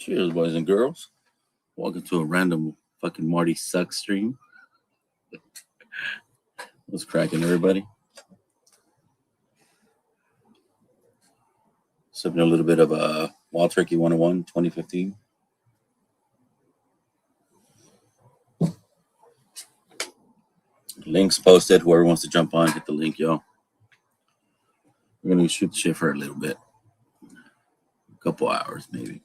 Cheers, boys and girls. Welcome to a random fucking Marty Suxxxxx stream. What's cracking, everybody? Sipping a little bit of Wild Turkey 101 2015. Links posted. Whoever wants to jump on, hit the link, y'all. We're going to shoot the shit for a little bit. A couple hours, maybe.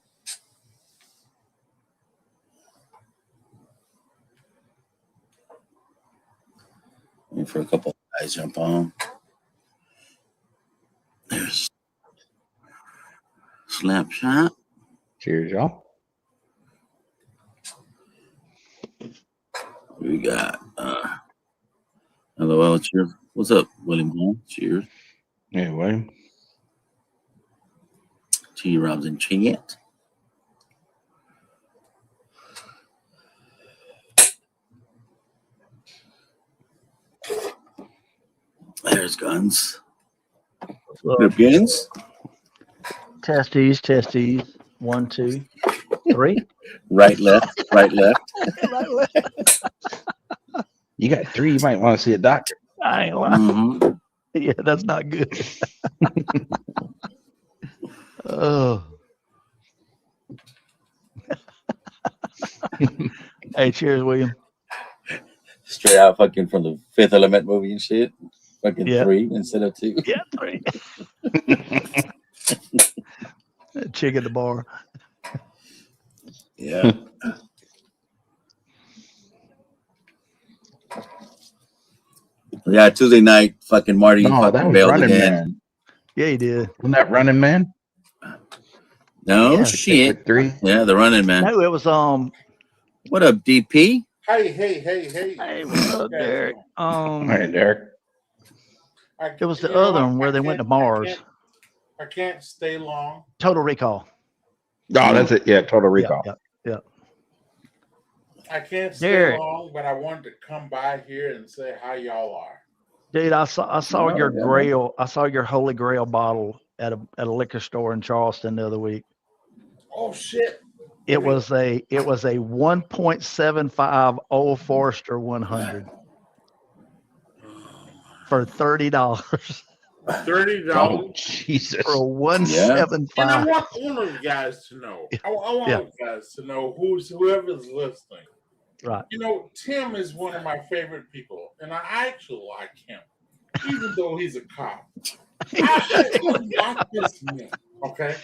Waiting for a couple of guys jump on. There's Slapshot. Cheers, y'all. We got LOL. Cheers. What's up, William? Cheers. Yeah, William. T. Robs and Chat. There's Guns. Begins. Testes. 1, 2, 3. Right, left. Right, left. Right, left. You got 3. You might want to see a doctor. I ain't lying. Mm-hmm. Yeah, that's not good. Oh. Hey, cheers, William. Straight out fucking from the Fifth Element movie and shit. Fucking Yeah. 3 instead of 2. Yeah, 3. Chick at the bar. Yeah. Yeah, Tuesday night, fucking Marty No, that fucking was bailed Running again. Man. Yeah, he did. Wasn't that Running Man? No Yeah. shit. 3. Yeah, the running man. No, it was What up, DP? Hey. Hey, what's up, Derek? All right, Derek. It was the other one where they went to Mars. I can't stay long. Total Recall. Oh, that's it. Yeah, Total Recall. Yeah. I can't stay Derek. long, but I wanted to come by here and say how y'all are. Dude, I saw Oh, your yeah. Grail. I saw your Holy Grail bottle at a liquor store in Charleston the other week. Oh shit! It was a 1.75 Old Forester 100 for $30 $30. Oh, Jesus. for a And I 175. want one of you guys to know. I want Yeah. you guys to know whoever's listening. Right. You know, Tim is one of my favorite people, and I actually like him, even though he's a cop. I actually like this man, okay?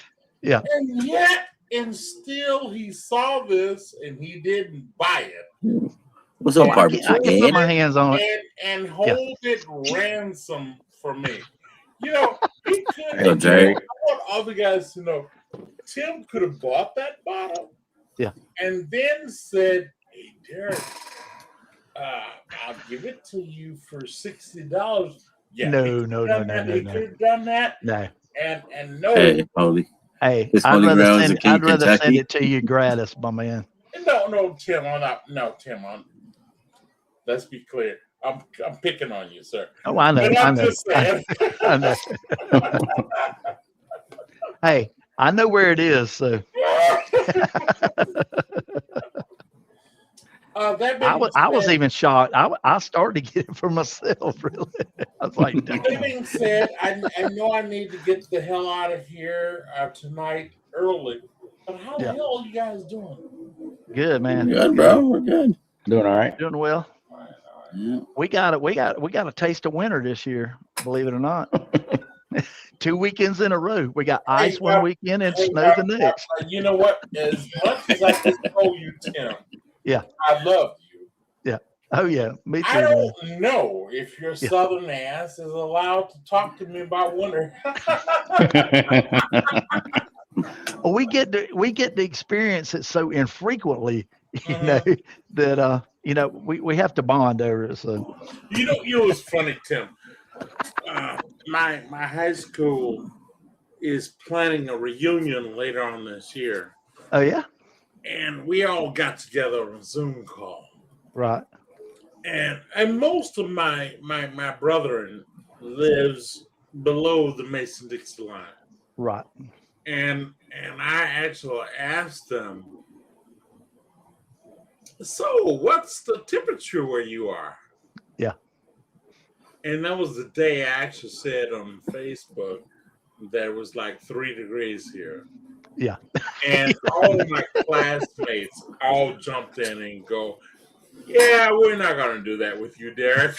Yeah. And yet, and still, he saw this and he didn't buy it What's up, I barbecue? can put my hands on it. and hold it ransom for me. You know, he could. Hey, Jay. I want other guys to know. Tim could have bought that bottle. Yeah. And then said, "Hey, Derek, I'll give it to you for $60." Yeah. No. He could have done that. No. And no. Hey, holy. Hey, His I'd holy rather ground is send in I'd rather send Kentucky. it to you gratis, my man. No, Tim, I'm not. No, Tim, let's be clear. I'm picking on you, sir. Oh, I know. But I I'm know. just saying. I know. Hey, I know where it is. So I was even shocked. I started to get it for myself. Really, I was like, That damn. being said, I know I need to get the hell out of here tonight early. But how the Yeah. hell are you guys doing? Good, man. Good, bro. We're good. Doing all right. Doing well. Yeah. We got a taste of winter this year. Believe it or not. 2 weekends in a row. We got ice one weekend and snow the next. You know what? As much as I just told you, Tim, Yeah. I love you. Oh yeah, me too. I Man. don't know if your southern ass is allowed to talk to me about winter. Well, we get to experience it so infrequently, Mhm. that we have to bond over it. So You know what's funny, Tim? My high school is planning a reunion later on this year, oh yeah, and we all got together on a Zoom call. right. And most of my brethren lives below the Mason-Dixie line. Right. and I actually asked them, so what's the temperature where you are? Yeah. And that was the day I actually said on Facebook that it was like 3 degrees here. Yeah. And all my classmates all jumped in and go, yeah, we're not going to do that with you, Derek.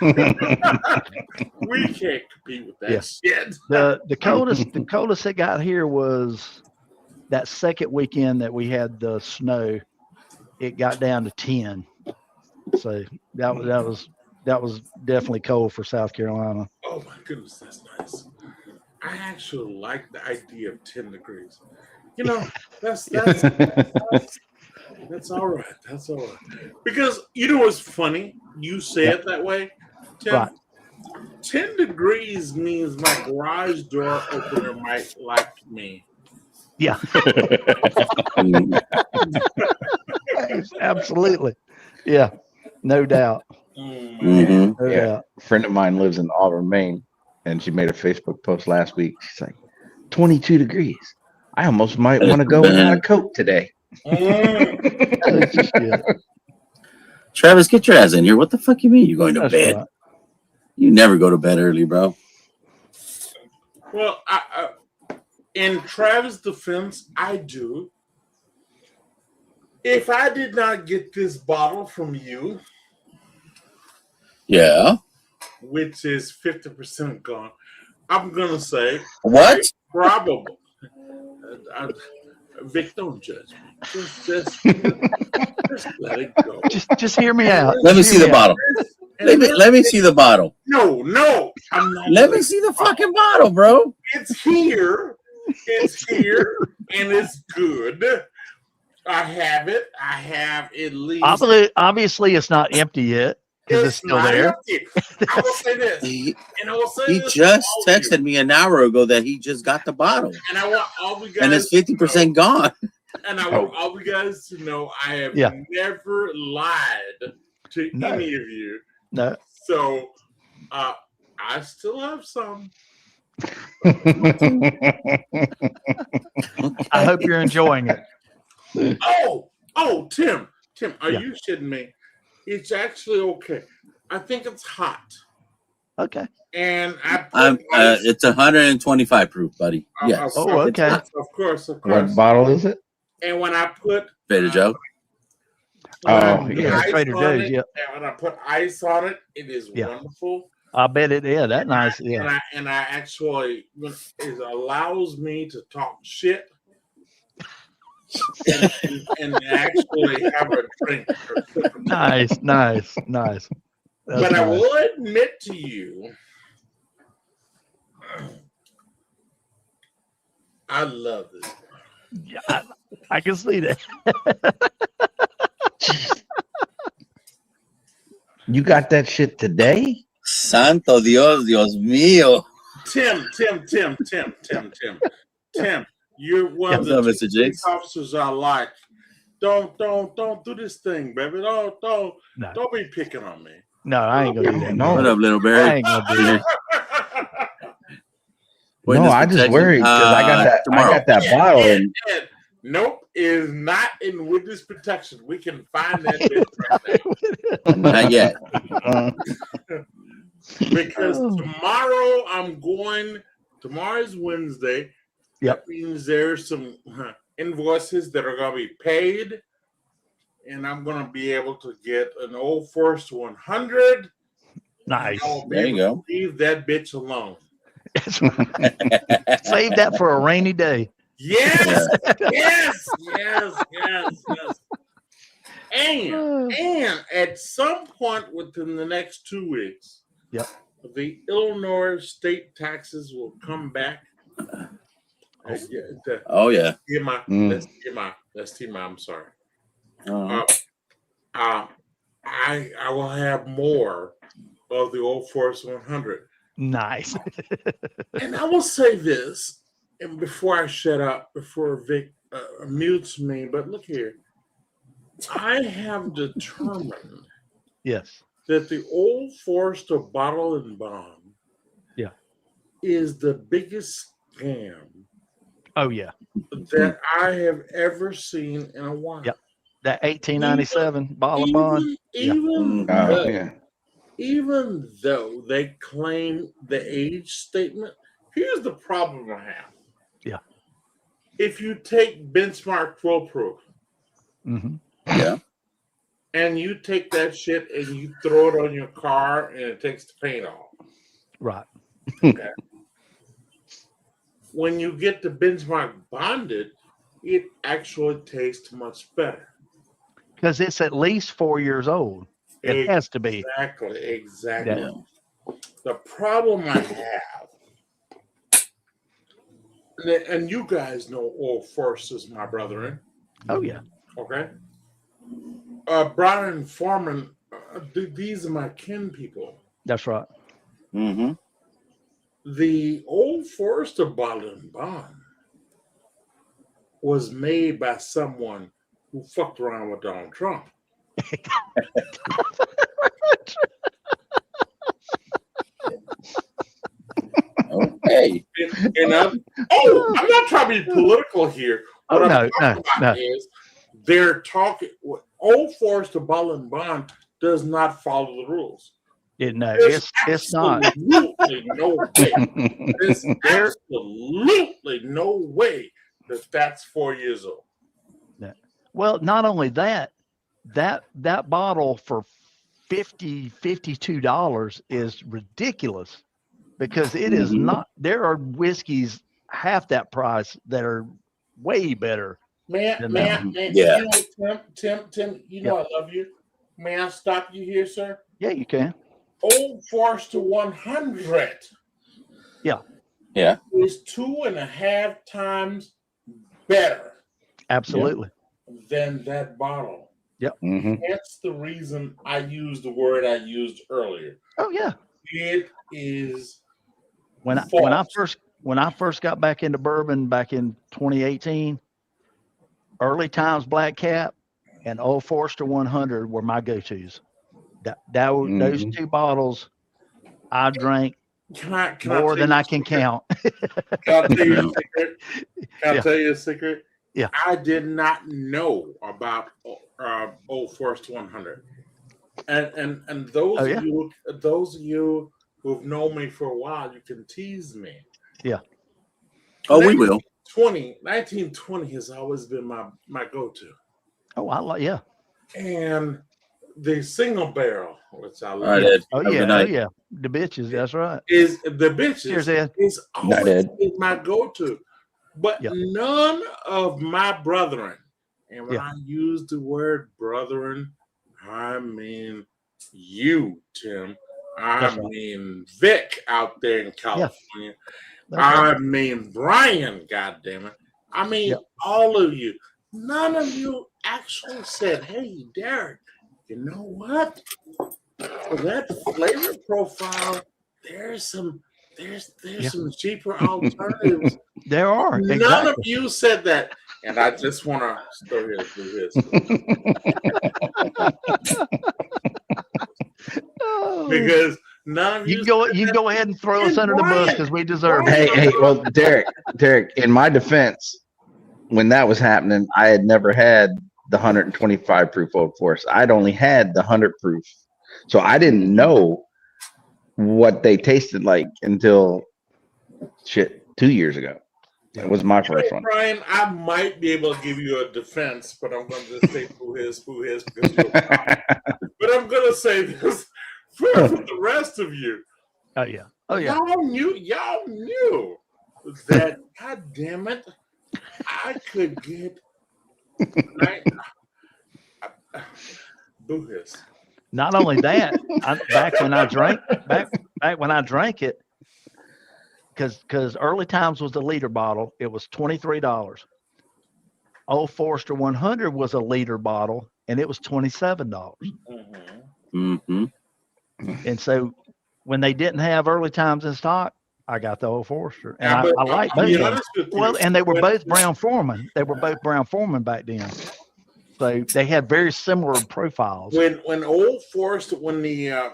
We can't compete with that shit. The coldest it got here was that second weekend that we had the snow. It got down to 10. So that was definitely cold for South Carolina. Oh my goodness, that's nice. I actually like the idea of 10 degrees. You know, that's all right. That's all right. Because you know what's funny? You say it that way, Tim. Right. 10 degrees means my garage door opener might like me. Yeah. Absolutely. Yeah. No doubt. Mhm. No Yeah. doubt. A friend of mine lives in Auburn, Maine, and she made a Facebook post last week. She's like, 22 degrees. I almost might want to go without a coat today. Oh, shit. Travis, get your ass in here. What the fuck you mean you're going to That's bed? right. You never go to bed early, bro. Well, in Travis' defense, I do. If I did not get this bottle from you, Yeah. which is 50% gone, I'm gonna say What? probably. Vic, don't judge me. Just let it go. Just hear me out. Let me Just see hear the me out. bottle. Let me see the bottle. No, I'm not. Let me see the fucking bottle, bro. It's here. It's here, and it's good. I have it. I have at least. Obviously, it's not empty yet because it's still not there. empty. I will say this, and I will say He this to just all of you, texted me an hour ago that he just got the bottle, and I want all you guys, and it's to 50% gone. know, and I want all you guys to know I have Yeah. never lied to No. any of you. No. So, I still have some. I hope you're enjoying it. Oh, Tim, are Yeah. you shitting me? It's actually okay. I think it's hot, Okay. and I put It's 125 proof, buddy. Yes. Oh, okay. Of course. What bottle is it? And when I put Trader Joe. Oh, put yeah. ice Trader on Joe's, it, yeah. and when I put ice on it, it is Yeah. wonderful. I bet it. Yeah, that nice. Yeah. And I actually it allows me to talk shit and actually have a drink. Nice. That's But I nice. will admit to you, I love this. Yeah, I can see that. You got that shit today? Santo Dios, Dios mío. Tim, you're one of What's the up, two Mr. police Jakes? officers I like. Don't do this thing, baby. Don't No. be picking on me. No, I ain't gonna do that. No. What up, little I Barry? ain't gonna do that. Witness No, I just protection, worried because I got that. tomorrow. I got that bottle, and Ed, nope, is not in witness protection. We can find that bitch right now. Not yet. Because tomorrow is Wednesday. Yep. That means there's some invoices that are going to be paid. And I'm going to be able to get an Old Force 100. Nice. I'll be There you able go. to leave that bitch alone. Save that for a rainy day. Yes. And at some point within the next 2 weeks, Yep. the Illinois state taxes will come back. Oh yeah. That's TMI. I'm sorry. I will have more of the Old Force 100. Nice. And I will say this, and before I shut up, before Vic mutes me, but look here. I have determined Yes. that the Old Forester Bottle and Bond Yeah. is the biggest scam Oh yeah. that I have ever seen in a while. Yep. That 1897 bottle of bond. Even Oh yeah. even though they claim the age statement, here's the problem I have. Yeah. If you take Benchmark Pro Proof Mm-hmm. Yeah. and you take that shit and you throw it on your car and it takes the paint off. Right. Okay. When you get the Benchmark bonded, it actually tastes much better. Because it's at least 4 years old. It has to be. Exactly. Yeah. The problem I have, and you guys know Old Force is my brethren, Oh yeah. okay? Brian Foreman, these are my kin people. That's right. Mm-hmm. The Old Forester bottle and bond was made by someone who fucked around with Donald Trump. Okay. I'm not trying to be political here. What I'm talking about is they're talking. Old Forester bottle and bond does not follow the rules. It's not. Absolutely no way. There's absolutely no way that that's 4 years old. Well, not only that bottle for $52 is ridiculous because it is not. There are whiskeys half that price that are way better. Man, Yeah. you know, Tim, you know I love you. May I stop you here, sir? Yeah, you can. Old Forester 100. Yeah. Yeah. Is 2.5 times better Absolutely. than that bottle. Yep. Mm-hmm. That's the reason I used the word I used earlier. Oh yeah. It is When I first got back into bourbon back in 2018, Early Times Black Cap and Old Forester 100 were my go-tos. Those two bottles I drank more than I can count. Can I tell you a secret? Can I tell you a secret? Yeah. I did not know about Old Forester 100. And those of you who've known me for a while, you can tease me. Yeah. Oh, we will. 1920 has always been my go-to. Oh, I like And the single barrel, which I All love. right, Ed. Oh Have a yeah, good night. yeah. The bitches, that's right. Is the bitches Cheers, Ed. is always Ed. been my go-to. But none of my brethren, and when I use the word brethren, I mean you, Tim. I mean Vic out there in California. I mean Brian, goddammit. I mean all of you. None of you actually said, hey, Derek, you know what? For that flavor profile, there's some cheaper alternatives. There are. None of you said that. And I just want to throw this. Because none of you you go ahead and throw us under the bus because we deserve it. Hey, well, Derek, in my defense, when that was happening, I had never had the 125 proof Old Forester. I'd only had the 100 proof. So I didn't know what they tasted like until 2 years ago. That was my first one. Brian, I might be able to give you a defense, but I'm going to just say who is. But I'm going to say this for the rest of you. Oh yeah. Oh yeah. Y'all knew that. God damn it, I could get. Boo hiss. Not only that, back when I drank it, because Early Times was the liter bottle, it was $23. Old Forester 100 was a liter bottle, and it was $27. Mm-hmm. And so, when they didn't have Early Times in stock, I got the Old Forester, and I like both of them. Well, and they were both Brown Foreman. They were both Brown Foreman back then. So they had very similar profiles. When Old Forester, when the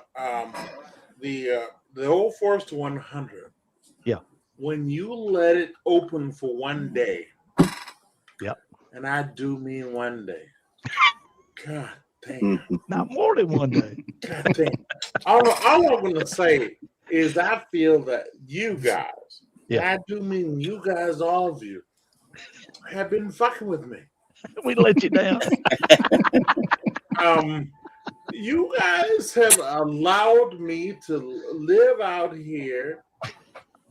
Old Forester 100, when you let it open for one day, Yep. and I do mean one day. God damn. Not more than one day. God damn. All I'm going to say is I feel that you guys, and I do mean you guys, all of you, have been fucking with me. We let you down. You guys have allowed me to live out here,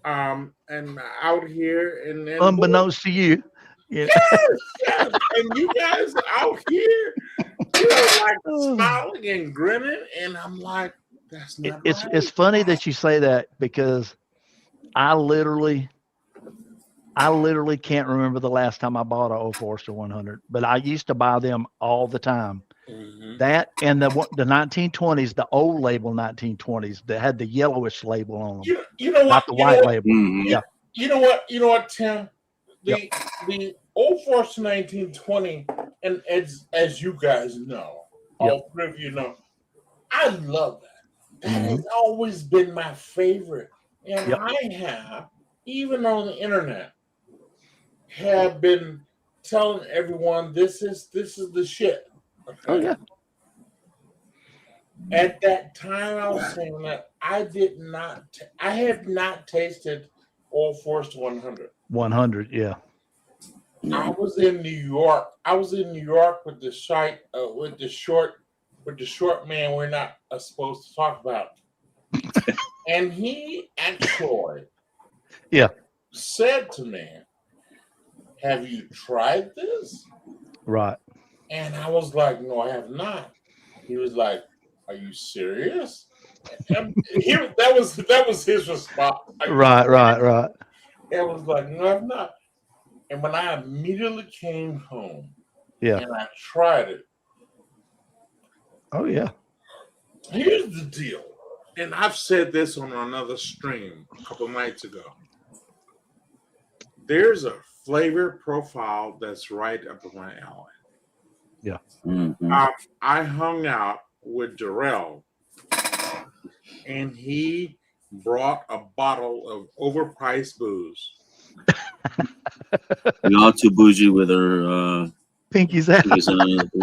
and out here, and Unbeknownst to you. Yes, and you guys out here, like smiling and grinning, and I'm like, that's not right. It's funny that you say that because I literally can't remember the last time I bought a Old Forester 100, but I used to buy them all the time. Mm-hmm. That and the 1920s, the old label 1920s that had the yellowish label on them. You know what? Not the white label. Mm-hmm. Yeah. You know what, Tim? The Old Forester 1920, and as you guys know, all three of you know, I love that. That has always been my favorite. And I have, even on the internet, have been telling everyone this is the shit. Okay? Oh yeah. At that time, I was saying that I have not tasted Old Forester 100. 100, yeah. I was in New York. With the short man we're not supposed to talk about. And he actually said to me, have you tried this? Right. And I was like, no, I have not. He was like, are you serious? And that was his response. Right. I was like, no, I'm not. And when I immediately came home and I tried it. Oh, yeah. Here's the deal. And I've said this on another stream a couple nights ago. There's a flavor profile that's right up my alley. Yeah. Mm-hmm. I hung out with Darrell, and he brought a bottle of overpriced booze. We're all too bougie with our pinkies out.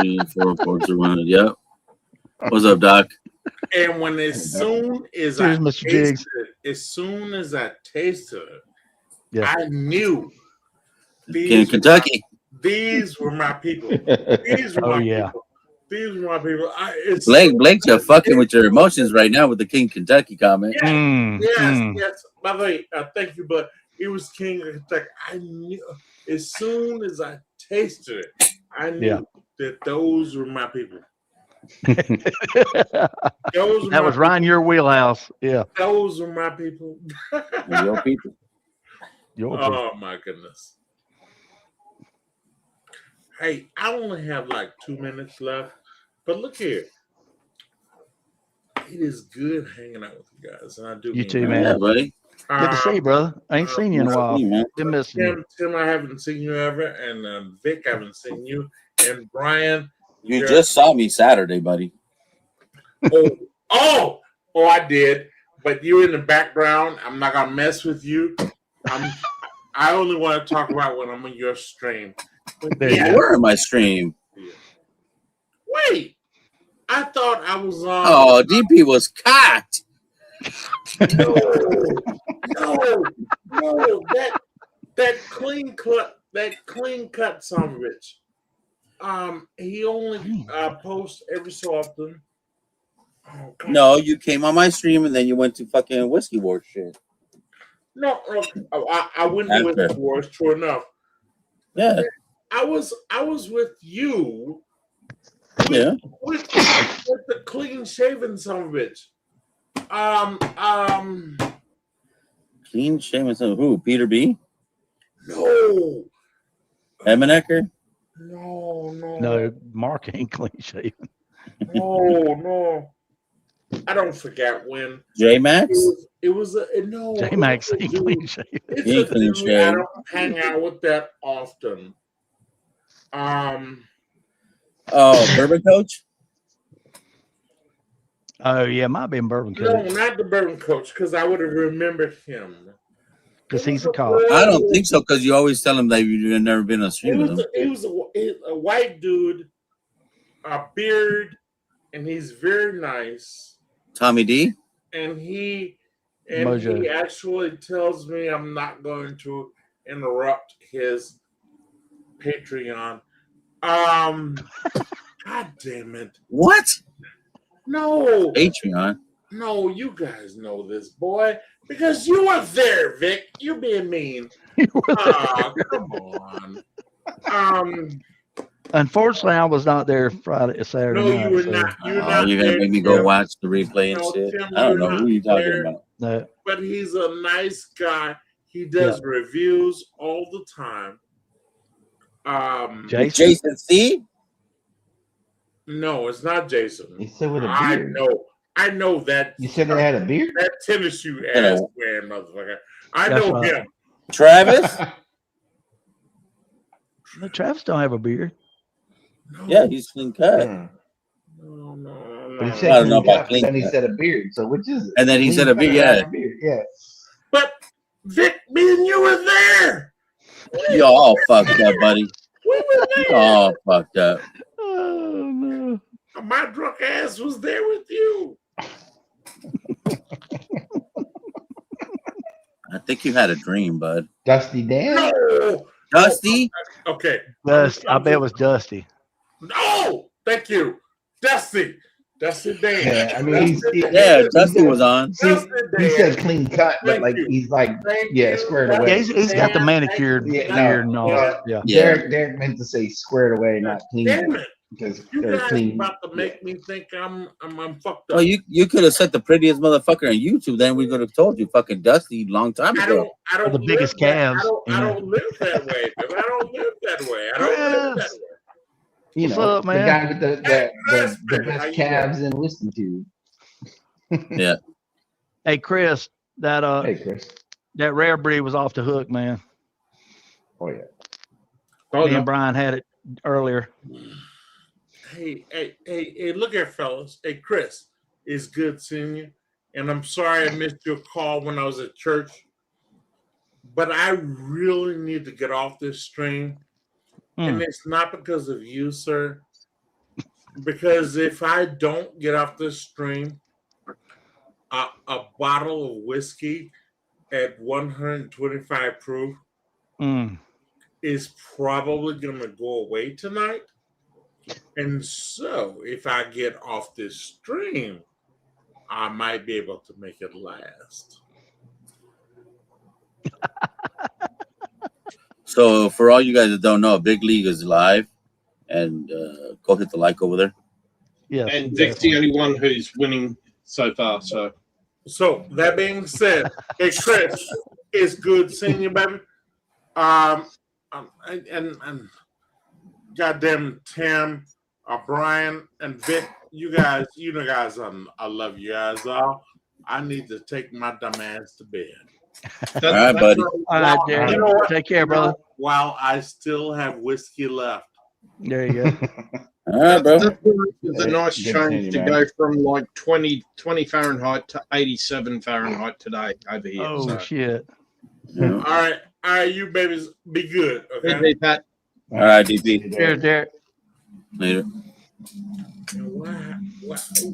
3, 4, 4, 2, 1. Yep. What's up, Doc? And when as soon as I tasted it, I knew Kentucky. These were my people. These were my people. These were my people. Blake's fucking with your emotions right now with the King Kentucky comment. Yes. By the way, thank you, but it was King of Kentucky. I knew as soon as I tasted it, I knew that those were my people. That was right in your wheelhouse. Yeah. Those are my people. Your people. Oh my goodness. Hey, I only have like 2 minutes left, but look here. It is good hanging out with you guys, and I do. You too, man. Yeah, buddy. Good to see you, brother. I ain't seen you in a while. Been missing you. Tim, I haven't seen you ever, and Vic, I haven't seen you, and Brian. You just saw me Saturday, buddy. Oh, I did. But you're in the background. I'm not gonna mess with you. I only want to talk about when I'm on your stream. Where am I stream? Yeah. Wait, I thought I was on. Oh, DP was cocked. No. That clean cut son of a bitch. He only posts every so often. Oh, no, you came on my stream and then you went to fucking Whiskey War shit. No, I went to Whiskey Wars. True enough. Yeah. I was with you. With the clean shaven son of a bitch. Clean shaven son of who? Peter B? No. Emanecker? No, Mark ain't clean shaven. No. I don't forget when. J Max? It was no. J Max ain't clean shaven. I don't hang out with that often. Bourbon Coach? Oh yeah, might be in Bourbon Coach. No, not the Bourbon Coach, because I would have remembered him. because he's a cop. I don't think so because you always tell him that you've never been on stream with him. He was a white dude, a beard, and he's very nice. Tommy D? And he Mojo. actually tells me I'm not going to interrupt his Patreon. God damn it. What? No. Patreon? No, you guys know this, boy. Because you were there, Vic. You being mean. Oh, come on. Unfortunately, I was not there Saturday No, night. you were so- not. You're Oh, not you're going to there, make me go Tim. watch the replay and No, shit? Tim, I don't you're know who not you're talking there. about. No. But he's a nice guy. He does reviews all the time. Jason? Jason C? No, it's not Jason. He said with a I beard. know that. You said they had a beard? That tennis shoe ass wearing motherfucker. I That's know right. him. Travis? No, Travis don't have a beard. No, Yeah, he's clean cut. no. But he I said don't know clean about cut, clean then he cut. said a beard. So which is it? And then he Clean said a cut beard, or yeah. not a beard? Yeah. But Vic, me and you were there. You all fucked up, buddy. We were You there. all fucked up. Oh, no. My drunk ass was there with you. I think you had a dream, bud. Dusty Dan? No. Dusty? Okay. I bet it was Dusty. No. Thank you, Dusty. Dusty Dan. Yeah, I mean, Yeah, Dusty was on. See, he said clean cut, but Thank like you. he's like, Thank yeah, you. squared Yeah, away. he's got the manicured Yeah, beard no, and all. no. Yeah. Yeah. Derek meant to say squared away, not clean Damn cut, it. because You they're guys clean. about to make me think I'm fucked up. Well, you could have said the prettiest motherfucker on YouTube. Then we could have told you fucking Dusty long time ago. I don't The biggest live that- calves, I don't live that way. I don't live that way. I don't live that way. You What's know, up, man? the guy with Hey, Chris, the how best you calves in whiskey tube. Hey, Chris, that Hey, Chris. that rare breed was off the hook, man. Oh yeah. Me and Brian had it earlier. Hey, look here, fellas. Hey, Chris, it's good seeing you. And I'm sorry I missed your call when I was at church. But I really need to get off this stream. And it's not because of you, sir. Because if I don't get off this stream, a bottle of whiskey at 125 proof is probably going to go away tonight. And so if I get off this stream, I might be able to make it last. So for all you guys that don't know, Big League is live, and go hit the like over there. Yes. And Vic's the only one who's winning so far. So that being said, hey Chris, it's good seeing you, baby. And goddamn Tim, Brian, and Vic, you guys, I love you guys all. I need to take my dumb ass to bed. All right, buddy. All right, Derek. You know what? Take care, brother. While I still have whiskey left. There you go. All right, bro. It's a nice change to go from like 20 Fahrenheit to 87 Fahrenheit today over here. Oh, so. shit. Yeah. All right, you babies, be good. Okay. Hey, Pat. All right, DP. Cheers, Derek. Later.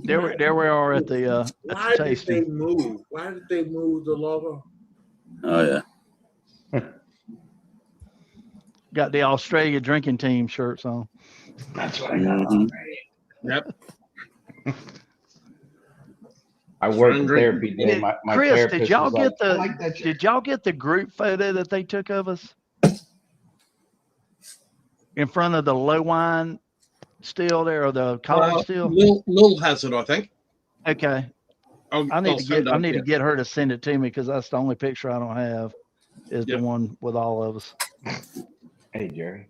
There we are at the Why did they tasting. move? Why did they move the logo? Oh yeah. Got the Australia drinking team shirts on. That's what I got on, right? Yep. I work in therapy day. My Chris, therapist did y'all was get like, I like that shit. did y'all get the group photo that they took of us in front of the low wine still there, or the college still? Lil has it, I think. Okay. I need to get her to send it to me, because that's the only picture I don't have is the one with all of us. Hey, Jerry.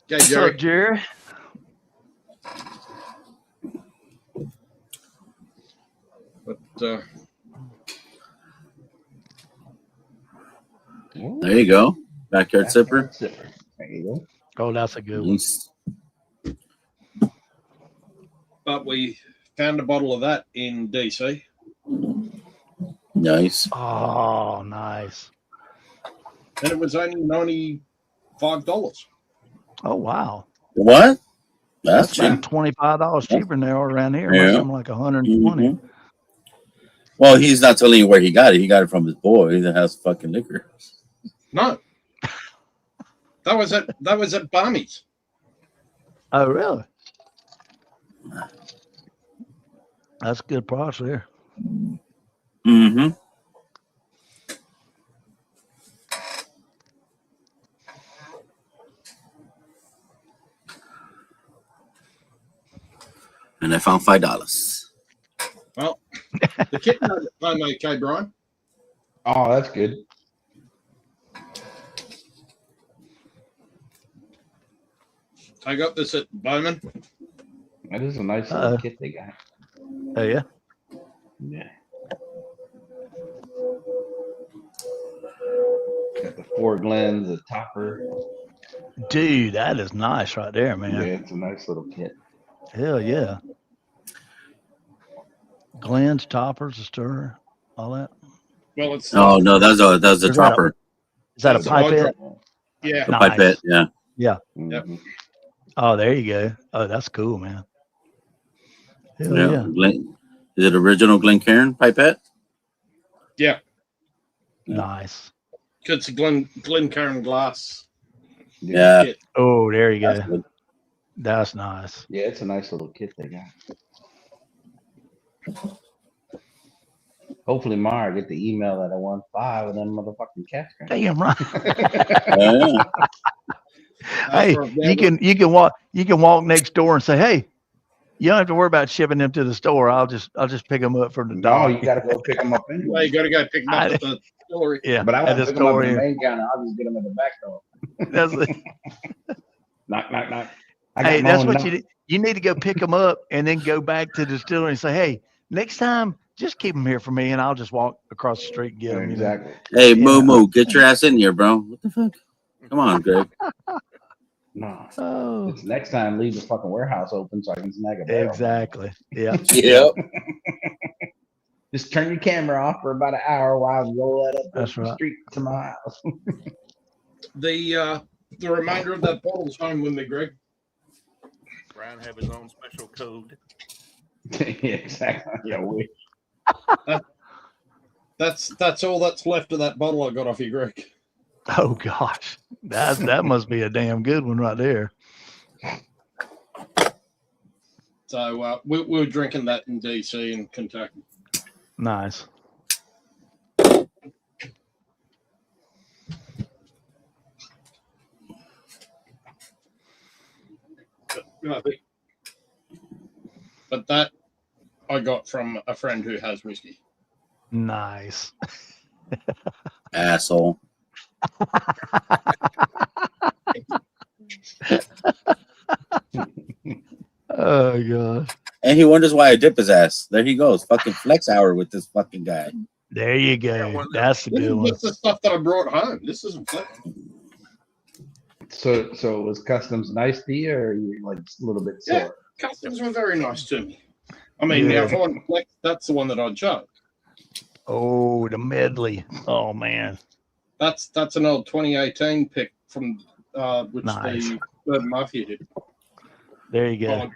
Okay, What's Jerry. up, Jerry? But There you go. Backyard sipper. There you go. Oh, that's a good one. Nice. but we found a bottle of that in DC. Nice. Oh, nice. and it was only $95. Oh wow, What? that's That's cheap. about $25 cheaper than they are around here. Yeah. Most of them like 120. Mhm. Well, he's not telling you where he got it. He got it from his boy that has fucking liquor. No, that was at Barney's. Oh really? That's a good price there. Mm-hmm. And I found $5. Well, the kit I'm okay, Brian. Oh, that's good. I got this at Bowman. That is a nice little kit they got. Oh yeah. Yeah. Got the 4 Glens, the topper. Dude, that is nice right there, man. Yeah, it's a nice little kit. Hell yeah. Glens, toppers, a stir, all that. Well, it's Oh no, that's a dropper. Is that a That's a pipette? yeah. A pipette, yeah. Mhm. Oh, there you go. Oh, that's cool, man. Hell Yeah. yeah. Is it original Glencairn pipette? Yeah, Nice. it's a Glencairn glass. Yeah. kit. Oh, there you That's go. good. That's nice. Yeah, it's a nice little kit they got. Hopefully, Mara get the email that I won 5 of them motherfucking cats. Damn right. Yeah. Hey, you can walk next door and say, hey, you don't have to worry about shipping them to the store. I'll just pick them up for the No, dog. you got to go pick them up Well, anyway. you got to go pick them up at the distillery. Yeah, But I at won't the pick them up store. in the Yeah. main counter. I'll just get them at the back door. That's it. Knock, knock, knock. Hey, that's what you need to go pick them up and then go back to the distillery and say, hey, next time just keep them here for me and I'll just walk across the street and get them. Exactly. Hey, Yeah. Moo, get your ass in here, bro. What the fuck? Come on, Greg. No. Oh, It's next time, leave the fucking warehouse open so I can snag a barrel. exactly. Yeah. Yep. Just turn your camera off for about an hour while I roll that up That's the right. street to my house. The remainder of that bottle's home with me, Greg. Brian have his own special code. Yeah, exactly. Yeah, we. That's all that's left of that bottle I got off you, Greg. Oh gosh, that must be a damn good one right there. So we were drinking that in DC and Kentucky. Nice. But that I got from a friend who has whiskey. Nice. Asshole. Oh gosh. And he wonders why I dip his ass. There he goes. Fucking flex hour with this fucking guy. There you go. That's a This good is one. just the stuff that I brought home. This isn't flex. So it was customs nice to you, or you like a little bit sore? Yeah. Customers were very nice to me. I mean, now if I want to flex, that's the one that I'd chose. Oh, the medley. Oh man. That's an old 2018 pick from which Nice. the Bird Mafia did. There you go.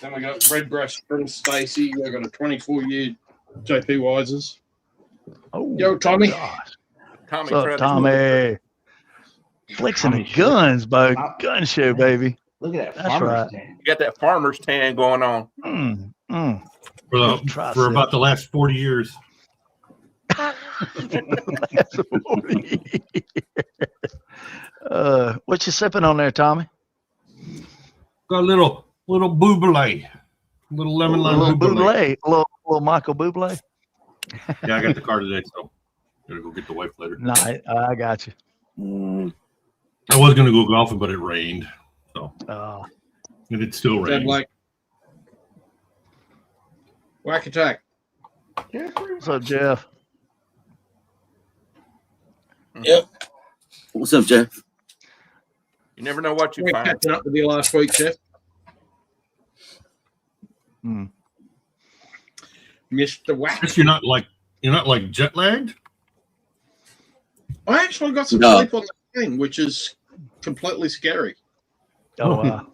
Then we got Redbreast from Stacy. We got a 24-year JP Wises. Oh, Yo, Tommy. gosh. Tommy, What's up, Tommy? Flexing the guns, Bo. Gun show, baby. Look at that That's farmer's right. tan. You got that farmer's tan going on. For Tricep. about the last 40 years. What you sipping on there, Tommy? Got a little Buble. Little lemon lime Little Buble. Buble, little Michael Buble. Yeah, I got the car today, so gotta go get the wife later. Nah, I got you. I was gonna go golfing, but it rained, so and it's still Dead raining. like Whack Attack. What's up, Jeff? Yep. What's up, Jeff? You never know what you We're find. catching up with you last week, Jeff. Mr. Wack. Guess you're not like jet lagged. I actually got some sleep on the plane, which is completely scary. Oh,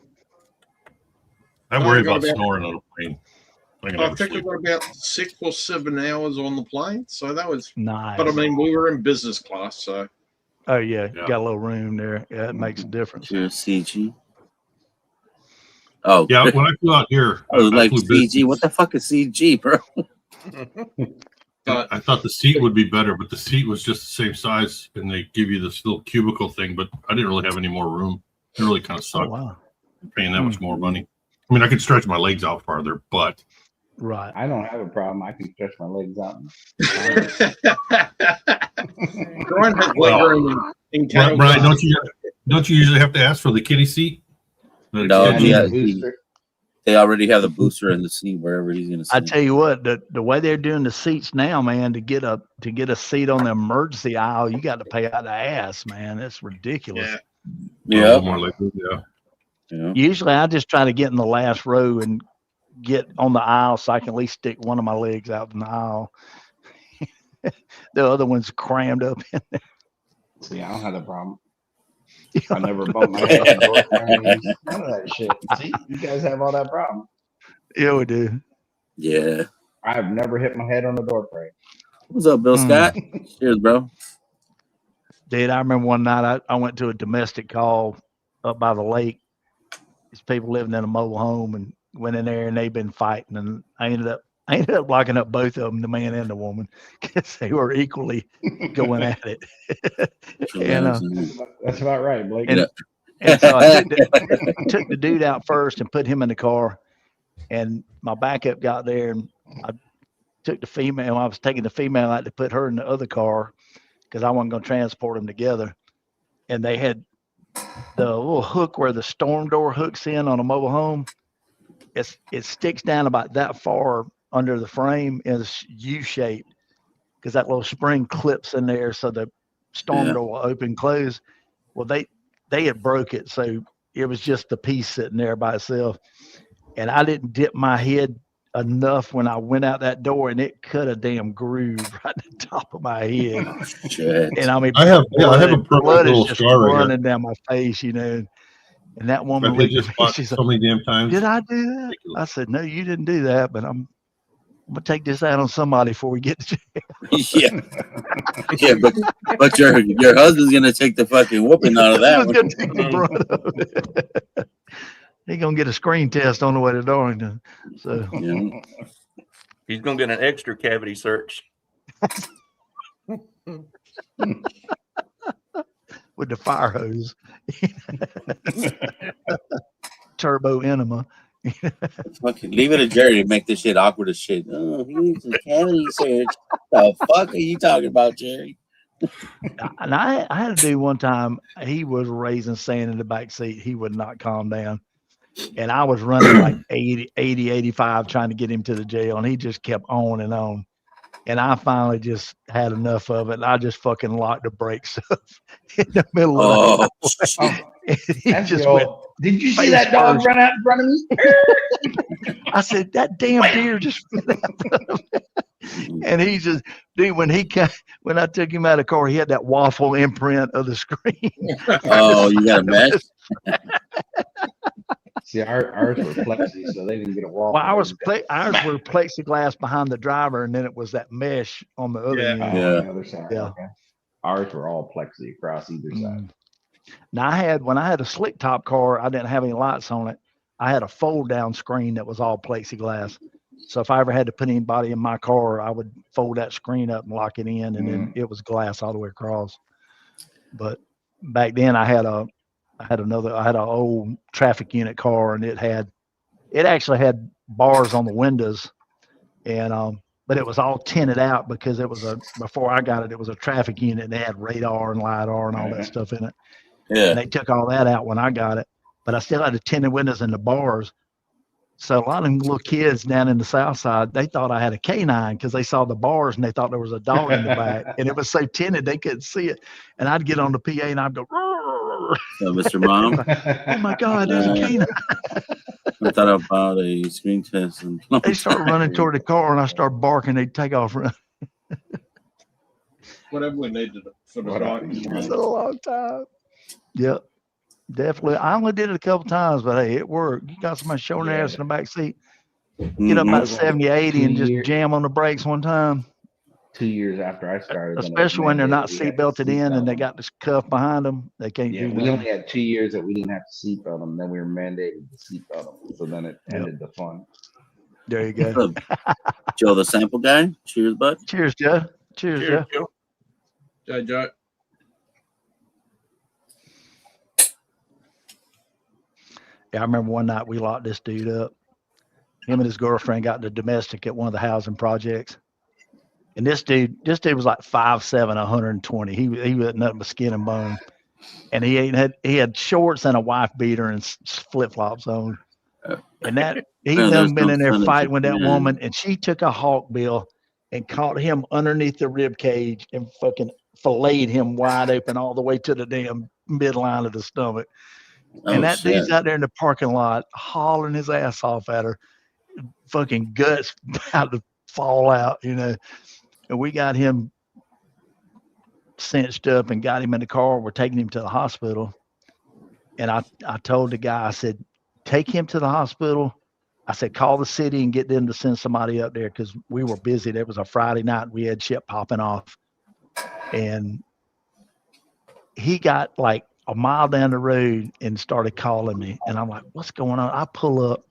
I worry about snoring on a plane. I think I got about 6 or 7 hours on the plane, so that was nice. But I mean, we were in business class, so. Oh yeah, you got a little room there. Yeah, it makes a difference. You're a CG. Oh yeah, when I flew out here, I was like CG. Business. What the fuck is CG, bro? I thought the seat would be better, but the seat was just the same size, and they give you this little cubicle thing. But I didn't really have any more room. It really kind of sucked. Oh, wow. Paying that much more money. I mean, I could stretch my legs out farther, but right. I don't have a problem. I can stretch my legs out. Brian has leg room in Canada. Brian, don't you usually have to ask for the kiddie seat? No, they already have the booster in the seat wherever he's gonna sit. I tell you what, the way they're doing the seats now, man, to get a seat on the emergency aisle, you got to pay out the ass, man. It's ridiculous. Yeah. Usually I just try to get in the last row and get on the aisle so I can at least stick one of my legs out in the aisle. The other one's crammed up in there. See, I don't have that problem. I never bumped my head on the door frames. None of that shit. See, you guys have all that problem. Yeah, we do. Yeah. I've never hit my head on the door frame. What's up, Bill Scott? Cheers, bro. Dude, I remember one night I went to a domestic call up by the lake. These people living in a mobile home and went in there and they've been fighting, and I ended up locking up both of them, the man and the woman, because they were equally going at it. And, that's about right, Blake. And so I took the dude out first and put him in the car, and my backup got there, and I took the female. I was taking the female out to put her in the other car because I wasn't going to transport them together. And they had the little hook where the storm door hooks in on a mobile home. It sticks down about that far under the frame, is U-shaped because that little spring clips in there so the storm door will open close. Well, they had broke it, so it was just the piece sitting there by itself, and I didn't dip my head enough when I went out that door, and it cut a damn groove right at the top of my head. And I mean, I have a blood is just running right down my face, And that woman looked at me. She's so many damn times. Did I do that? Ridiculous. I said, no, you didn't do that, but I'm gonna take this out on somebody before we get to jail. Yeah, but your husband's gonna take the fucking whooping out of that one. Take the brunt of it. He's gonna get a screen test on the way to Darlington. So he's gonna get an extra cavity search with the fire hose. Turbo enema. Fucking leave it to Jerry to make this shit awkward as shit. Oh, he needs a cavity search. The fuck are you talking about, Jerry? And I had to do one time. He was raising sand in the back seat. He would not calm down. And I was running like 80, 85, trying to get him to the jail. And he just kept on and on. And I finally just had enough of it. And I just fucking locked the brakes up in the middle of it. Did you see that dog run out in front of me? I said, that damn deer just ran out. And he just, dude, when I took him out of the car, he had that waffle imprint of the screen. Oh, you got a mesh? See, ours were plexi, so they didn't get a waffle. Well, ours were plexiglass behind the driver, and then it was that mesh on the other end. On the other side. Yeah. Okay. Ours were all plexi across either side. Now when I had a slick top car, I didn't have any lights on it. I had a fold down screen that was all plexiglass. So if I ever had to put anybody in my car, I would fold that screen up and lock it in, and then it was glass all the way across. But back then I had an old traffic unit car, and it actually had bars on the windows, and but it was all tinted out because before I got it, it was a traffic unit and they had radar and LiDAR and all that stuff in it. Yeah. And they took all that out when I got it, but I still had the tinted windows and the bars. So a lot of them little kids down in the South Side, they thought I had a canine because they saw the bars and they thought there was a dog in the back, and it was so tinted they couldn't see it. And I'd get on the PA and I'd go, So, Mr. Mom. oh my God, there's a canine. I thought about a screen test. And They start running toward the car, and I start barking. They take off running. Whatever we needed for the night. It's a long time. Yep, definitely. I only did it a couple times, but hey, it worked. You got somebody showing their ass in the back seat. Get up about 70, 80 and just jam on the brakes one time. 2 years after I started. Especially when they're not seat belted in and they got this cuff behind them. They can't do We that. only had 2 years that we didn't have to seat belt them. Then we were mandated to seat belt them. So then it ended the fun. There you go. Joe, the sample guy. Cheers, bud. Cheers, Joe. Cheers, Joe. Joe. Yeah, I remember one night we locked this dude up. Him and his girlfriend got the domestic at one of the housing projects. And this dude was like 5'7", 120. He was nothing but skin and bone. And he had shorts and a wife beater and flip flops on. And that he done been in there fighting with that woman, and she took a hawk bill and caught him underneath the rib cage and fucking filleted him wide open all the way to the damn midline of the stomach. And that dude's out there in the parking lot hollering his ass off at her, fucking guts about to fall out, you know. And we got him cinched up and got him in the car. We're taking him to the hospital. And I told the guy, I said, take him to the hospital. I said, call the city and get them to send somebody up there because we were busy. It was a Friday night. We had shit popping off. And he got like a mile down the road and started calling me. And I'm like, what's going on? I pull up.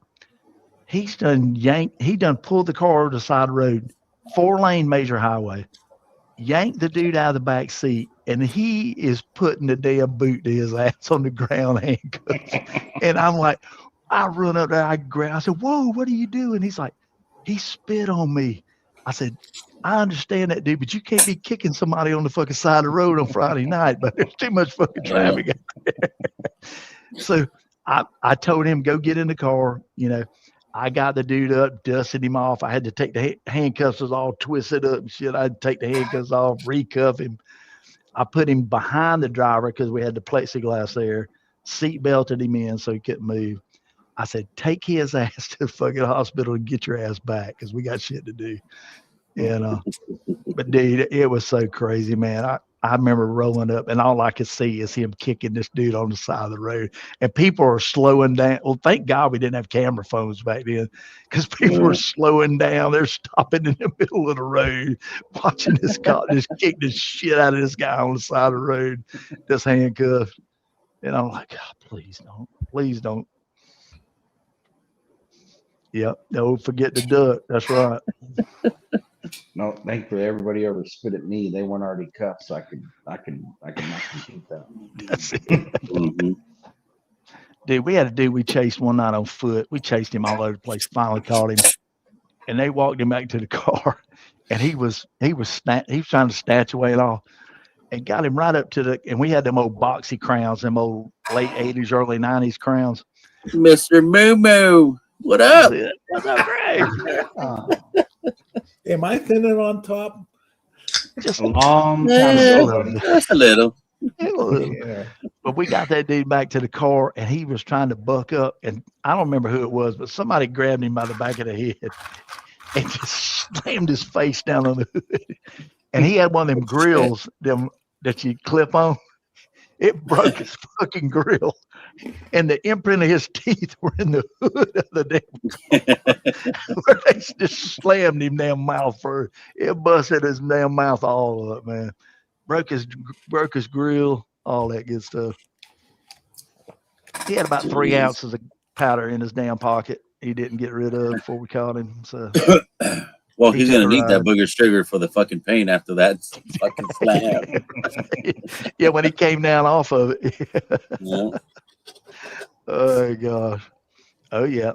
He done pulled the car over the side of the road, 4-lane major highway, yanked the dude out of the back seat, and he is putting the damn boot to his ass on the ground handcuffs. And I'm like, I run up there, I said, whoa, what are you doing? He's like, he spit on me. I said, I understand that, dude, but you can't be kicking somebody on the fucking side of the road on Friday night, but there's too much fucking traffic out there. So I told him, go get in the car. You know, I got the dude up, dusted him off. I had to take the handcuffs was all twisted up and shit. I had to take the handcuffs off, recuff him. I put him behind the driver because we had the plexiglass there, seat belted him in so he couldn't move. I said, take his ass to the fucking hospital and get your ass back because we got shit to do. And but dude, it was so crazy, man. I remember rolling up and all I could see is him kicking this dude on the side of the road. And people are slowing down. Well, thank God we didn't have camera phones back then because people were slowing down. They're stopping in the middle of the road, watching this cop just kick the shit out of this guy on the side of the road, just handcuffed. And I'm like, oh, please don't. Please don't. Yep. Don't forget the duck. That's right. No, thankfully everybody over spit at me. They weren't already cuffed, so I can knock them teeth out. That's it. Dude, we had a dude we chased one night on foot. We chased him all over the place. Finally caught him, and they walked him back to the car, and he was trying to snatch away and all, and got him right up to the. And we had them old boxy crowns, them old late '80s, early '90s crowns. Mr. Moo Moo, what up? What's up, Greg? Am I thinning on top? Just A long time ago. Just a little. Yeah. But we got that dude back to the car, and he was trying to buck up, and I don't remember who it was, but somebody grabbed him by the back of the head and just slammed his face down on the hood. And he had one of them grills that you clip on. It broke his fucking grill, and the imprint of his teeth were in the hood of the damn where they just slammed him damn mouth for it. Busted his damn mouth all up, man. Broke his grill, all that good stuff. He had about 3 ounces of powder in his damn pocket. He didn't get rid of before we caught him. So, well, he's gonna need that booger sugar for the fucking pain after that fucking slap. Yeah, when he came down off of it. Yeah. Oh gosh. Oh yeah.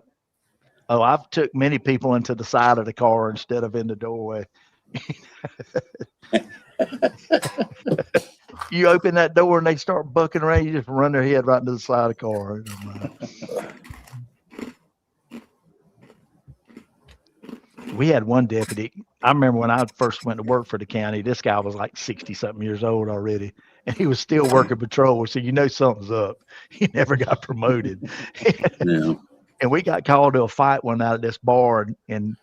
Oh, I've took many people into the side of the car instead of in the doorway. You open that door and they start bucking around, you just run their head right into the side of the car. We had one deputy. I remember when I first went to work for the county, this guy was like 60-something years old already, and he was still working patrol. So you know something's up. He never got promoted. Yeah. And we got called to a fight one night at this bar, and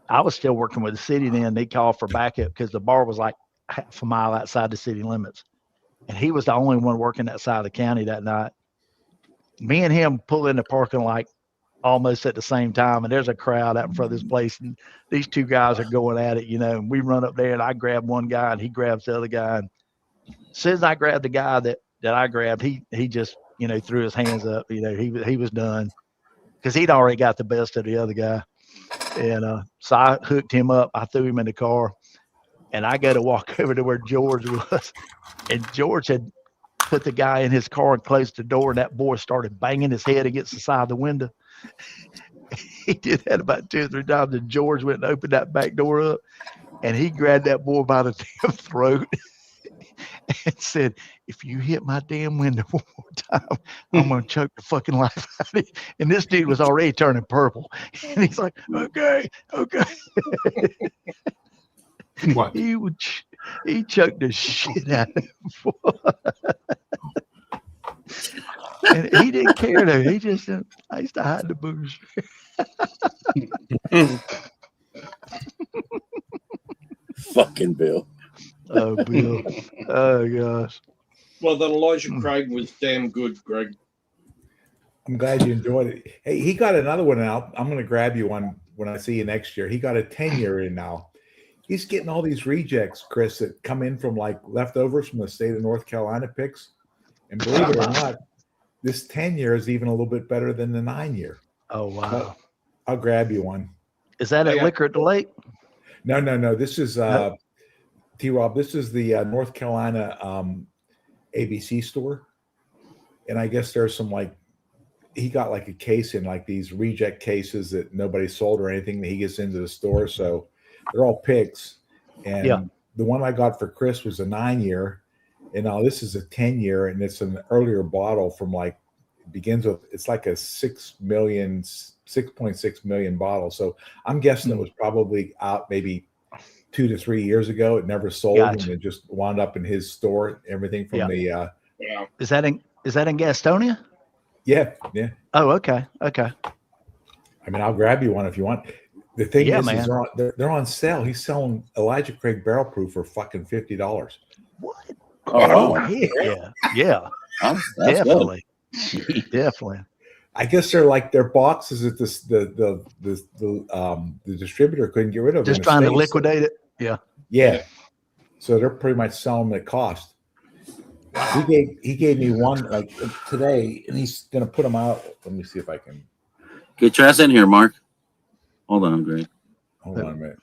I was still working with the city then. They called for backup because the bar was like half a mile outside the city limits. And he was the only one working that side of the county that night. Me and him pull in the parking lot almost at the same time, and there's a crowd out in front of this place, and these two guys are going at it, and we run up there, and I grab one guy, and he grabs the other guy. And as soon as I grabbed the guy that I grabbed, he just, threw his hands up. He was done because he'd already got the best of the other guy. And so I hooked him up. I threw him in the car, and I got to walk over to where George was. And George had put the guy in his car and closed the door, and that boy started banging his head against the side of the window. He did that about 2 or 3 times, and George went and opened that back door up, and he grabbed that boy by the damn throat and said, "If you hit my damn window one more time, I'm going to choke the fucking life out of you." And this dude was already turning purple. And he's like, okay. What? He choked the shit out of him. And he didn't care, though. He just, I used to hide the booze. Fucking Bill. Oh, Bill. Oh, gosh. Well, that Elijah Craig was damn good, Greg. I'm glad you enjoyed it. Hey, he got another one out. I'm going to grab you one when I see you next year. He got a 10-year in now. He's getting all these rejects, Chris, that come in from like leftovers from the state of North Carolina picks. And believe it or not, this 10-year is even a little bit better than the 9-year. Oh, wow. I'll grab you one. Is that at Liquor at the Lake? No. This is T-Rob. This is the North Carolina ABC store. And I guess there's some he got like a case in like these reject cases that nobody sold or anything that he gets into the store. So they're all picks. And the one I got for Chris was a 9-year. And now this is a 10-year, and it's an earlier bottle from begins with, it's like a 6.6 million bottle. So I'm guessing it was probably out maybe 2 to 3 years ago. It never sold, and it just wound up in his store. Everything from the Is that in Gastonia? Yeah. Oh, okay. I mean, I'll grab you one if you want. The thing is they're on sale. He's selling Elijah Craig Barrel Proof for fucking $50. What? Oh, yeah. Definitely. Definitely. I guess they're like their boxes that the distributor couldn't get rid of. Just trying to liquidate it. Yeah. So they're pretty much selling them at cost. He gave me one today, and he's gonna put them out. Let me see if I can get your ass in here, Mark. Hold on, Greg. Hold on a minute.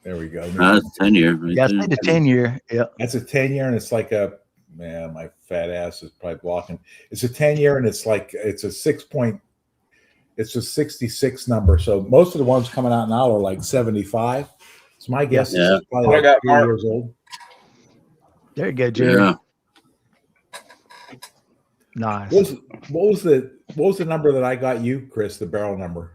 There we go. That's a 10-year. Right that's a 10-year. Yeah. That's a 10-year, and it's like my fat ass is probably blocking. It's a 10-year, and it's a 66 number. So most of the ones coming out now are like 75. So my guess is it's probably like 3 years old. There you go, Jerry. Yeah. Nice. What was the number that I got you, Chris? The barrel number.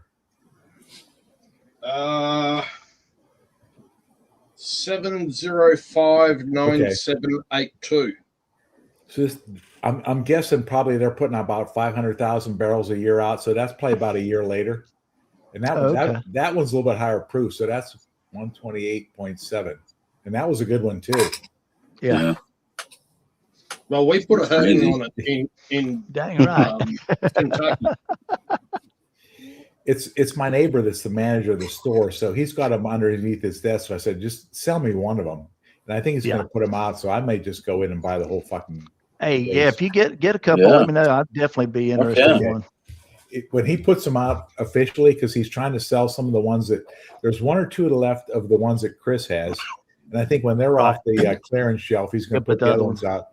7059782. So I'm guessing probably they're putting about 500,000 barrels a year out. So that's probably about a year later. And that one's a little bit higher proof. So that's 128.7. And that was a good one too. Yeah. Well, we put a hurting on it in dang right. Kentucky. It's my neighbor that's the manager of the store, so he's got them underneath his desk. So I said, just sell me one of them, and I think he's going to put them out. So I may just go in and buy the whole fucking. Hey, place. If you get a couple, let me know. I'd definitely be interested in one. When he puts them out officially, because he's trying to sell some of the ones that there's 1 or 2 left of the ones that Chris has, and I think when they're off the clearance shelf, he's going to put the other ones out.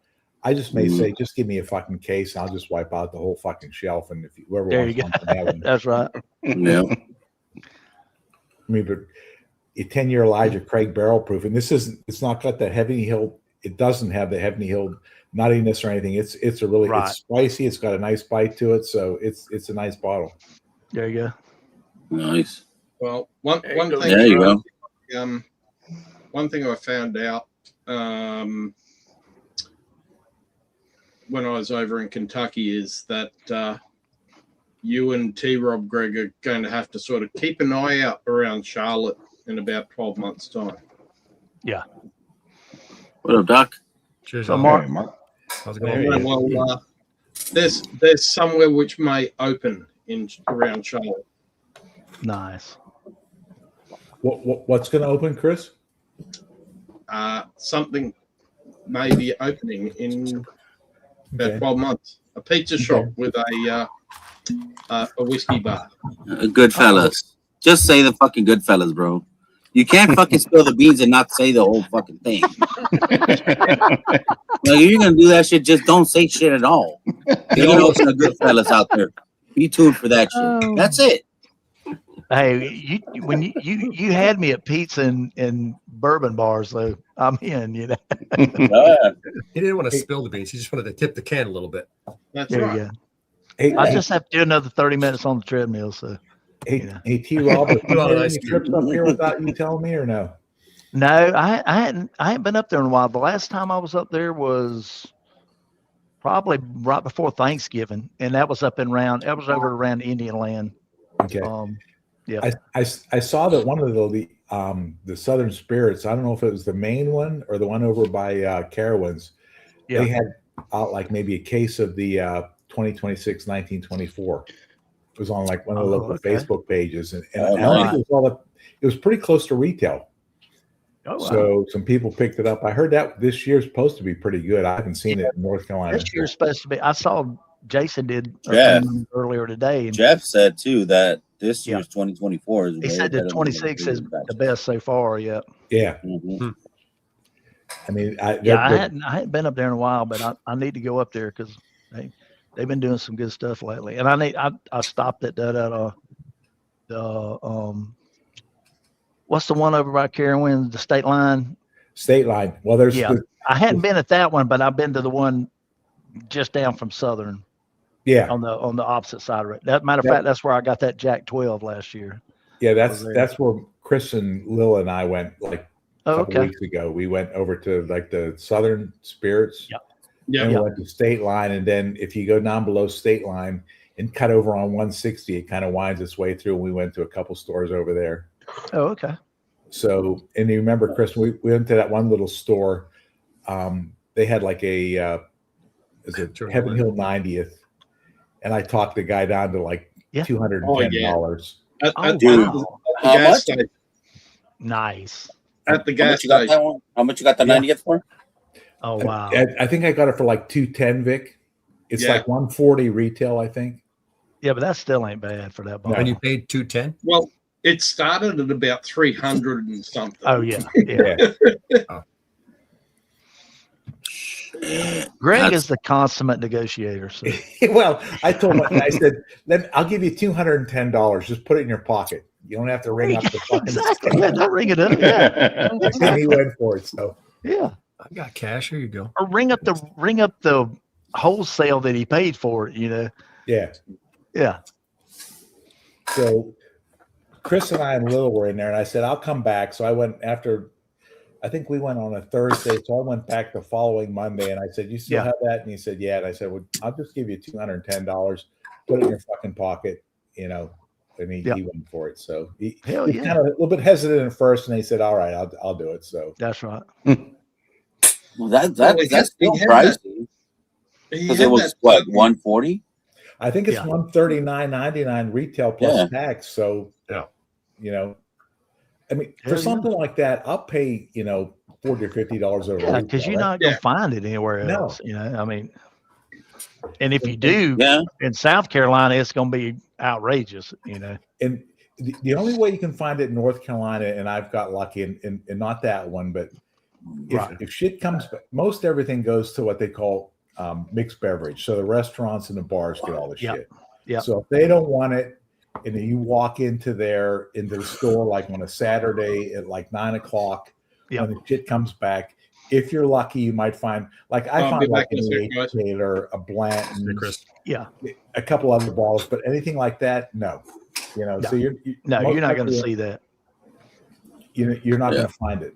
I just may say, just give me a fucking case, and I'll just wipe out the whole fucking shelf. And if whoever wants one can have them. That's right. Yeah. I mean, but a 10-year Elijah Craig Barrel Proof, and it's not got that Heavenly Hill. It doesn't have the Heavenly Hill nuttiness or anything. It's a really it's spicy. It's got a nice bite to it, so it's a nice bottle. There you go. Nice. Well, one thing. There you go. One thing I found out. When I was over in Kentucky is that you and T. Rob Greg are going to have to sort of keep an eye out around Charlotte in about 12 months' time. Yeah. What up, Doc? Cheers, So, y'all. Mark, Hey, Mark. How's it There going? you go. Well, there's somewhere which may open in around Charlotte. nice. What's going to open, Chris? Something may be opening in about Okay. 12 months. A pizza shop with a whiskey bar. Goodfellas. Just say the fucking Goodfellas, bro. You can't fucking spill the beans and not say the whole fucking thing. Like, if you're gonna do that shit, just don't say shit at all. You're gonna open a Goodfellas out there. Be tuned for that shit. That's it. Hey, when you had me at pizza and bourbon bars, so I'm in. You know. He didn't want to spill the beans. He just wanted to tip the can a little bit. That's There right. you go. Hey, I just have to do another 30 minutes on the treadmill. So hey, T. Rob, have you Well, had nice any trips up here without you telling me or no? no, I hadn't been up there in a while. The last time I was up there was probably right before Thanksgiving, and that was over around Indian Land. Okay. Yeah. I saw that one of the Southern Spirits. I don't know if it was the main one or the one over by Carowinds. Yeah. They had out like maybe a case of the 2026 1924. It was on like one of the local okay. Facebook pages, and Oh, I don't nice. think it was pretty close to retail. Oh, wow. So some people picked it up. I heard that this year's supposed to be pretty good. I haven't seen it in North Carolina. This year's supposed to be. I saw Jason did a Jeff. thing earlier today, and Jeff said too that this Yeah. year's 2024 is. he way said better the than 26 is previous the batches. best so far. Yeah. Yeah, Mhm. I mean, I hadn't been up there in a while, but I need to go up there because they've been doing some good stuff lately. And I stopped at the what's the one over by Carowinds, the State Line? State Line. Well, there's Yeah. I hadn't been at that one, but I've been to the one just down from Southern yeah, on the opposite side of it. That matter of fact, that's where I got that Jack 12 last year. yeah. was there. That's where Chris and Lil and I went like a Oh, couple okay. weeks ago. We went over to like the Southern Spirits. Yep. Yeah. And we went to State Line, and then if you go down below State Line and cut over on 160, it kind of winds its way through. And we went to a couple stores over there. Oh, okay. So, and you remember, Chris, we went to that one little store. They had like a Sure. Heaven Hill 90th, and I talked the guy down to like Yeah. $210. At Oh, the wow. How gas much? station. Nice. At the How gas much you got station. that one? How much you got the Yeah. 90th for? Oh, wow. I think I got it for like 210, Vic. It's Yeah. like 140 retail, I think. Yeah, but that still ain't bad for that ball. And you paid $210? Well, it started at about 300 and something. Oh, yeah. Yeah. Greg That's- is the consummate negotiator. So Well, I told him, I said, I'll give you $210. Just put it in your pocket. You don't have to ring up the fucking. exactly. Yeah, don't ring it up. Yeah. And he went for it. So Yeah. I got cash. Here you go. Or ring up the wholesale that he paid for it, you know. yeah. Yeah. So Chris and I and Lil were in there, and I said, I'll come back. So I went after, I think we went on a Thursday. So I went back the following Monday, and I said, you still Yeah. have that? And he said, yeah. And I said, well, I'll just give you $210. Put it in your fucking pocket, you know. And he went for it. So he Hell was yeah. kind of a little bit hesitant at first, and he said, all right, I'll do it. So That's right. Well, that's he still had pricey He because had it was that- what 140. I think it's Yeah. $139.99 retail plus Yeah. tax. So Yeah. you know, I mean, Hell for yeah. something like that, I'll pay, you know, $40 or $50 over. Yeah, because you're not gonna find it anywhere No. else. You know, I mean, and if you do Yeah. in South Carolina, it's gonna be outrageous, you know. And the only way you can find it in North Carolina, and I've got lucky, and not that one, but if shit comes, most everything goes to what they call mixed beverage. So the restaurants and the bars get all the Yep. shit. Yep. So if they don't want it, and then you walk into the store like on a Saturday at like 9 o'clock, Yep. when the shit comes back. If you're lucky, you might find like I I'll found be like back in a an second, H. guys. Taylor, a Blanton's, Hey, Chris. Yeah. a couple other balls, but anything like that, no. You know, No. so you're No, most you're not gonna likely, see that. you're not Yeah. going to find it.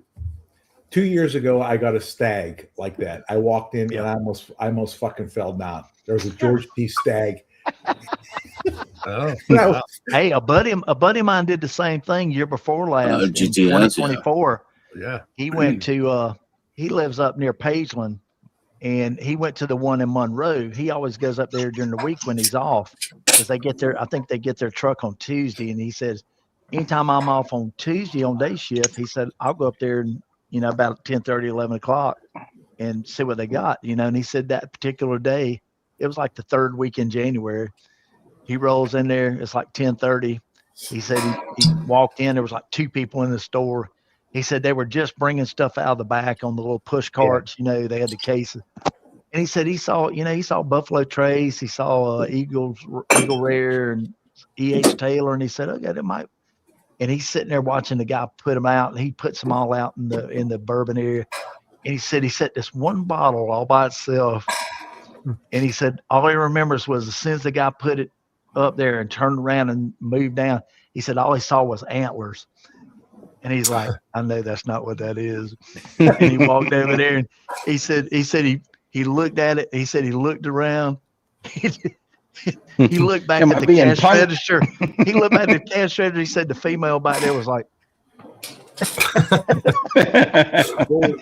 2 years ago, I got a stag like that. I walked in Yeah. and I almost fucking fell down. There was a George P. Stag. Oh, No. wow. Hey, a buddy of mine did the same thing year before last in GTS, 2024. Yeah. He went to he lives up near Pageland, and he went to the one in Monroe. He always goes up there during the week when he's off, because I think they get their truck on Tuesday. And he says, anytime I'm off on Tuesday on day shift, he said, I'll go up there and, about 10:30, 11 o'clock and see what they got, and he said that particular day, it was like the third week in January. He rolls in there. It's like 10:30. He said he walked in. There was like 2 people in the store. He said they were just bringing stuff out of the back on the little push carts. They had the cases. And he said he saw Buffalo Trace. He saw Eagle Rare and E.H. Taylor. And he said, okay, that might. And he's sitting there watching the guy put them out. And he puts them all out in the bourbon area. And he said he set this one bottle all by itself. And he said all he remembers was as soon as the guy put it up there and turned around and moved down, he said all he saw was antlers. And he's like, I know that's not what that is. And he walked over there and he said he looked at it. He said he looked around. He looked back at the cash register. He looked back at the cash register. He said the female back there was like,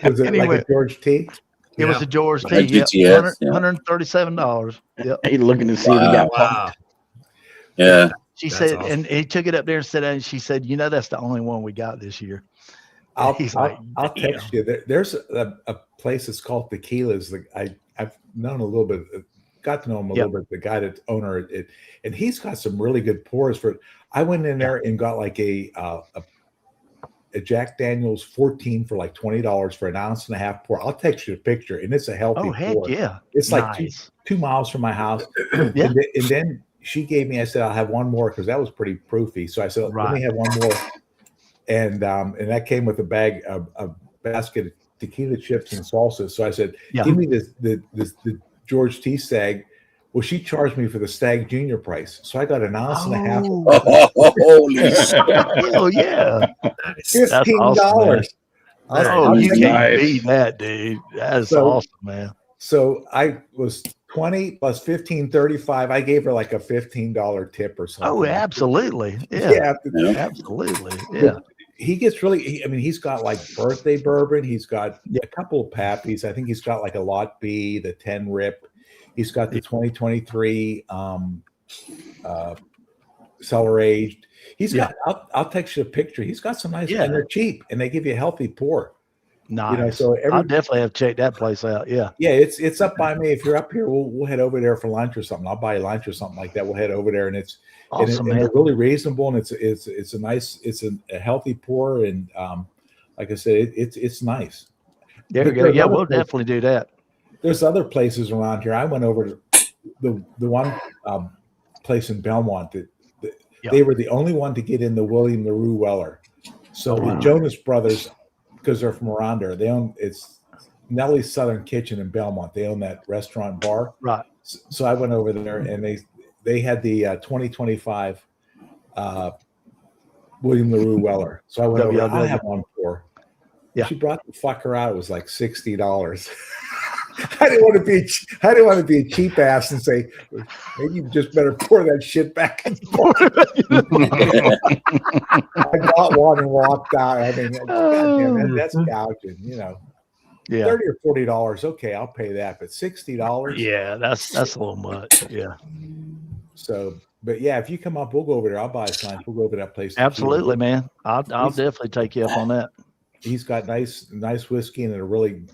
was it like a George T? It was a George T. Like Yep, GTS, $137. Yep. He's looking to see if he got Wow. Yeah. She That's said, awesome. and he took it up there and said, and she said, that's the only one we got this year. I'll "Damn." text you. There's a place that's called Tequila's. I've known a little bit, got to know him a little bit. The guy that's owner it, and he's got some really good pours for it. I went in there and got like a Jack Daniel's 14 for like $20 for an ounce and a half pour. I'll text you a picture, and it's a healthy Oh, heck pour. yeah. It's like Nice. 2 miles from my house. Yeah. And then she gave me, I said, I'll have one more because that was pretty proofy. So I said, let me have one more. And that came with a basket of tequila chips and salsa. So I said, give me the George T. Stag. Well, she charged me for the Stag Junior price. So I got an ounce and a half. Holy shit. Hell yeah. $15. Awesome, you can't beat that, dude. That is awesome, man. So I was 20 plus 15, 35. I gave her like a $15 tip or something. Oh, absolutely. Yeah. Absolutely. Yeah. He gets really, he's got like birthday bourbon. He's got a couple of Pappies. I think he's got like a Lot B, the 10 Rip. He's got the 2023 cellar aged. He's got, I'll text you a picture. He's got some nice, and they're cheap and they give you a healthy pour. Nice. So I'll definitely have to check that place out. Yeah. Yeah, it's up by me. If you're up here, we'll head over there for lunch or something. I'll buy you lunch or something like that. We'll head over there, and it's awesome, and they're really reasonable, and it's a nice, it's a healthy pour, and like I said, it's nice. There we go. Yeah, we'll definitely do that. There's other places around here. I went over to the one place in Belmont that they were the only one to get in the William LaRue Weller. So the Jonas Brothers, because they're from around there, they own, it's Nellie's Southern Kitchen in Belmont. They own that restaurant bar. Right. So I went over there, and they had the 2025 William LaRue Weller. So I went over. I have one pour. Yeah. She brought the fucker out. It was like $60. I didn't want to be a cheap ass and say, maybe you just better pour that shit back and forth. I got one and walked out. I mean, goddamn, that's gouging, Yeah. $30 or $40. Okay, I'll pay that, but $60. Yeah, that's a little much. Yeah. So, but yeah, if you come up, we'll go over there. I'll buy a sign. We'll go over to that place. Absolutely, man. I'll definitely take you up on that. He's got nice whiskey and a really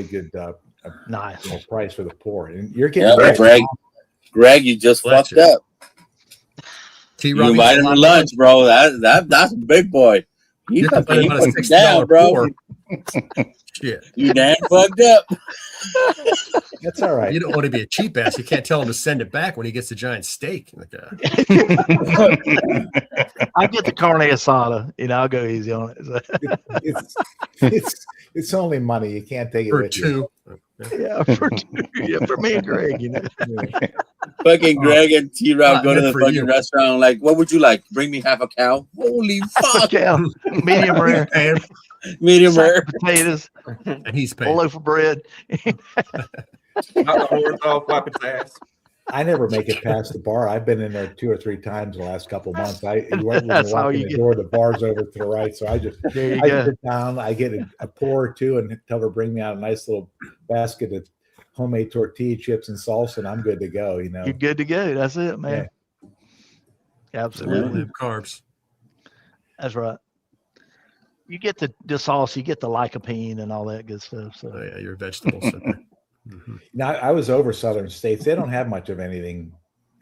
good nice price for the pour. And you're getting Greg, you just fucked up. You invited him to lunch, bro. That's a big boy. He fucking down, bro. Shit. You damn fucked up. That's all right. You don't want to be a cheap ass. You can't tell him to send it back when he gets the giant steak. Like I get the carne asada. I'll go easy on it. It's only money. You can't take it for with two. You. Yeah, for me and Greg. Fucking Greg and T-Rob go to the fucking restaurant. Like, what would you like? Bring me half a cow. Holy fuck! Cow. Medium rare. Medium rare. Potatoes. And he's paying. A loaf of bread. Not the horns off, wipe its ass. I never make it past the bar. I've been in there 2 or 3 times in the last couple of months. That's how you the get. door. The bar's over to the right, so I go. sit down. I get a pour or two, and tell her bring me out a nice little basket of homemade tortilla chips and salsa, and I'm good to go. You know, You're good to go. That's it, man. Yeah. Absolutely. Carbs. That's right. You get the sauce, you get the lycopene and all that good stuff. So yeah, your vegetables. Mm-hmm. Now I was over southern states. They don't have much of anything.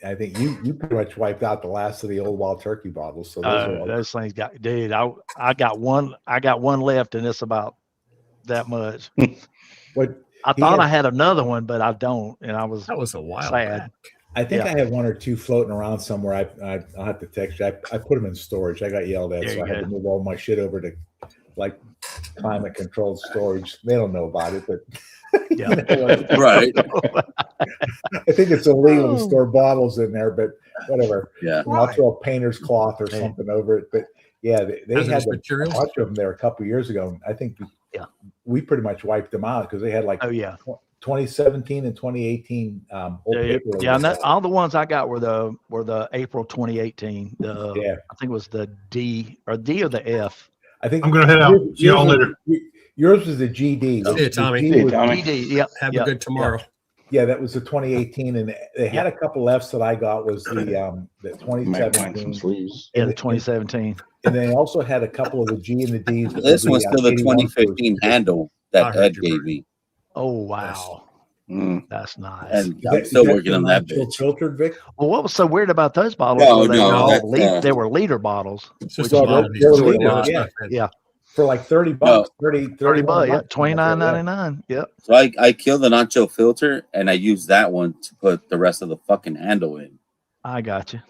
I think you pretty much wiped out the last of the old wild turkey bottles. So those things got, dude. I got one left, and it's about that much. What I thought I had another one, but I don't, and that was a while sad. back. I think I have 1 or 2 floating around somewhere. I'll have to text you. I put them in storage. I got yelled at, so I had to move all my shit over to like climate controlled storage. They don't know about it, but yeah, right. I think it's illegal to store bottles in there, but whatever. Yeah, I'll throw a painter's cloth or something over it. But yeah, they had a bunch of them there a couple of years ago. I think we pretty much wiped them out because they had like 2017 and 2018 old paper. Yeah, and all the ones I got were the April 2018. I think it was the D or the F. I think I'm gonna head out. See y'all later. Yours was the GD. See you, Tommy. GD. Yep. Have a good tomorrow. Yeah, that was the 2018, and they had a couple Fs that I got was the 2017. Yeah, the 2017. And they also had a couple of the G and the Ds. This one's still the 2015 handle that Ed gave me. Oh wow, that's nice. And I'm still working on that bitch. Filtered, Vic? Well, what was so weird about those bottles? They were liter bottles. Yeah. For like $30, $30 bucks, yeah, $29.99. Yep. So I killed the nacho filter and I used that one to put the rest of the fucking handle in. I got you.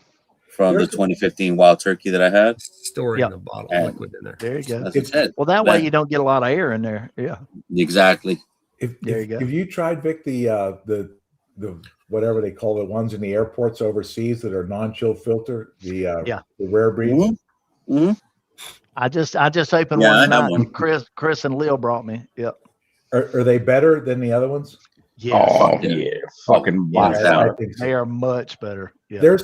From the 2015 wild turkey that I had. Storing the bottle of liquid in there. There you go. Well, that way you don't get a lot of air in there. Yeah. Exactly. There you go. Have you tried, Vic, the whatever they call the ones in the airports overseas that are non-chill filter? The rare breeds? Mm-hmm. I just opened one tonight. Chris and Lil brought me. Yep. Are they better than the other ones? Yeah. Oh yeah. Fucking they are much better. Yeah.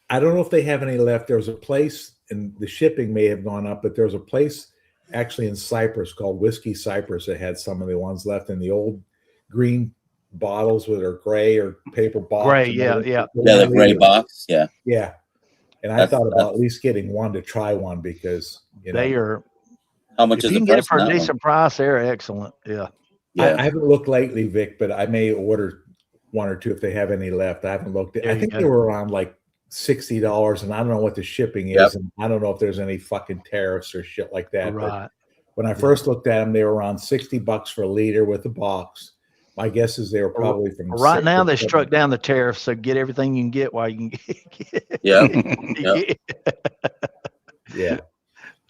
I don't know if they have any left. There was a place, and the shipping may have gone up, but there was a place actually in Cyprus called Whiskey Cyprus that had some of the ones left in the old green bottles with their gray or paper box. Gray, the gray box. Yeah. Yeah. And I thought about at least getting one to try one because they are. How much if you can get it for a decent price, they're excellent. Yeah. I haven't looked lately, Vic, but I may order 1 or 2 if they have any left. I haven't looked. I think they were around like $60, and I don't know what the shipping is, and I don't know if there's any fucking tariffs or shit like that. Right. But when I first looked at them, they were around $60 for a liter with a box. My guess is they were probably from right now. They struck down the tariffs, so get everything you can get while you can get. Yeah.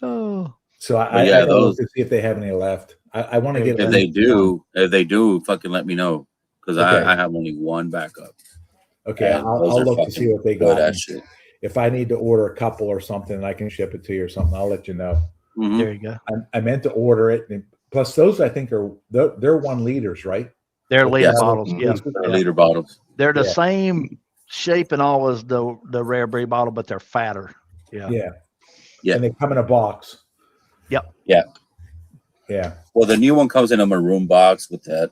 Oh. So I don't look to see if they have any left. I want to get. If they do, fucking let me know because I have only one backup. Okay, I'll look to see what they got. If I need to order a couple or something, I can ship it to you or something. I'll let you know. Mm-hmm. There you go. I meant to order it. And plus, those I think they're 1 liters, right? They're liter bottles. Yeah, they're liter bottles. They're the same shape and all as the rare breed bottle, but they're fatter. Yeah. And they come in a box. Yep. Yeah. Well, the new one comes in a maroon box with that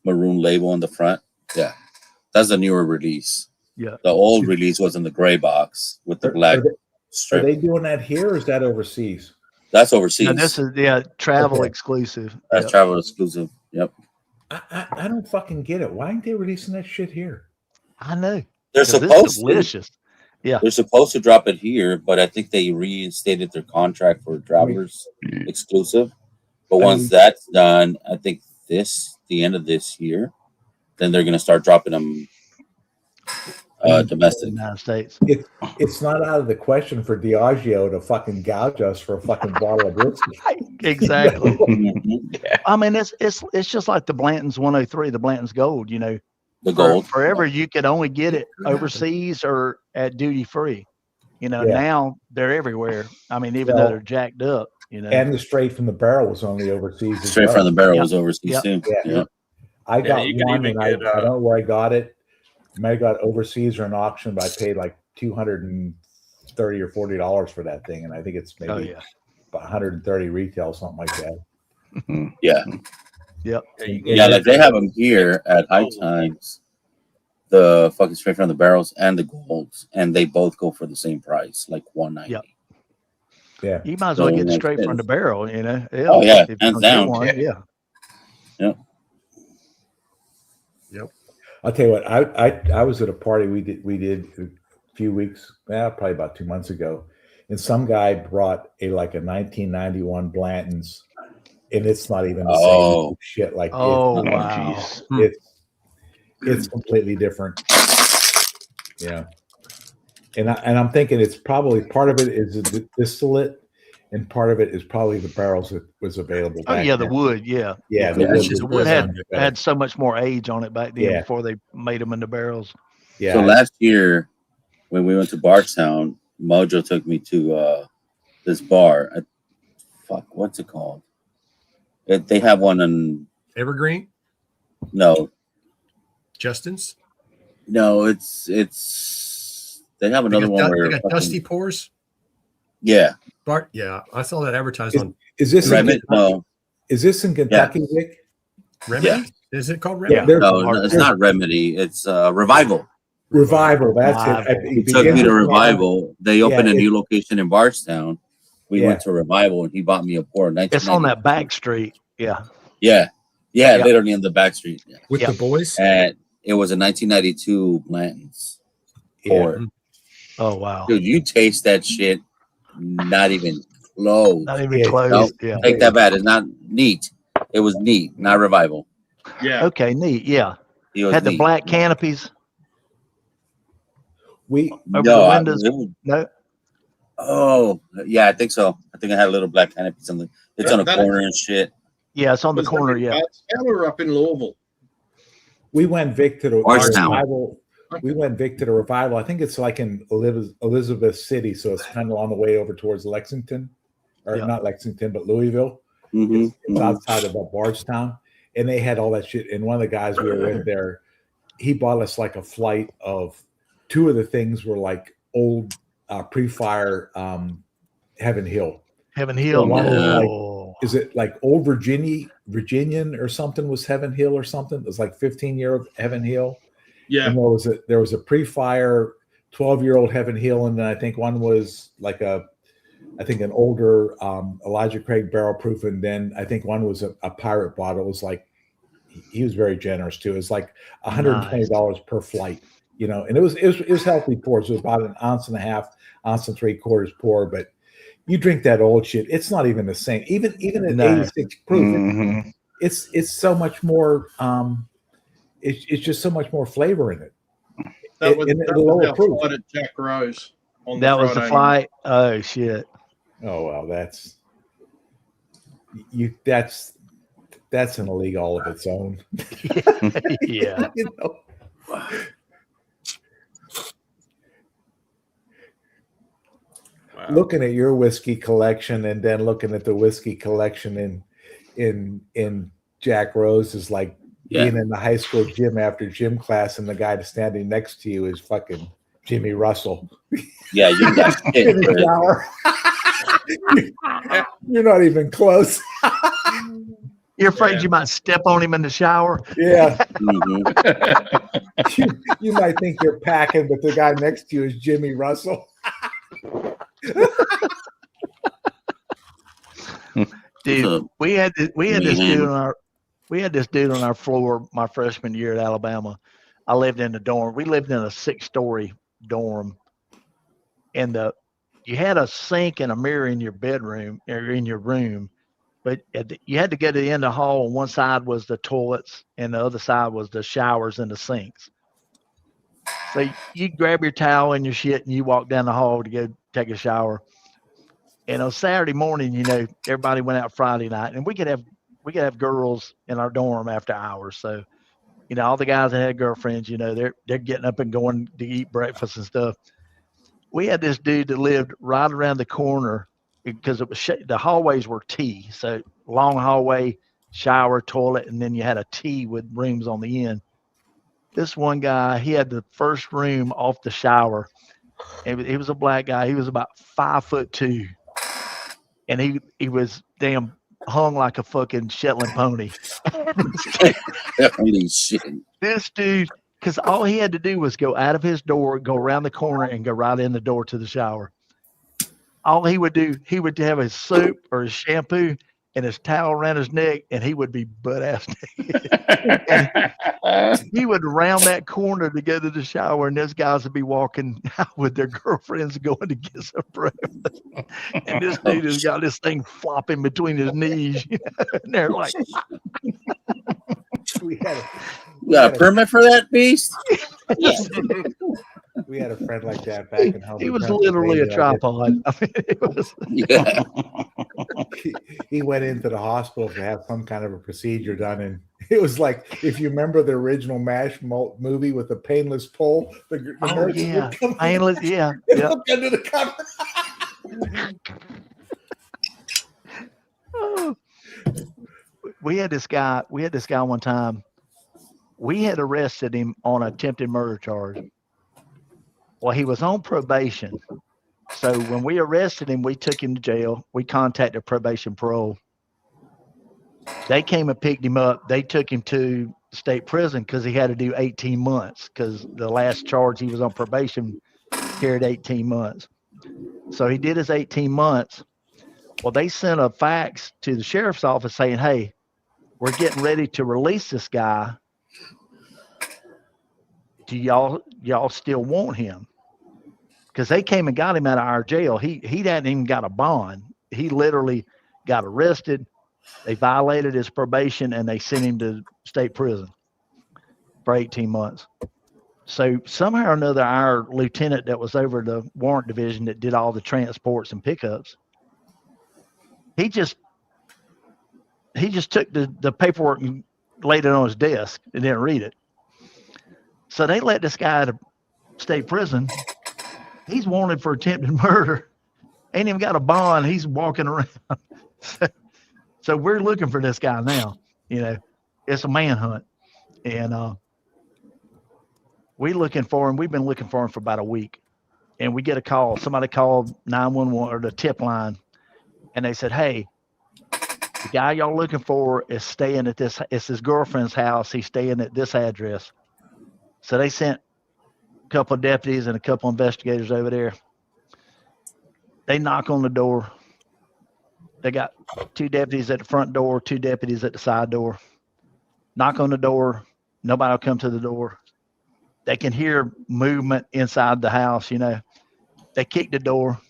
maroon label on the front. Yeah. That's the newer release. Yeah. The old release was in the gray box with the black strip. Are they doing that here or is that overseas? That's overseas. No, this is travel exclusive. That's travel exclusive. Yep. I don't fucking get it. Why aren't they releasing that shit here? I know. They're supposed to. Delicious. Yeah. They're supposed to drop it here, but I think they reinstated their contract for travelers exclusive. But once that's done, I think the end of this year, then they're going to start dropping them domestic. United States. It's not out of the question for Diageo to fucking gouge us for a fucking bottle of whiskey. Exactly. I mean, it's just like the Blanton's 103, the Blanton's Gold. You know, the gold. Forever, you could only get it overseas or at duty free. You know, now they're everywhere. I mean, even though they're jacked up. You know, and the straight from the barrel was only overseas. Straight from the barrel was overseas too. I got one, and I don't know where I got it. might have got overseas or an auction, but I paid like $230 or $40 for that thing, and I think it's maybe about 130 retail, something like that. Yeah. Yep. Yeah, like they have them here at High Times, the fucking straight from the barrels and the golds, and they both go for the same price, like $190. Yep. Yeah. You might as well So, get like, straight from the barrel, you know. Yeah. Oh yeah, If you hands don't get down. one, yeah. Yep. Yep. I'll tell you what. I was at a party we did a few weeks, probably about 2 months ago, and some guy brought a 1991 Blanton's, and it's not even the same shit. Like, oh wow, it's completely different. Yeah, and I'm thinking it's probably part of it is the distillate, and part of it is probably the barrels that was available. Oh back yeah, then. the wood, yeah. Yeah, The wood had so much more age on it back then before they made them into barrels. Yeah. So last year, when we went to Bardstown, Mojo took me to this bar. What's it called? They have one in Evergreen. No. Justin's. No, it's they have another one where they got Dusty Pours. Yeah. Bart. Yeah, I saw that advertised on. Is this Remedy? No. Is this in Kentucky, Vic? Remedy? Yeah. Is it called Remedy? Yeah, no, it's not Remedy. It's Revival. Revival. That's it. He took me to Revival. They opened a new location in Bardstown. We went to Revival, and he bought me a pour. It's on that back street. Yeah. Yeah. Literally in the back street. Yeah. With the boys. And it was a 1992 Blanton's pour. Oh wow, dude! You taste that shit. Not even close. Not even close. Nope. Yeah. Take that back. It's not neat. It was neat, not Revival. Yeah. Okay. Neat. Yeah. Had the neat. black canopies. We over the windows. No. Oh yeah, I think so. I think I had a little black canopies on the. It's on a corner and shit. Yeah, it's on the corner. Yeah. We're up in Louisville. We went Vic to the Bardstown. Revival. We went Vic to the Revival. I think it's like in Elizabeth City, so it's kind of on the way over towards Lexington, or not Lexington, but Louisville. Mm-hmm. It's outside of Bardstown, and they had all that shit. And one of the guys we were with there, he bought us like a flight of two of the things were like old pre-fire Heaven Hill. Heaven Hill. So one was like, is it like old Virginian or something was Heaven Hill or something? It was like 15-year-old Heaven Hill. Yeah. And there was a pre-fire 12-year-old Heaven Hill, and then I think one was like an older Elijah Craig barrel proof, and then I think one was a pirate bottle. It was like he was very generous too. It was like $120 per flight, you know, and it was healthy pours. It was about an ounce and a half, ounce and 3/4 pour, but you drink that old shit, it's not even the same. Even at 86 proof, it's so much more. It's just so much more flavor in it. That was our flight at Jack Rose. That was the flight. Oh shit. Oh well, that's in a league all of its own. Yeah. You know? Wow. Looking at your whiskey collection and then looking at the whiskey collection in Jack Rose is like being in the high school gym after gym class, and the guy standing next to you is fucking Jimmy Russell. Yeah, you got shit, in the shower. You're not even close. You're afraid you might step on him in the shower. Yeah. You might think you're packing, but the guy next to you is Jimmy Russell. Dude, we had this dude on our floor my freshman year at Alabama. I lived in a dorm. We lived in a 6-story dorm, and you had a sink and a mirror in your bedroom or in your room, but you had to go to the end of the hall. On one side was the toilets, and the other side was the showers and the sinks. So you grab your towel and your shit, and you walk down the hall to go take a shower. And on Saturday morning, you know, everybody went out Friday night, and we could have girls in our dorm after hours. So, you know, all the guys that had girlfriends, you know, they're getting up and going to eat breakfast and stuff. We had this dude that lived right around the corner because it was the hallways were T, so long hallway, shower, toilet, and then you had a T with rooms on the end. This one guy, he had the first room off the shower. And he was a black guy. He was about 5'2", and he was damn hung like a fucking Shetland pony. Holy shit! This dude, because all he had to do was go out of his door, go around the corner, and go right in the door to the shower. All he would do, he would have his soap or his shampoo and his towel around his neck, and he would be butt ass naked. He would round that corner to go to the shower, and those guys would be walking out with their girlfriends going to get some breakfast. And this dude has got this thing flopping between his knees. And they're like, We had You got a permit for that beast? we had a friend like that back in home. he was literally a tripod. I mean, it was. Yeah. He went into the hospital to have some kind of a procedure done, and it was like, if you remember the original MASH movie with the painless pole, the nurse would come painless, yeah, look under the cover. We had this guy one time. We had arrested him on attempted murder charge. Well, he was on probation. So when we arrested him, we took him to jail. We contacted probation parole. They came and picked him up. They took him to state prison because he had to do 18 months because the last charge he was on probation carried 18 months. So he did his 18 months. Well, they sent a fax to the sheriff's office saying, hey, we're getting ready to release this guy. Do y'all still want him? Because they came and got him out of our jail. He hadn't even got a bond. He literally got arrested. They violated his probation, and they sent him to state prison for 18 months. So somehow or another, our lieutenant that was over the warrant division that did all the transports and pickups, he just took the paperwork and laid it on his desk and didn't read it. So they let this guy out of state prison. He's wanted for attempted murder. Ain't even got a bond. He's walking around. So we're looking for this guy now. You know, it's a manhunt. And we're looking for him. We've been looking for him for about a week. And we get a call. Somebody called 911 or the tip line. And they said, hey, the guy y'all looking for is staying at this. It's his girlfriend's house. He's staying at this address. So they sent a couple of deputies and a couple of investigators over there. They knock on the door. They got 2 deputies at the front door, 2 deputies at the side door. Knock on the door. Nobody will come to the door. They can hear movement inside the house, you know. They kick the door.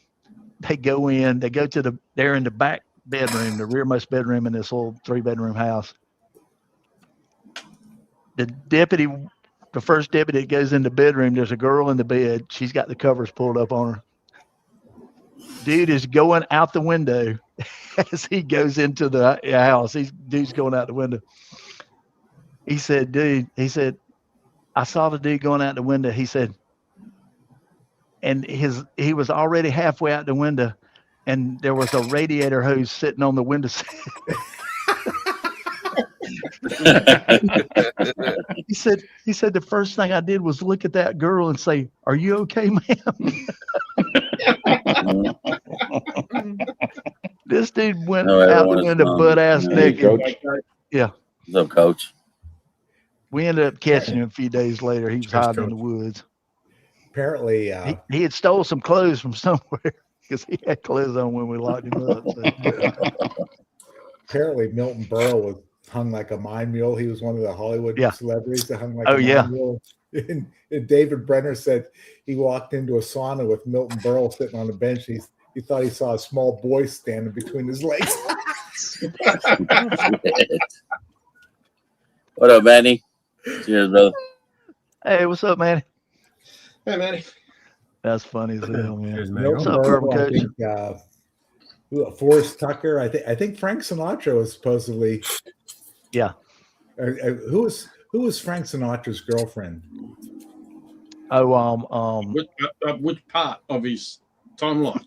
They go in. They go to they're in the back bedroom, the rearmost bedroom in this little 3-bedroom house. The first deputy that goes in the bedroom, there's a girl in the bed. She's got the covers pulled up on her. Dude is going out the window as he goes into the house. Dude's going out the window. He said, I saw the dude going out the window. He said, and he was already halfway out the window, and there was a radiator hose sitting on the windowsill. He said the first thing I did was look at that girl and say, "Are you okay, ma'am?" This dude went out the window butt ass naked. Yeah. What's up, Coach? We ended up catching him a few days later. He was hiding in the woods. Apparently, he had stole some clothes from somewhere because he had clothes on when we locked him up. So. Apparently, Milton Berle was hung like a mine mule. He was one of the Hollywood celebrities that hung like a mine mule. And David Brenner said he walked into a sauna with Milton Berle sitting on a bench. He thought he saw a small boy standing between his legs. What up, Manny? Cheers, brother. Hey, what's up, Manny? Hey, Manny. That's funny as hell, man. What's up, Coach? Forrest Tucker. I think Frank Sinatra was supposedly. Yeah. Who was Frank Sinatra's girlfriend? Oh, Which part of his timeline?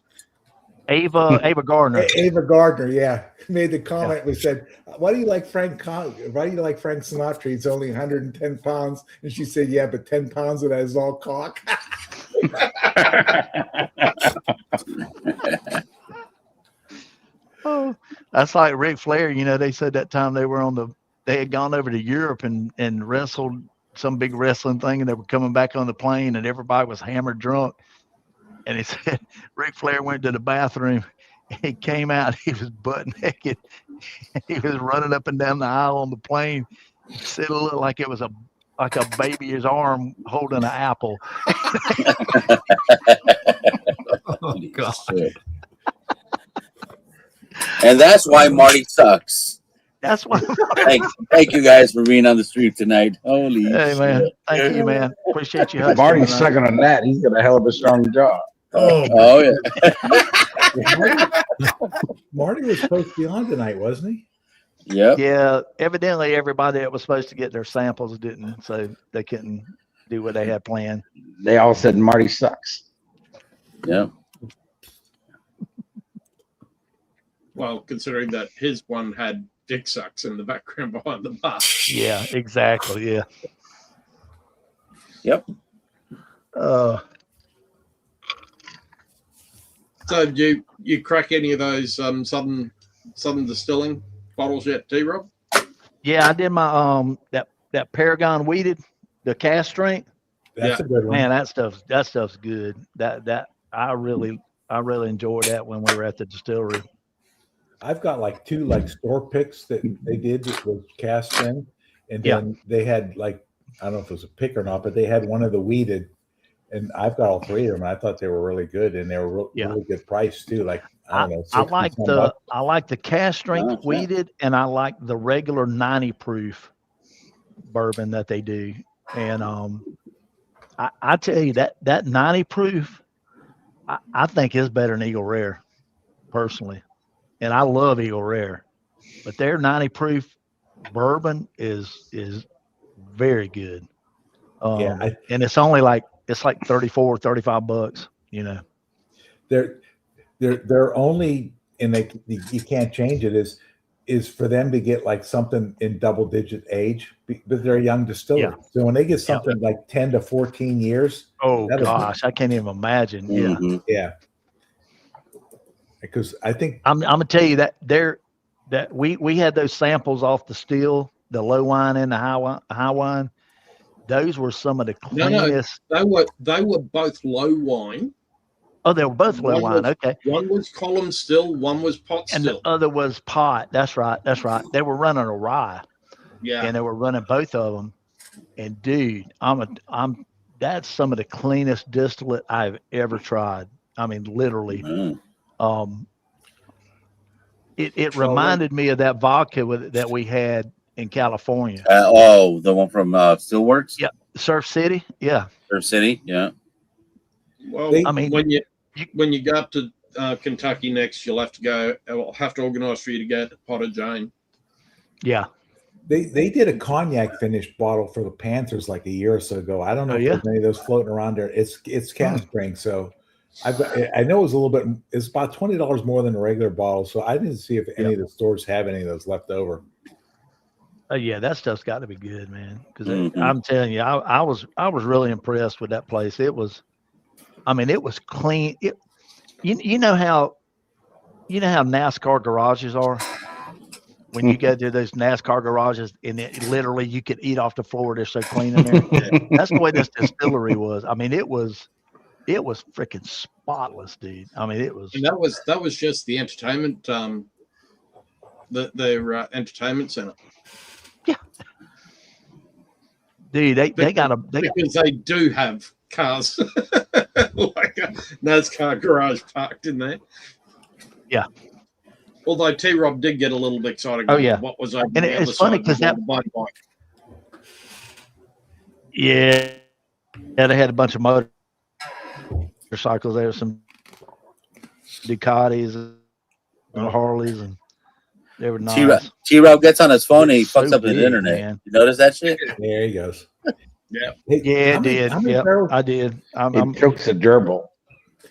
Ava Gardner. Ava Gardner, yeah, made the comment. We said, "Why do you like Frank Sinatra? He's only 110 pounds." And she said, "Yeah, but 10 pounds of that is all cock." Oh, that's like Ric Flair. You know, they said that time they had gone over to Europe and wrestled some big wrestling thing, and they were coming back on the plane, and everybody was hammered drunk. And he said Ric Flair went to the bathroom. He came out. He was butt naked. He was running up and down the aisle on the plane. He said it looked like it was like a baby's arm holding an apple. Oh, God. And that's why Marty sucks. That's why. Thank you guys for being on the street tonight. Holy Hey, man. shit. Thank you, man. Appreciate you. If Marty's sucking on that, he's got a hell of a strong jaw. Oh yeah. Marty was supposed to be on tonight, wasn't he? Yep. Yeah. Evidently, everybody that was supposed to get their samples didn't, so they couldn't do what they had planned. They all said Marty sucks. Yep. Well, considering that his one had dick sucks in the background behind the bar. Yeah, exactly. Yeah. Yep. So you crack any of those Southern Distilling bottles yet, T-Rob? Yeah, I did my that Paragon weeded, the cast strength. That's a good one. Man, that stuff's good. That I really enjoyed that when we were at the distillery. I've got like 2 store picks that they did that was cast in, and then they had I don't know if it was a pick or not, but they had one of the weeded, and I've got all 3 of them. I thought they were really good, and they were really good price too. I don't know. I like the cast strength weeded, and I like the regular 90 proof bourbon that they do. And I tell you that 90 proof, I think is better than Eagle Rare, personally. And I love Eagle Rare, but their 90 proof bourbon is very good. And it's only it's like $34-$35, you know. They're only, and you can't change it, is for them to get something in double digit age, but they're a young distiller. Yeah. So when they get something like 10 to 14 years. Oh gosh, I can't even imagine. Mm-hmm. Yeah. Because I think I'm gonna tell you that we had those samples off the still, the low wine and the high wine. Those were some of the cleanest. No, they were both low wine. Oh, they were both low wine. Okay. One was column still, one was pot still. And the other was pot. That's right. They were running a rye. Yeah. And they were running both of them. And dude, that's some of the cleanest distillate I've ever tried. I mean, literally. Mm. It reminded me of that vodka that we had in California. The one from Steelworks? Yeah. Surf City. Yeah. Surf City. Yeah. Well, I mean, when you go up to Kentucky next, you'll have to organize for you to get Potter Jane. Yeah. They did a cognac finished bottle for the Panthers like a year or so ago. I don't know if there's any of those floating around there. It's cast strength, so I know it's about $20 more than a regular bottle. So I didn't see if any of the stores have any of those left over. Oh yeah, that stuff's got to be good, man. Because I'm telling you, I was really impressed with that place. It was clean. You know how NASCAR garages are. When you go to those NASCAR garages, and literally you could eat off the floor. They're so clean in there. That's the way this distillery was. I mean, it was freaking spotless, dude. I mean, it was. And that was just the entertainment, their entertainment center. Yeah, dude, they got because they do have cars like a NASCAR garage parked in there. Yeah. Although T-Rob did get a little bit excited. Oh yeah. What was over and the it's funny because that. Yeah, they had a bunch of motorcycles there, some Ducatis and Harleys, and they were nice. T-Rob gets on his phone and he fucks up his internet. Man. You notice that shit? There he goes. Yeah. Yeah, it did. Yeah, I did. It chokes a gerbil.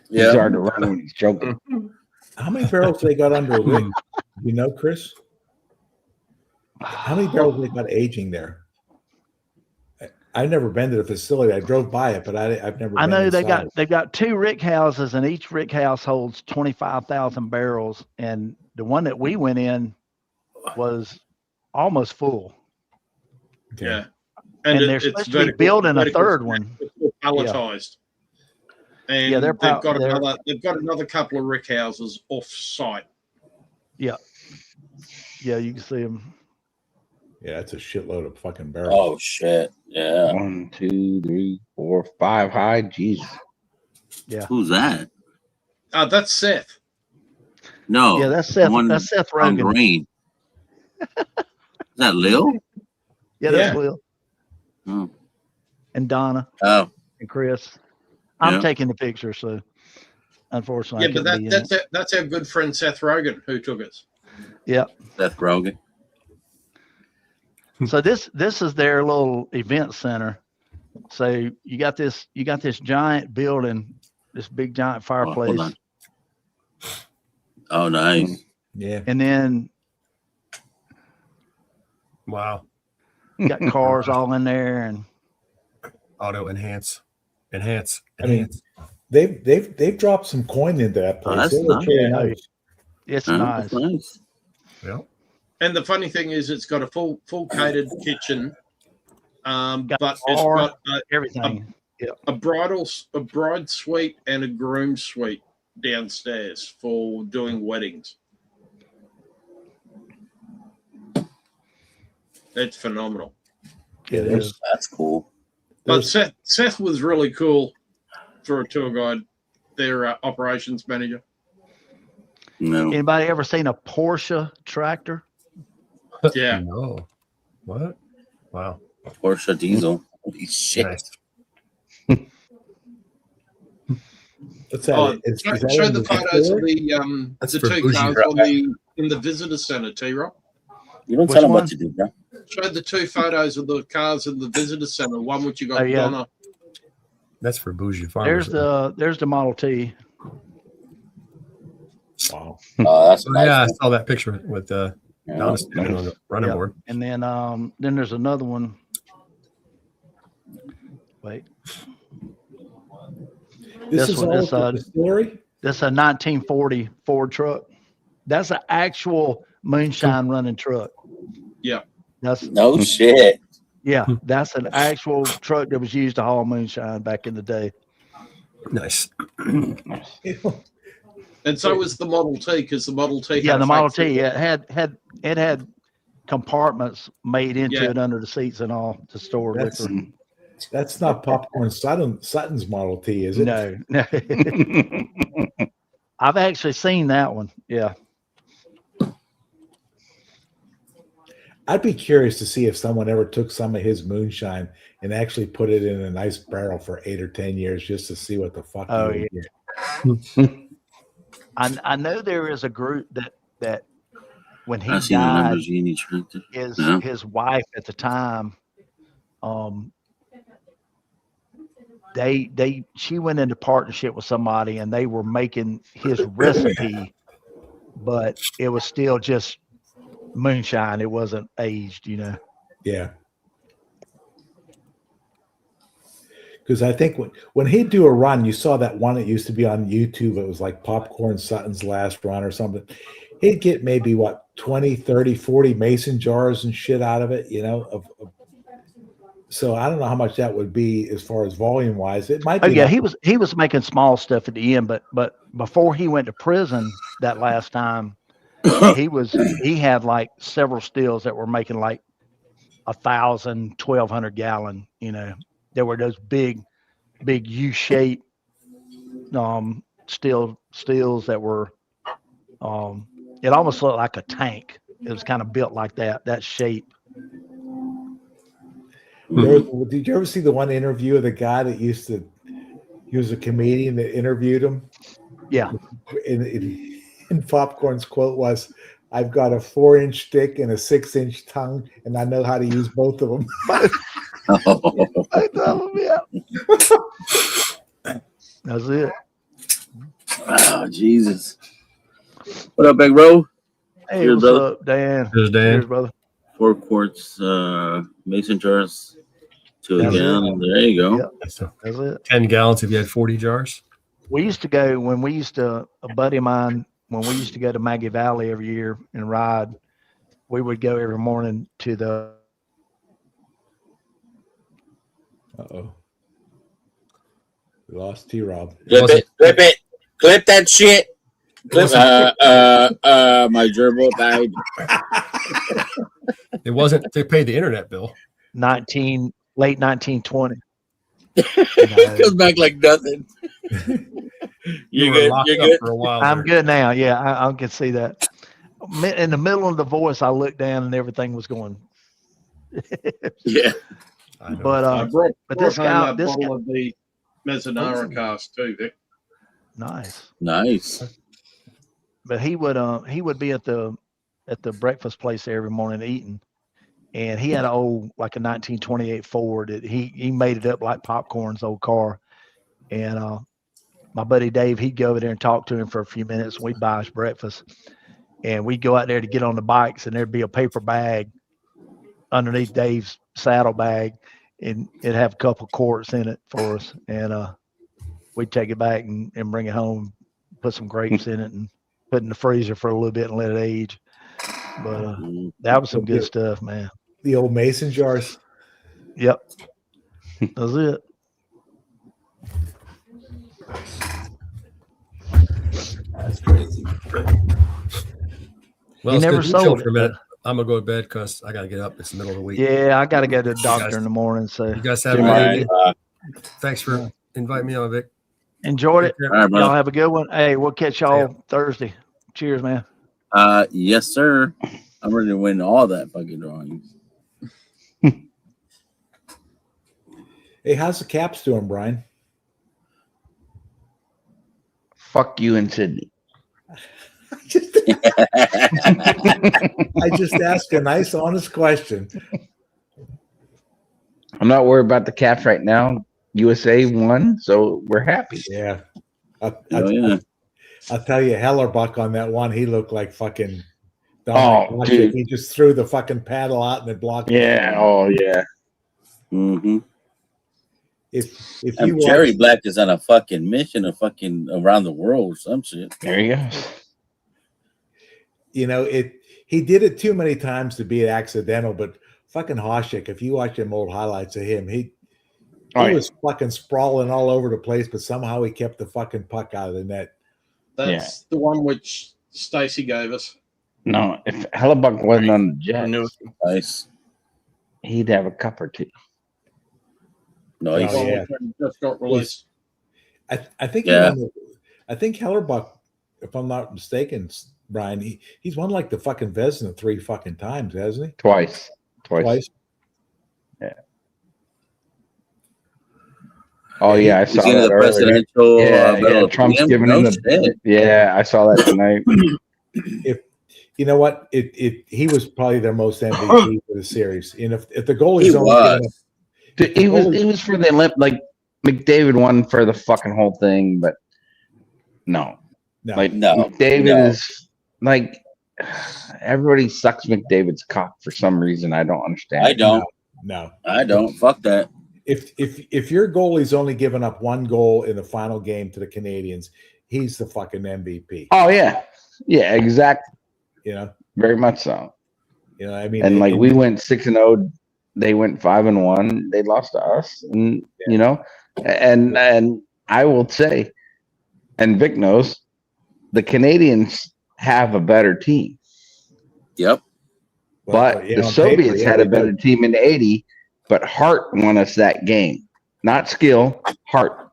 Yeah. It's hard to run when he's choking. How many barrels they got under a rick? You know, Chris? How many barrels they got aging there? I've never been to the facility. I drove by it, but I've never. I been know inside. they've got 2 rick houses, and each rick house holds 25,000 barrels. And the one that we went in was almost full. Okay. Yeah. And they're supposed to be building a third one. Palletized. And Yeah, they've got another couple of rick houses off site. Yeah. Yeah, you can see them. Yeah, that's a shitload of fucking barrels. Oh shit! Yeah. 1, 2, 3, 4, 5 high. Jesus. Yeah. Who's that? That's Seth. No. Yeah, that's Seth. One That's Seth on Rogen. green. Is that Lil? Yeah, that's Will Oh. and Donna Oh. and Chris. I'm Yeah. taking the picture, so unfortunately, Yeah, but that's our good friend Seth Rogen who took us. Yeah. Seth Rogen. So this is their little event center. So you got this giant building, this big giant fireplace. Hold on. Oh, nice. Yeah. And then Wow. you got cars all in there, and Auto enhance. Enhance. I mean, they've dropped some coin into that place. that's It looks really nice. nice. it's Oh, nice. that's nice. Yeah. And the funny thing is, it's got a full catered kitchen, Got but it's bar, got everything. a bride suite and a groom suite downstairs for doing weddings. It's phenomenal. It is. That's cool. But Seth was really cool for a tour guide, their operations manager. No. Anybody ever seen a Porsche tractor? Yeah. No. What? Wow. Porsche diesel. Holy shit. Nice. What's that? Show the photos of That's the for 2 bougie, cars bro. in the visitor center, T-Rock. You don't Which tell them one? what to do, bro. Show the 2 photos of the cars in the visitor center. One which you got Oh, yeah. Donna. That's for bougie farmers. There's the Model T. Wow. That's Oh, nice. yeah, I saw that picture with Yeah. Donna standing on the running Yeah. board. And then there's another one. Wait, This This is one, all this, at the distillery? this is a 1940 Ford truck. That's an actual moonshine running truck. Yeah. That's No shit. yeah, that's an actual truck that was used to haul moonshine back in the day. Nice. And so was the Model T, because the Model T. Yeah, had the a Model factory. T. It had compartments made into Yeah. it under the seats and all to store That's, liquor. that's not Popcorn Sutton's Model T, is it? No, no. I've actually seen that one. Yeah. I'd be curious to see if someone ever took some of his moonshine and actually put it in a nice barrel for 8 or 10 years just to see what the fuck. Oh, you yeah. would get. I know there is a group that when he I seen a died, Lamborghini tractor. his wife at the time, she went into partnership with somebody and they were making his recipe, but it was still just moonshine. It wasn't aged, Yeah. Because I think when he'd do a run, you saw that one that used to be on YouTube. It was like Popcorn Sutton's last run or something. He'd get maybe 20, 30, 40 mason jars and shit out of it, so I don't know how much that would be as far as volume wise. It might be. Oh yeah, he was making small stuff at the end, but before he went to prison that last time, he had like several stills that were making like 1,000, 1,200 gallon. There were those big U-shaped stills that were. It almost looked like a tank. It was kind of built like that shape. Did you ever see the one interview of the guy that he was a comedian that interviewed him? Yeah. And Popcorn's quote was, "I've got a 4-inch stick and a 6-inch tongue, and I know how to use both of them." Yeah. That's it. Oh, Jesus. What up, Big Bro? Hey, Cheers, what's brother. up, Dan? Cheers, Dan. Cheers, brother. 4 quarts mason jars. 2 That's again. it. There you go. Yep, So that's it. 10 gallons if you had 40 jars. We used to go when we used to, a buddy of mine, when we used to go to Maggie Valley every year and ride, we would go every morning to the. Uh-oh. We lost T-Rob. Clip it. Clip that shit. Clip. My gerbil died. It wasn't. They paid the internet bill. Late 1920. It goes back like nothing. You were good? locked You're up good? for a while. I'm there. good now. Yeah, I can see that. In the middle of the voice, I looked down and everything was going. Yeah. I know. But this guy, of the Mezzanara cast too, Vic. nice. But he would be at the breakfast place every morning eating, and he had an old, like a 1928 Ford that he made it up like popcorn's old car. And my buddy Dave, he'd go over there and talk to him for a few minutes. We'd buy us breakfast, and we'd go out there to get on the bikes, and there'd be a paper bag underneath Dave's saddlebag, and it'd have a couple quarts in it for us. And we'd take it back and bring it home, put some grapes in it, and put it in the freezer for a little bit and let it age. But that was some good stuff, man. The old mason jars. Yep. That's it. That's crazy. Well, He it's never good you chill sold for a it, minute. I'm gonna go to bed because I gotta get up. It's the middle of the week. Yeah, I got to go to the doctor guys- in the morning. So You guys have All a right. good day. Thanks for inviting me on, Vic. enjoyed it. All right, bro. Y'all have a good one. Hey, we'll catch y'all Thursday. Cheers, man. Yes, sir. I'm ready to win all that fucking drawings. Hey, how's the Caps doing, Brian? Fuck you in Sydney. I just asked a nice, honest question. I'm not worried about the Caps right now. USA won, so we're happy. Yeah. Yeah. I'll tell you, Hellerbuck on that one, he looked like fucking Oh, dude. He just threw the fucking paddle out and it blocked. Yeah. Oh, yeah. Mm-hmm. If you And Jerry Black is on a fucking mission of fucking around the world or some shit. There you go. you know, he did it too many times to be accidental, but fucking Hasek, if you watch them old highlights of him, he was fucking sprawling all over the place, but somehow he kept the fucking puck out of the net. That's the one which Stacy gave us. No, if Hellebuck wasn't on the Jets, Nice. he'd have a cup or two. Nice. Oh, yeah. Just got released. I think Yeah. I think Hellerbuck, if I'm not mistaken, Brian, he's won like the fucking Vezina 3 fucking times, hasn't he? Twice. Yeah. Oh yeah, I saw He's that the earlier. presidential. Medal of Trump's Freedom? giving him No the. shit. Yeah, I saw that tonight. If you know what, he was probably their most MVP for the series. And if the goalie's He was for the Olymp. Like McDavid won for the fucking whole thing, but no. McDavid is like everybody sucks McDavid's cock for some reason. I don't understand. I don't. No, I don't. Fuck that. If your goalie's only given up one goal in the final game to the Canadians, he's the fucking MVP. Oh yeah, exactly. You know, very much so. You know, I mean, and like we went 6-0, they went 5-1. They lost to us, and you know, and I will say, and Vic knows, the Canadians have a better team. Yep. But the Soviets had a better team in '80. But heart won us that game, not skill, heart.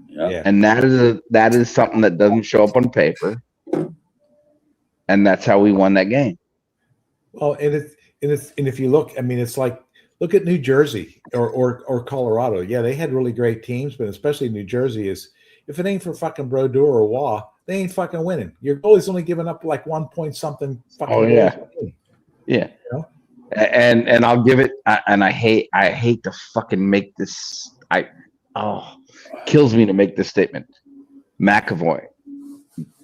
Yeah. And that is something that doesn't show up on paper, and that's how we won that game. Well, and if you look, I mean, it's like look at New Jersey or Colorado. Yeah, they had really great teams, but especially New Jersey is if it ain't for fucking Brodeur or Waugh, they ain't fucking winning. Your goalie's only giving up like 1 point something. Fucking yeah. You know? And I'll give it. And I hate to fucking make this. Kills me to make this statement. McAvoy,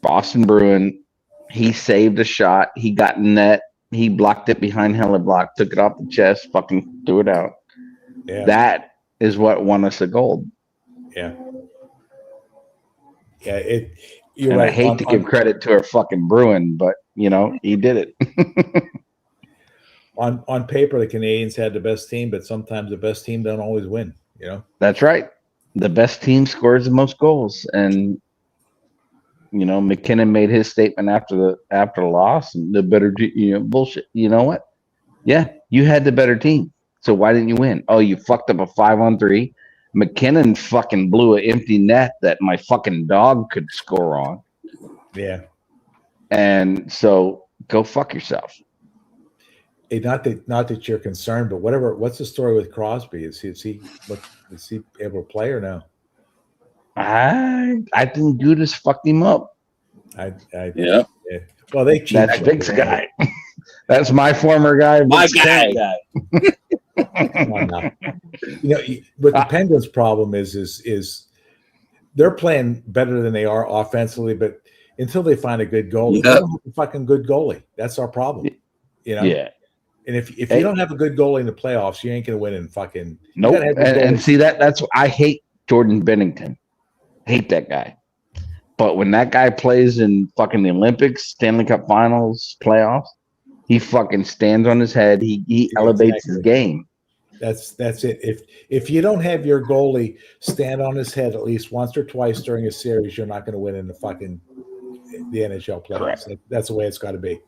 Boston Bruin, He saved a shot. He got in net. He blocked it behind hella block, took it off the chest, fucking threw it out. Yeah. That is what won us the gold. Yeah. Yeah. You're and right. I hate to give credit to our fucking Bruin, but you know, he did it. on paper, the Canadians had the best team, but sometimes the best team don't always win. You know. That's right. The best team scores the most goals, and you know, McKinnon made his statement after the loss, and the better bullshit. You know what? Yeah, you had the better team. So why didn't you win? Oh, you fucked up a 5-on-3. McKinnon fucking blew an empty net that my fucking dog could score on. Yeah. And so go fuck yourself. Hey, not that you're concerned, but what's the story with Crosby? Is he able to play or no? I think Judas fucked him up. Yeah. Well, they cheated. That's Vic's guy. That's my former guy. My guy. Come on now. You know, but the Penguins' problem is they're playing better than they are offensively, but until they find a good goalie, they don't have a fucking good goalie. That's our problem. You know? Yeah. And if you don't have a good goalie in the playoffs, you ain't gonna win in fucking. Nope. And see that's I hate Jordan Bennington. Hate that guy. But when that guy plays in fucking the Olympics, Stanley Cup Finals, playoffs, he fucking stands on his head. He elevates his game. That's it. If you don't have your goalie stand on his head at least once or twice during a series, you're not going to win in the NHL playoffs. That's the way it's got to be.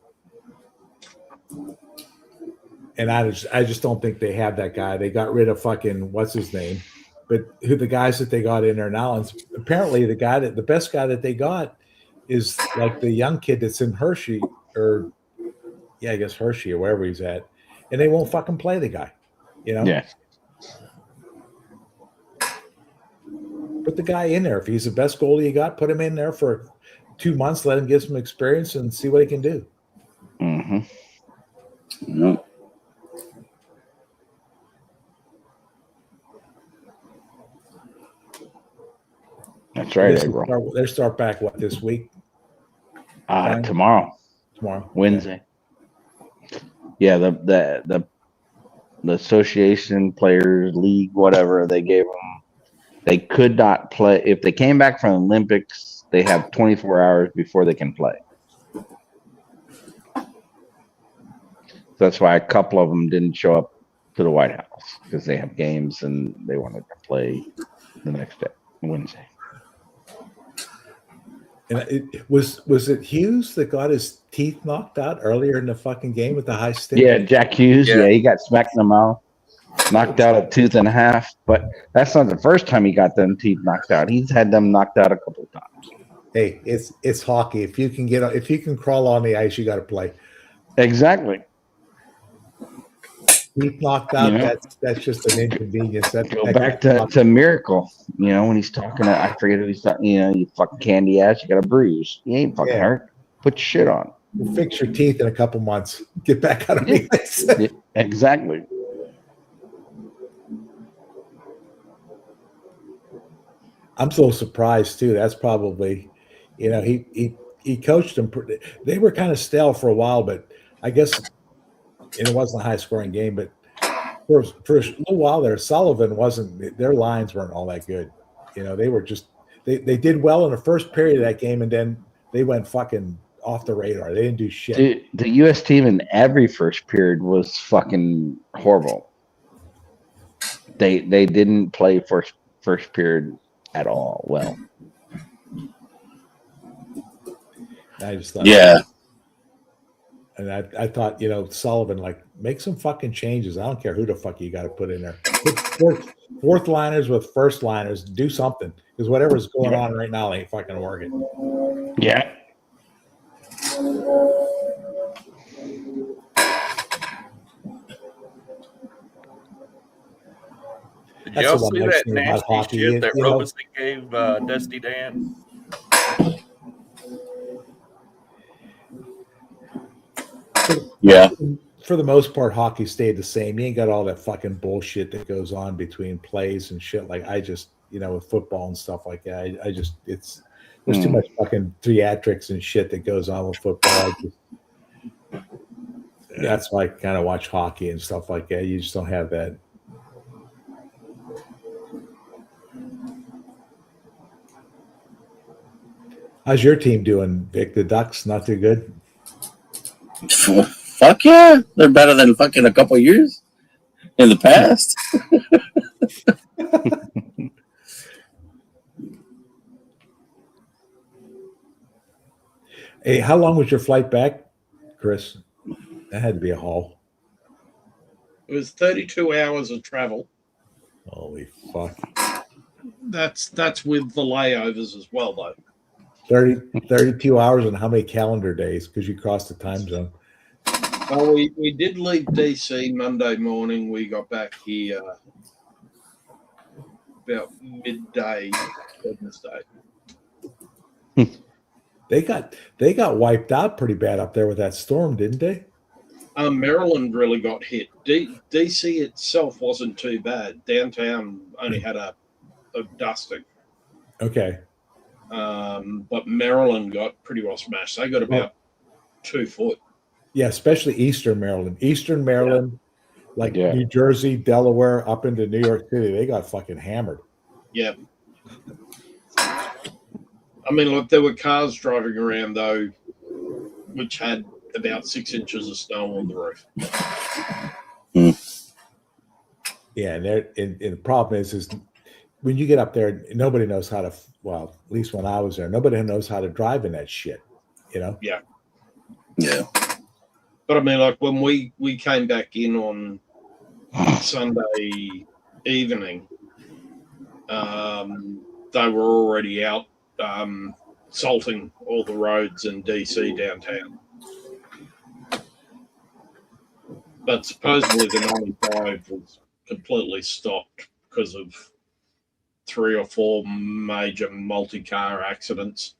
And I just don't think they have that guy. They got rid of fucking what's his name, but who the guys that they got in there now? And apparently the best guy that they got is like the young kid that's in Hershey I guess Hershey or wherever he's at, and they won't fucking play the guy. You know? Yeah. Put the guy in there. If he's the best goalie you got, put him in there for 2 months, let him get some experience and see what he can do. Mm-hmm. Nope. That's right. They start back this week? Tomorrow. Wednesday. Yeah, the association players league, whatever they gave them, they could not play if they came back from the Olympics. They have 24 hours before they can play. That's why a couple of them didn't show up to the White House because they have games and they wanted to play the next day, Wednesday. And was it Hughes that got his teeth knocked out earlier in the fucking game with the high stick? Yeah, Jack Hughes. Yeah, he got smacked in the mouth, knocked out a tooth and a half. But that's not the first time he got them teeth knocked out. He's had them knocked out a couple of times. Hey, it's hockey. If you can crawl on the ice, you got to play. Exactly. Teeth knocked out. That's just an inconvenience. Go back to Miracle. You know when he's talking. I forget who he's talking. You know, you fucking candy ass. You got a bruise. You ain't fucking hurt. Put your shit on. We'll fix your teeth in a couple months. Get back out of the ice. Exactly. I'm so surprised too. That's probably, you know, he coached them. They were kind of stale for a while, but I guess and it wasn't a high scoring game. But for a little while there, Sullivan wasn't. Their lines weren't all that good. You know, they were just they did well in the first period of that game, and then they went fucking off the radar. They didn't do shit. The U.S. team in every first period was fucking horrible. They didn't play first period at all well. I just thought, and I thought, you know, Sullivan, like, make some fucking changes. I don't care who the fuck you got to put in there. Put fourth liners with first liners. Do something, because whatever's going on right now ain't fucking working. Yeah. Did y'all see that nasty shit that Robinson gave Dusty Dan? Yeah. For the most part, hockey stayed the same. You ain't got all that fucking bullshit that goes on between plays and shit. Like, I just with football and stuff like that. I just there's too much fucking theatrics and shit that goes on with football. That's why I kind of watch hockey and stuff like that. You just don't have that. How's your team doing, Vic? The Ducks not too good? Fuck yeah, they're better than fucking a couple years in the past. Hey, how long was your flight back, Chris? That had to be a haul. It was 32 hours of travel. Holy fuck. That's with the layovers as well, though. 32 hours and how many calendar days? Because you crossed the time zone. Well, we did leave DC Monday morning. We got back here about midday Wednesday. They got wiped out pretty bad up there with that storm, didn't they? Maryland really got hit. DC itself wasn't too bad. Downtown only had a dusting. Okay. But Maryland got pretty well smashed. They got about 2 foot. Yeah, especially Eastern Maryland. New Jersey, Delaware, up into New York City, they got fucking hammered. Yeah. I mean, look, there were cars driving around, though, which had about 6 inches of snow on the roof. Yeah, and the problem is when you get up there, nobody knows how to, well, at least when I was there, nobody knows how to drive in that shit, Yeah. Yeah. But I mean, like when we came back in on Sunday evening, they were already out salting all the roads in DC downtown. But supposedly the 95 was completely stopped because of 3 or 4 major multi-car accidents.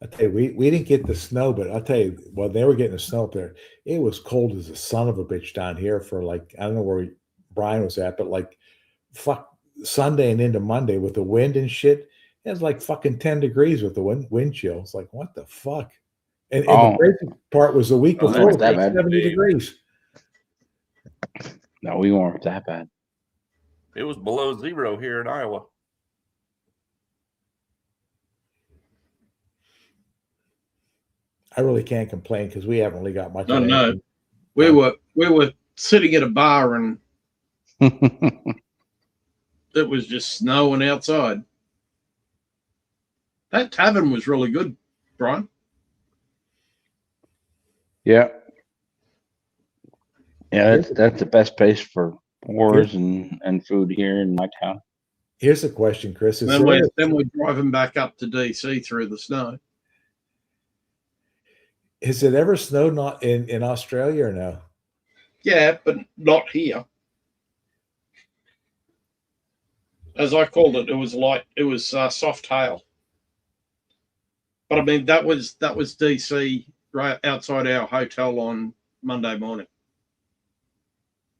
I tell you, we didn't get the snow, but I'll tell you, while they were getting the snow up there, it was cold as a son of a bitch down here for like, I don't know where Brian was at, but like fuck Sunday and into Monday with the wind and shit, it was like fucking 10 degrees with the wind chill. It's like, what the fuck? And the crazy part was the week before, it was like 70 degrees. No, we weren't that bad. It was below 0 here in Iowa. I really can't complain because we haven't really got much. No. We were sitting at a bar and it was just snowing outside. That tavern was really good, Brian. Yeah. Yeah, that's the best place for wars and food here in my town. Here's a question, Chris. Then we're driving back up to DC through the snow. Has it ever snowed not in Australia or no? Yeah, but not here. As I called it, it was light. It was soft hail. But I mean, that was DC right outside our hotel on Monday morning.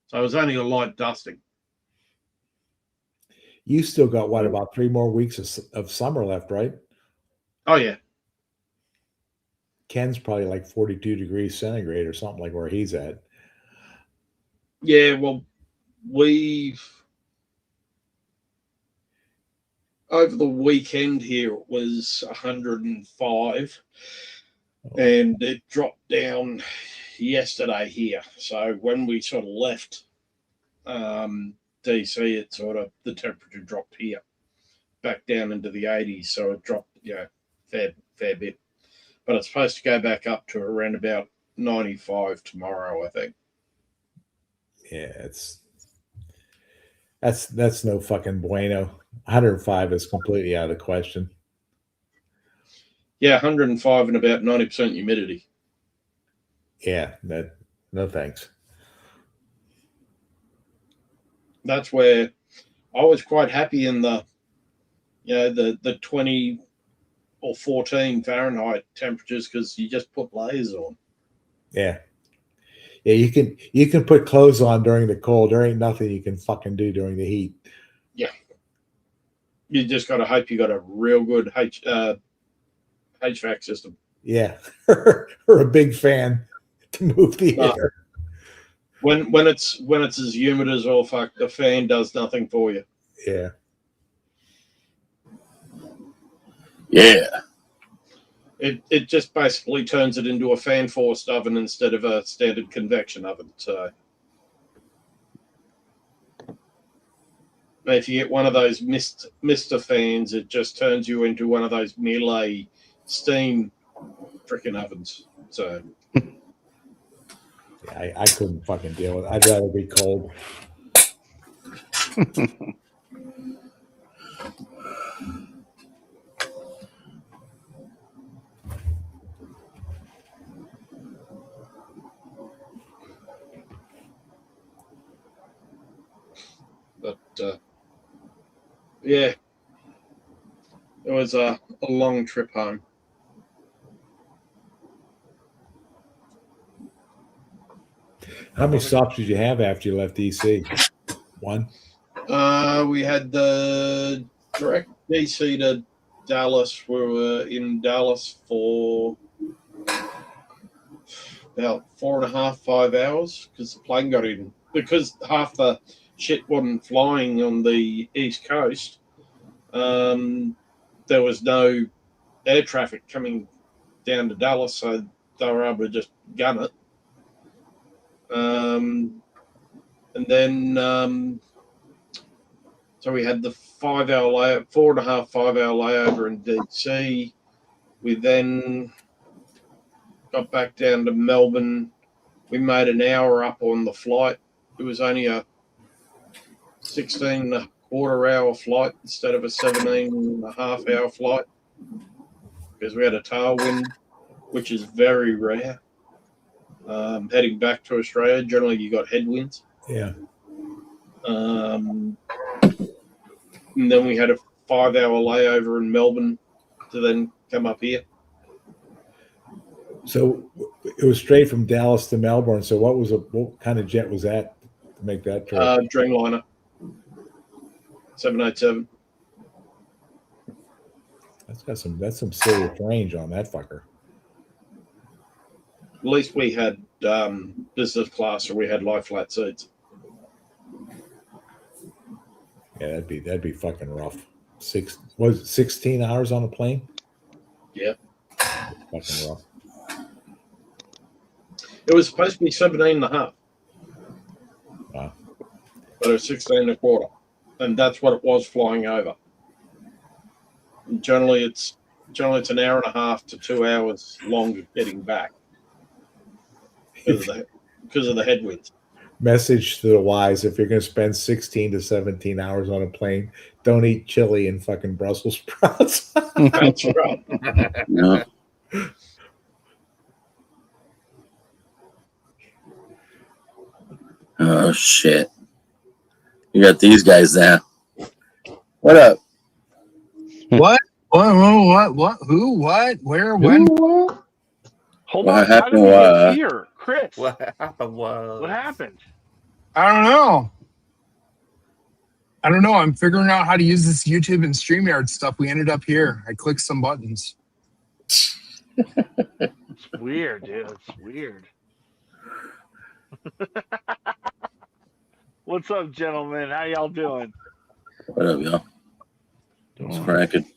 So it was only a light dusting. You still got what, about 3 more weeks of summer left, right? Oh yeah. Ken's probably like 42 degrees centigrade or something like where he's at. Yeah, well, over the weekend here it was 105 and it dropped down yesterday here. So when we sort of left DC, it sort of, the temperature dropped here back down into the 80s. So it dropped, fair bit. But it's supposed to go back up to around about 95 tomorrow, I think. Yeah, that's no fucking bueno. 105 is completely out of the question. Yeah, 105 and about 90% humidity. Yeah, no thanks. That's where I was quite happy in the 20 or 14 Fahrenheit temperatures because you just put layers on. Yeah. Yeah, you can put clothes on during the cold. There ain't nothing you can fucking do during the heat. Yeah. You just got to hope you got a real good HVAC system. Yeah, or a big fan to move the air. When it's as humid as all fuck, the fan does nothing for you. Yeah. Yeah. It just basically turns it into a fan forced oven instead of a standard convection oven. So if you get one of those Mister fans, it just turns you into one of those Miele steam freaking ovens. So yeah, I couldn't fucking deal with it. I'd rather be cold. But yeah, it was a long trip home. How many stops did you have after you left DC? One? We had the direct DC to Dallas. We were in Dallas for about 4.5, 5 hours because the plane got in. Because half the shit wasn't flying on the East Coast, there was no air traffic coming down to Dallas, so they were able to just gun it. And then so we had the 4.5, 5 hour layover in DC. We then got back down to Melbourne. We made an hour up on the flight. It was only a 16.25-hour flight instead of a 17.5-hour flight because we had a tailwind, which is very rare. Heading back to Australia, generally you got headwinds. Yeah. And then we had a 5-hour layover in Melbourne to then come up here. So it was straight from Dallas to Melbourne. So what kind of jet was that to make that trip? Dreamliner 787. That's some serious range on that fucker. At least we had business class, or we had lie flat seats. Yeah, that'd be fucking rough. 16 hours on a plane? Yeah. Fucking rough. It was supposed to be 17.5. Wow. But it was 16.25. And that's what it was flying over. And generally it's an hour and a half to 2 hours longer getting back because of the headwinds. Message to the wise: if you're going to spend 16 to 17 hours on a plane, don't eat chili and fucking Brussels sprouts. That's right. No. Oh shit! You got these guys now. What up? What? What? Who? What? Where? When? Hold What on. How happened? did we get here? Chris, What happened? what happened? I don't know. I'm figuring out how to use this YouTube and StreamYard stuff. We ended up here. I clicked some buttons. It's weird, dude. It's weird. What's up, gentlemen? How y'all doing? What up, y'all? It's cracking.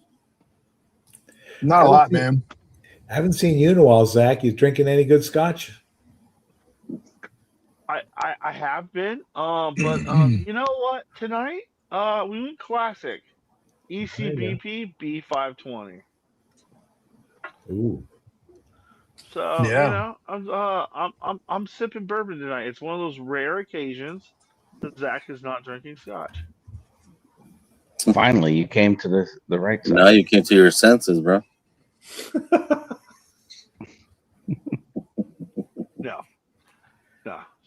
Not a lot, man. I haven't seen you in a while, Zach. You drinking any good scotch? I have been, but you know what? Tonight, we went classic, ECBP B520. Ooh. So Yeah. you know, I'm sipping bourbon tonight. It's one of those rare occasions that Zach is not drinking scotch. Finally, you came to the right side. Now you came to your senses, bro. No.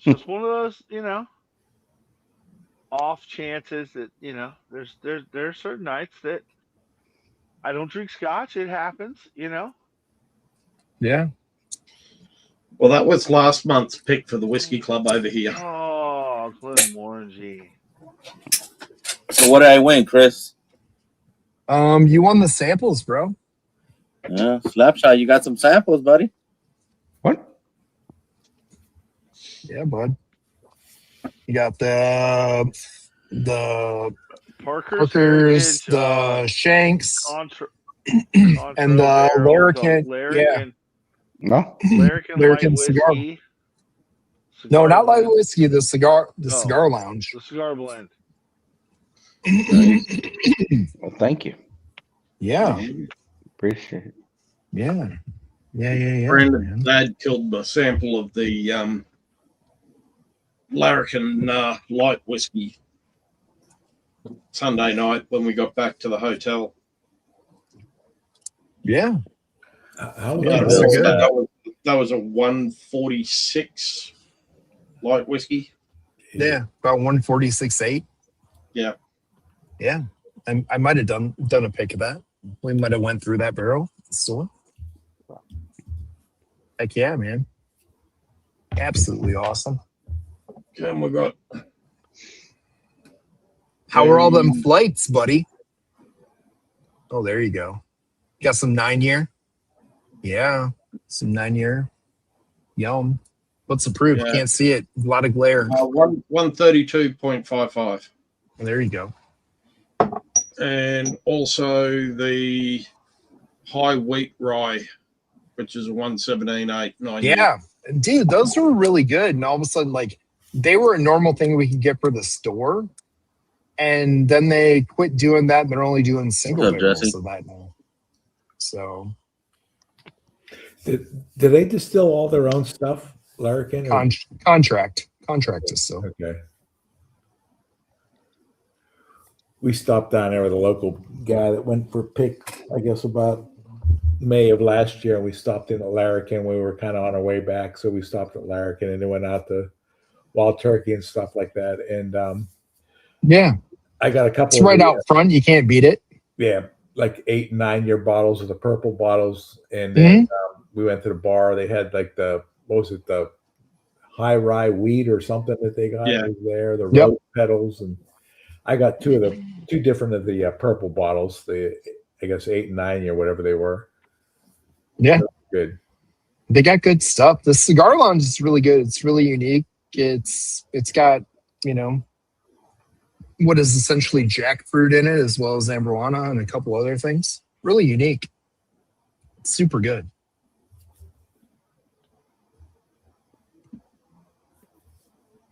It's just one of those, you know, off chances that, you know, there's certain nights that I don't drink scotch. It happens, you know. Yeah. Well, that was last month's pick for the whiskey club over here. Oh, Glenmorangie. So what did I win, Chris? You won the samples, bro. Yeah, Slapshot, you got some samples, buddy. What? Yeah, bud. You got the Parker's, Parker's, the Shanks, Contra, and the Larrikin. Yeah. No. Larrikin light Larrikin cigar. whiskey. No, not light blend. whiskey. The cigar lounge. The cigar blend. Well, thank you. Yeah. Appreciate it. Yeah. Yeah. Brandon Dad killed the sample of the Larrikin light whiskey Sunday night when we got back to the hotel. Yeah. How Yeah, was that's that? good. That was a 146 light whiskey. Yeah, about 146.8. Yeah. Yeah. I might have done a pick of that. We might have went through that barrel at the store. Heck yeah, man. Absolutely awesome. Okay, and we got. How are all them flights, buddy? Oh, there you go. Got some 9-year? Yeah, some 9-year. Yum. What's the proof? Yeah. Can't see it. A lot of glare. 132.55. There you go. And also the high wheat rye, which is a 117.89. Yeah, dude, those were really good. And all of a sudden, like, they were a normal thing we could get for the store. And then they quit doing that. And they're only doing single What's up, barrels Jesse? of that now. So Do they distill all their own stuff, Larrikin? or- contract is so. Okay. We stopped down there with a local guy that went for pick, I guess, about May of last year. And we stopped in at Larrikin. We were kind of on our way back. So we stopped at Larrikin and then went out to Wild Turkey and stuff like that. And Yeah, I got a couple it's right of out front. You can't beat it. yeah, like 8 and 9 year bottles of the purple bottles. And then we went to the bar. They had like the high rye wheat or something that they got. Yeah. It was there, the Yep. rose petals. And I got two different of the purple bottles, I guess 8 and 9 year, whatever they were. Yeah, Good. they got good stuff. The cigar lounge is really good. It's really unique. It's got, what is essentially jackfruit in it, as well as ambroana and a couple other things. Really unique. It's super good.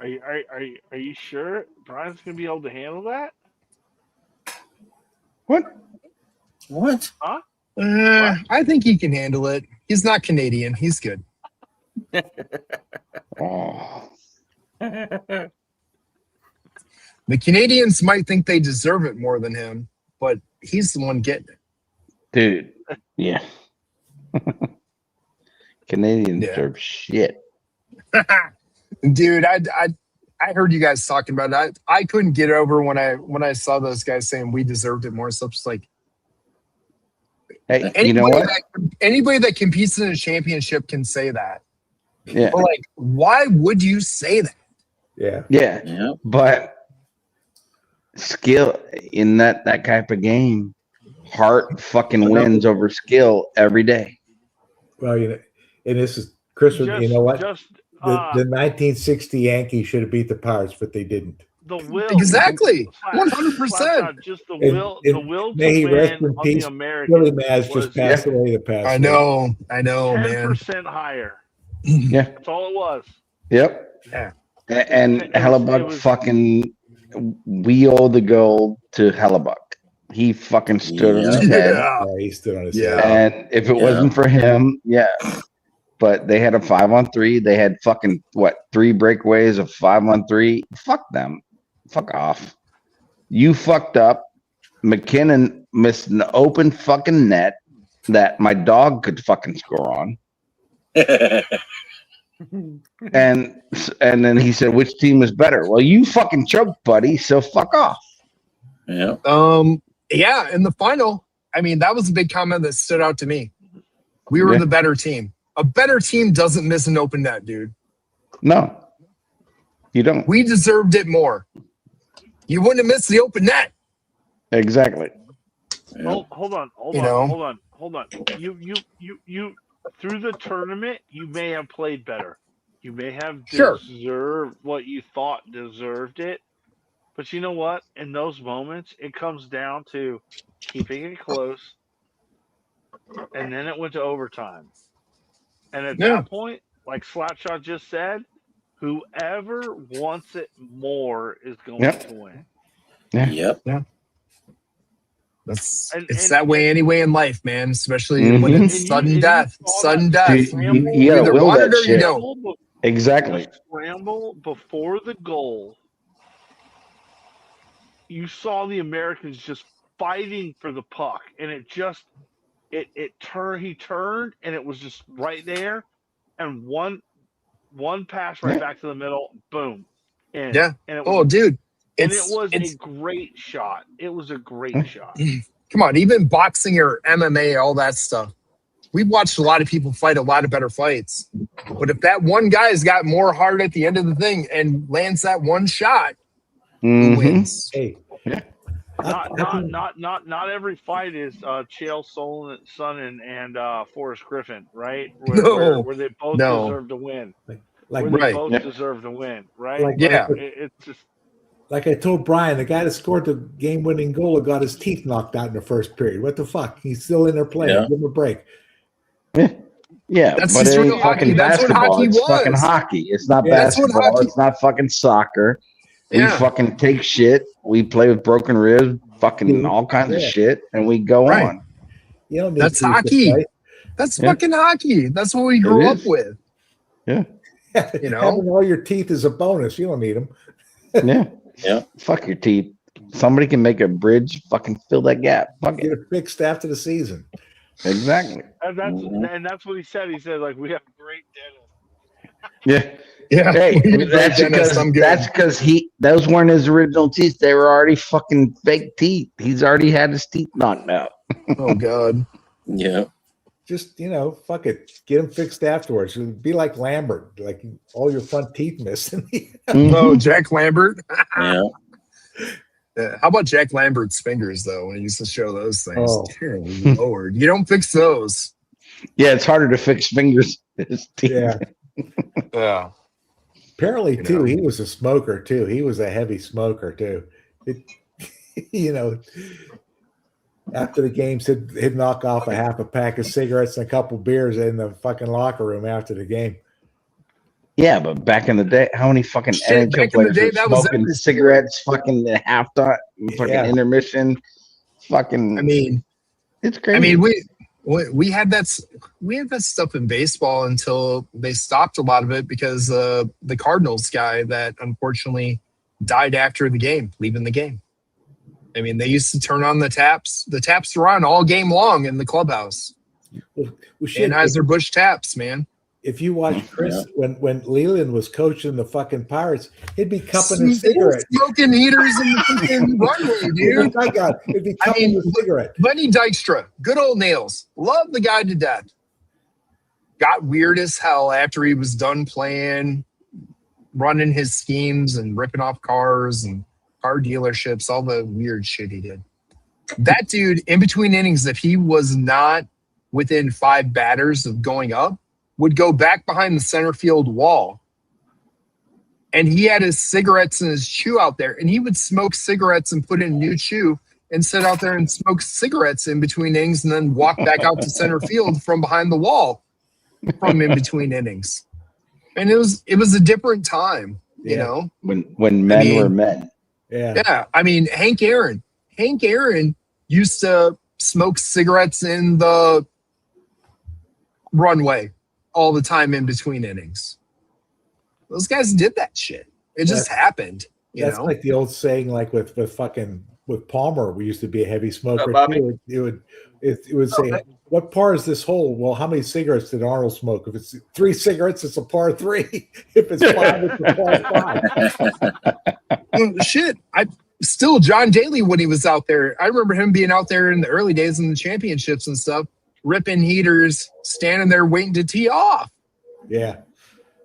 Are you sure Brian's gonna be able to handle that? What? Huh? I think he can handle it. He's not Canadian. He's good. Oh. The Canadians might think they deserve it more than him, but he's the one getting it. Dude. Yeah. Canadians Yeah. serve shit. Dude, I heard you guys talking about it. I couldn't get over when I saw those guys saying we deserved it more. So it's like, Hey, you know what? Anybody that competes in a championship can say that. Yeah. But like, why would you say that? Yeah. Yeah. But skill in that type of game, heart fucking wins over skill every day. Well, and this is Chris. You know what? Just The 1960 Yankees should have beat the Pirates, but they didn't. the will. Exactly. Flat- 100%. flat- Just the will. The will May he to rest win in on peace. the American. Billy Maz just passed away the past. I week. know, man. 10% higher. Yeah. That's all it was. Yep. Yeah. And It Hellebuck was- fucking, we owe the gold to Hellebuck. He fucking stood on his head. Yeah. Yeah, he stood on his Yeah. head. And if it wasn't for him, yeah. But they had a 5-on-3. They had fucking 3 breakaways of 5-on-3. Fuck them. Fuck off. You fucked up. McKinnon missed an open fucking net that my dog could fucking score on. And then he said, which team was better? Well, you fucking choked, buddy, so fuck off. Yeah. Yeah, in the final, I mean, that was a big comment that stood out to me. We were Yeah. the better team. A better team doesn't miss an open net, dude. No. You don't. We deserved it more. You wouldn't have missed the open net. Exactly. Hold on. You through the tournament, you may have played better. You may have deserved what you thought deserved it. But you know what? In those moments, it comes down to keeping it close, and then it went to overtime. And at that point, like Slapshot just said, whoever wants it more is going to win. Yeah. Yeah. It's that way anyway in life, man. Especially when it's sudden death. Sudden death. You You either will want that it or shit. you don't. Exactly. The scramble before the goal. You saw the Americans just fighting for the puck, and it turned. He turned, and it was just right there, and one pass right back to the middle, boom, in. Yeah. And it was, dude, it was a great shot. It was a great shot. Come on, even boxing or MMA, all that stuff. We've watched a lot of people fight a lot of better fights, but if that one guy's got more heart at the end of the thing and lands that one shot, who wins? Hey. Not every fight is Chael Sonnen and Forrest Griffin, right? Where they both deserve to win. Deserve to win, right? It's just like I told Brian, the guy that scored the game-winning goal got his teeth knocked out in the first period. What the fuck? He's still in there playing. Yeah. Give him a break. Yeah, That's but it what ain't fucking that's what basketball. hockey It's fucking was. hockey. It's not That's what basketball. hockey- It's not fucking soccer. We Yeah. fucking take shit. We play with broken ribs, fucking all kinds of shit, and we go on. You don't need That's teeth to hockey. fight. That's fucking hockey. That's what we grew up with. Yeah. You know? Having all your teeth is a bonus. You don't need them. Yeah. Yeah. Fuck your teeth. Somebody can make a bridge, fucking fill that gap. Fuck Get it. it fixed after the season. Exactly. and that's what he said. He said, like, we have great dentists. Yeah. Yeah. Hey, We need a great dentist. I'm good. that's because those weren't his original teeth. They were already fucking fake teeth. He's already had his teeth knocked out. Oh God. Yeah. Just, fuck it. Get them fixed afterwards. Be like Lambert, like all your front teeth missing. Oh, Jack Lambert. Yeah. How about Jack Lambert's fingers, though, when he used to show those things? Oh. Dear Lord. You don't fix those. Yeah, it's harder to fix fingers than his teeth. Yeah. Yeah. Apparently, too, he was a smoker, too. He was a heavy smoker, too. After the games, he'd knock off a half a pack of cigarettes and a couple beers in the fucking locker room after the game. Yeah, but back in the day, how many fucking Shit, back NHL in the players day, were that was smoking every cigarettes, fucking at halftime, fucking intermission, fucking. I mean, it's crazy. I mean, we had that stuff in baseball until they stopped a lot of it because the Cardinals guy that unfortunately died after the game, leaving the game. I mean, they used to turn on the taps. The taps were on all game long in the clubhouse. Anheuser-Busch taps, man. If you watch Chris, when Leland was coaching the fucking Pirates, he'd be cupping his cigarette. Smoking heaters in the fucking runway, dude. My God, he'd be cupping his cigarette. Lenny Dykstra, good old nails. Love the guy to death. Got weird as hell after he was done playing, running his schemes and ripping off cars and car dealerships, all the weird shit he did. That dude, in between innings, if he was not within 5 batters of going up, would go back behind the center field wall. And he had his cigarettes and his chew out there, and he would smoke cigarettes and put in new chew and sit out there and smoke cigarettes in between innings and then walk back out to center field from behind the wall from in between innings. And it was a different time, you know, when men were men. Yeah. I mean, Hank Aaron used to smoke cigarettes in the runway all the time in between innings. Those guys did that shit. It just happened. That's like the old saying, like with Palmer, we used to be a heavy smoker. Too. It would say, what par is this hole? Well, how many cigarettes did Arnold smoke? If it's 3 cigarettes, it's a par 3. If it's 5, it's a par 5. Shit. Still John Daly when he was out there. I remember him being out there in the early days in the championships and stuff, ripping heaters, standing there waiting to tee off. Yeah.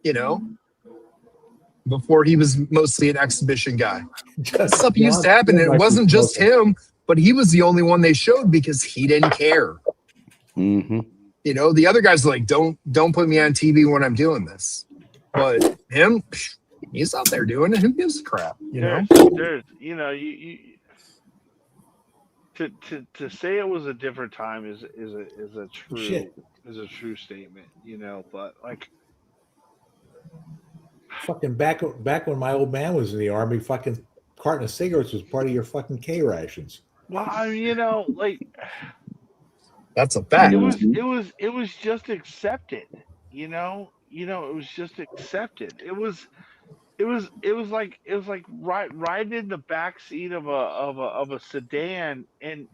You know? before he was mostly an exhibition guy. That stuff used to John happen. seemed It like wasn't he's just smoking. him, but he was the only one they showed because he didn't care. Mm-hmm. You know, the other guys are like, don't put me on TV when I'm doing this. But him, he's out there doing it. Who gives a crap? You know? There's you know, you to say it was a different time is a Shit. true statement, you know, but like Fucking back when my old man was in the army, fucking carton of cigarettes was part of your fucking K rations. well, I mean, you know, like That's a fact. it was just accepted, you know, it was just accepted. It was like riding in the back seat of a sedan and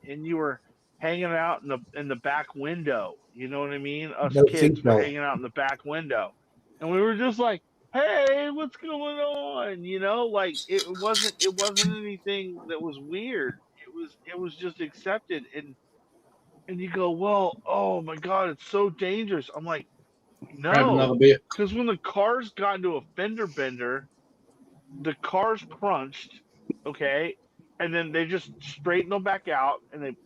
you were hanging out in the back window. You know what I mean? Us No kids were seatbelt. hanging out in the back window, and we were just like, "Hey, what's going on?" You know, like it wasn't anything that was weird. It was just accepted, and you go, "Well, oh my God, it's so dangerous." I'm like, Grab another no, beer. because when the cars got into a fender bender, the cars crunched, okay, and then they just straightened them back out and they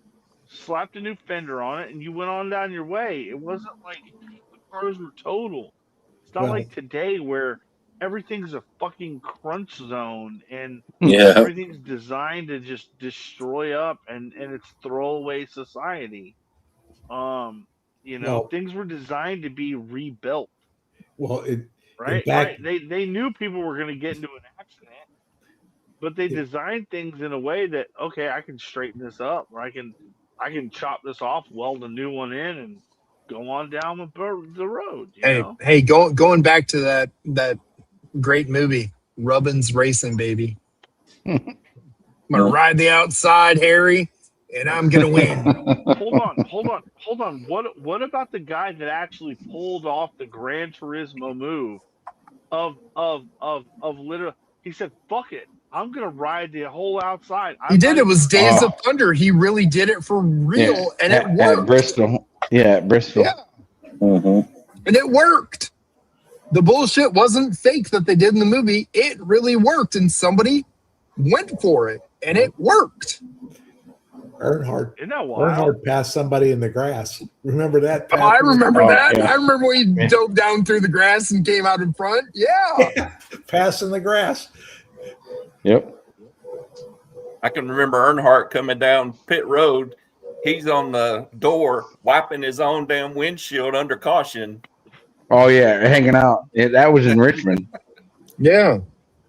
slapped a new fender on it and you went on down your way. It wasn't like the cars were total. It's not Well, like today where everything's a fucking crunch zone and Yeah. everything's designed to just destroy up and it's throwaway society. You know, Well- things were designed to be rebuilt. well, Right, fact- right. They knew people were going to get into an accident, but they designed things in a way that okay, I can straighten this up, or I can chop this off, weld a new one in, and go on down the road. You know? Hey, going back to that great movie, Rubbin's Racing, baby. I'm gonna ride the outside, Harry, and I'm gonna win. Hold on. What about the guy that actually pulled off the Gran Turismo move of literally? He said, "Fuck it, I'm gonna ride the whole outside." He did. It was Days of Thunder. He really did it for real, and it worked. At Bristol. Yeah, at Bristol. Yeah. Mm-hmm. And it worked. The bullshit wasn't fake that they did in the movie. It really worked, and somebody went for it, and it worked. Earnhardt. Isn't that wild? Earnhardt passed somebody in the grass. Remember that? Oh, I remember that. yeah. I remember when he dove down through the grass and came out in front. Yeah. Pass in the grass. Yep. I can remember Earnhardt coming down pit road. He's on the door wiping his own damn windshield under caution. Oh yeah, hanging out. Yeah, that was in Richmond. Yeah.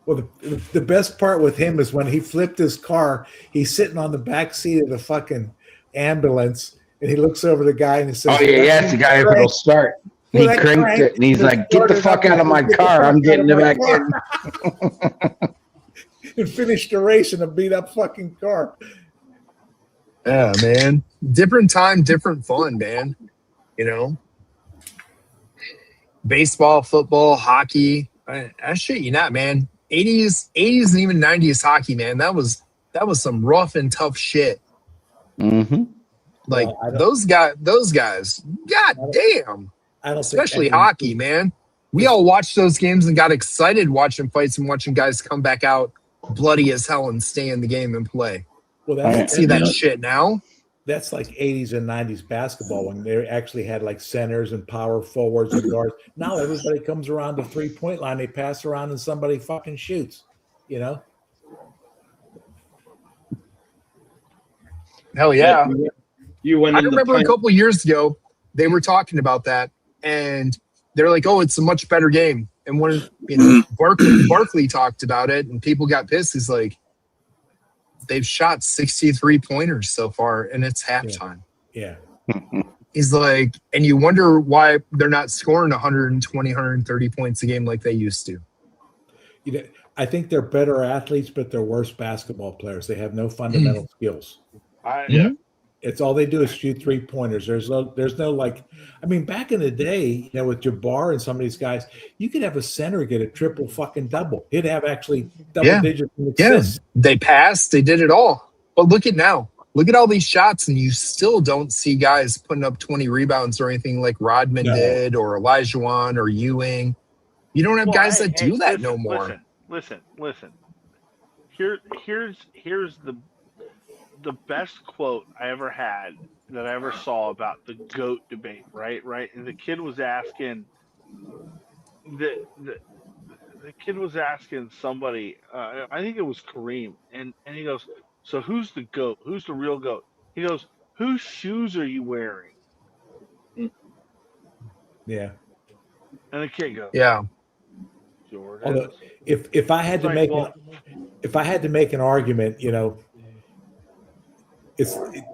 Well, the best part with him is when he flipped his car, he's sitting on the back seat of the fucking ambulance, and he looks over the guy and he says, Oh yeah, he asked the guy if it'll start. He Well, that cranked crank it, and he's just like, "Get the started fuck up out of my and get the car! fuck I'm out getting of it my back in." and finished the race in a beat up fucking car. Yeah, man. Different time, different fun, man. You know? Baseball, football, hockey. I shit you not, man. 80s and even 90s hockey, man. That was some rough and tough shit. Mm-hmm. Like Well, those guys. God damn. I don't Especially think hockey, man. We all watched those games and got excited watching fights and watching guys come back out bloody as hell and stay in the game and play. Well, I don't that's, see that shit now. that's like 80s and 90s basketball when they actually had like centers and power forwards and guards. Now everybody comes around the 3-point line, they pass around and somebody fucking shoots, you know? Hell yeah. You went. I in the remember a paint. couple years ago, they were talking about that, and they're like, "Oh, it's a much better game." And when Barkley talked about it, and people got pissed, he's like, "They've shot 63 pointers so far, and it's halftime." Yeah. He's like, and you wonder why they're not scoring 120, 130 points a game like they used to. You know, I think they're better athletes, but they're worse basketball players. They have no fundamental skills. It's all they do is shoot 3-pointers. There's no like, I mean, back in the day, you know, with Jabbar and some of these guys, you could have a center get a triple fucking double. He'd have actually double digits in assists. They passed, they did it all. But look at now. Look at all these shots, and you still don't see guys putting up 20 rebounds or anything like Rodman did, or Elijah Wan or Ewing. You don't have guys that hey, do that listen, no more. Listen. Here's the best quote I ever had that I ever saw about the GOAT debate, right? And the kid was asking the kid was asking somebody, I think it was Kareem, and he goes, "So who's the GOAT? Who's the real GOAT?" He goes, "Whose shoes are you wearing?" Yeah. And the kid goes, Yeah. "Jordan's." If I had to make an argument,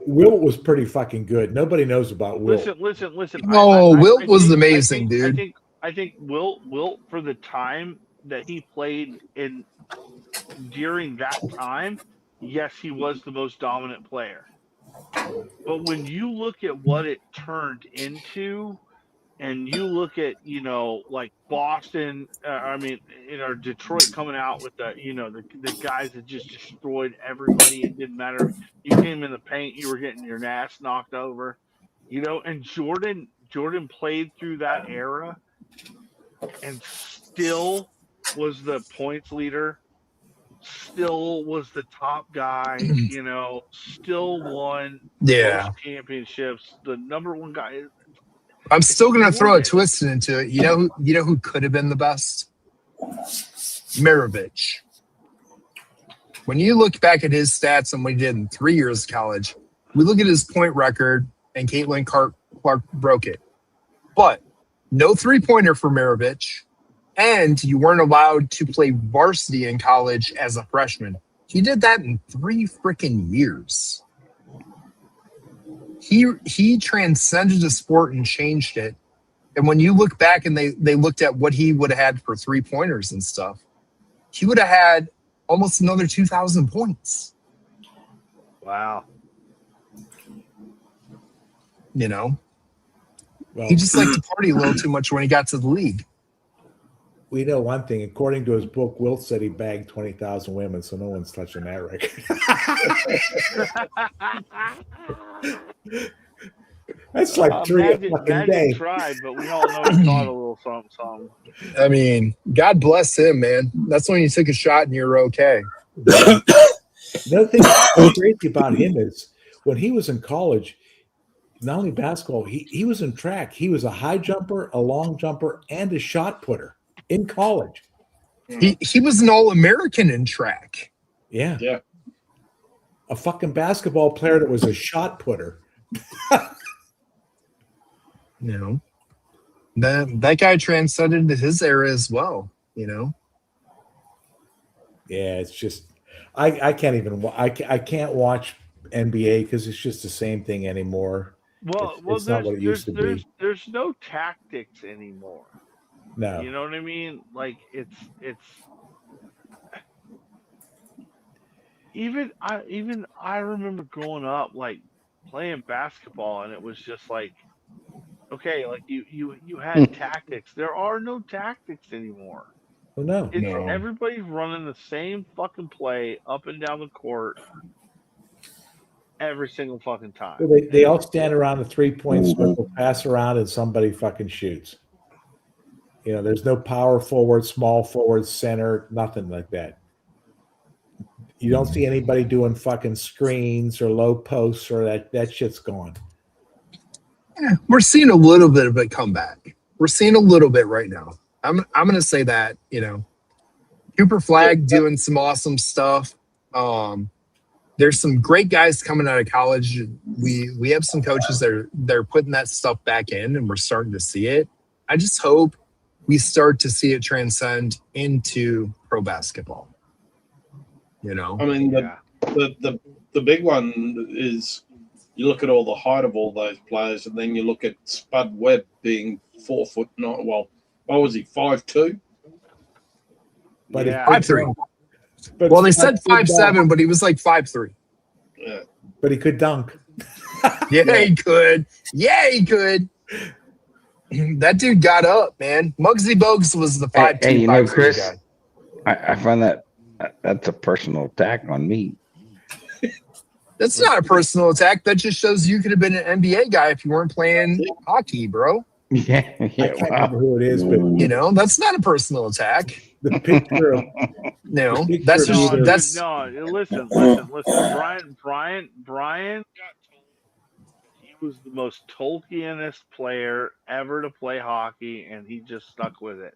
Wilt was pretty fucking good. Nobody knows about Wilt. Listen. Oh, Wilt was amazing, dude. I think Wilt for the time that he played in during that time, yes, he was the most dominant player. But when you look at what it turned into, and you look at like Boston, Detroit coming out with the guys that just destroyed everybody. It didn't matter if you came in the paint, you were getting your ass knocked over. And Jordan played through that era and still was the points leader, still was the top guy, still won most championships, the number one guy. I'm still going to throw a twist into it. You know who could have been the best? Mirovic. When you look back at his stats and what he did in 3 years of college, we look at his point record, and Caitlin Clark broke it. But no three-pointer for Mirovic, and you weren't allowed to play varsity in college as a freshman. He did that in 3 freaking years. He transcended the sport and changed it. And when you look back and they looked at what he would have had for 3-pointers and stuff, he would have had almost another 2,000 points. Wow. Well, he just liked to party a little too much when he got to the league. We know one thing. According to his book, Wilt said he bagged 20,000 women, so no one's touching that record. That's like 3 a fucking day. Tried, but we all know he caught a little something. I mean, God bless him, man. That's when you took a shot and you're okay. Another thing that's crazy about him is when he was in college, not only basketball, he was in track. He was a high jumper, a long jumper, and a shot putter in college. He was an All-American in track. Yeah. A fucking basketball player that was a shot putter. That guy transcended his era as well. Yeah, it's just I can't even I can't watch NBA because it's just the same thing anymore. It's not what it used to be. There's no tactics anymore. No. You know what I mean? Like it's even I remember growing up like playing basketball, and it was just like, okay, like you had tactics. There are no tactics anymore. Well, no. Everybody's running the same fucking play up and down the court every single fucking time. Well, they all stand around the 3-point circle, pass around, and somebody fucking shoots. There's no power forward, small forward, center, nothing like that. You don't see anybody doing fucking screens or low posts or that shit's gone. Yeah, we're seeing a little bit of it come back. We're seeing a little bit right now. I'm going to say that, Cooper Flagg doing some awesome stuff. There's some great guys coming out of college. We have some coaches that they're putting that stuff back in, and we're starting to see it. I just hope we start to see it transcend into pro basketball. I mean, the big one is you look at all the height of all those players, and then you look at Spud Webb being 4 foot. Not well. What was he? 5'2"? But 5'3". Well, they said 5'7", but he was like 5'3". Yeah. But he could dunk. He could. Yeah, he could. That dude got up, man. Muggsy Bogues was the 5'2". Hey, Chris, guy. I find that's a personal attack on me. That's not a personal attack. That just shows you could have been an NBA guy if you weren't playing hockey, bro. Yeah, I can't remember who it is, but You know, that's not a personal attack. the picture of No, the picture that's of just either- that's Listen. Brian got told he was the most Tolkienist player ever to play hockey, and he just stuck with it.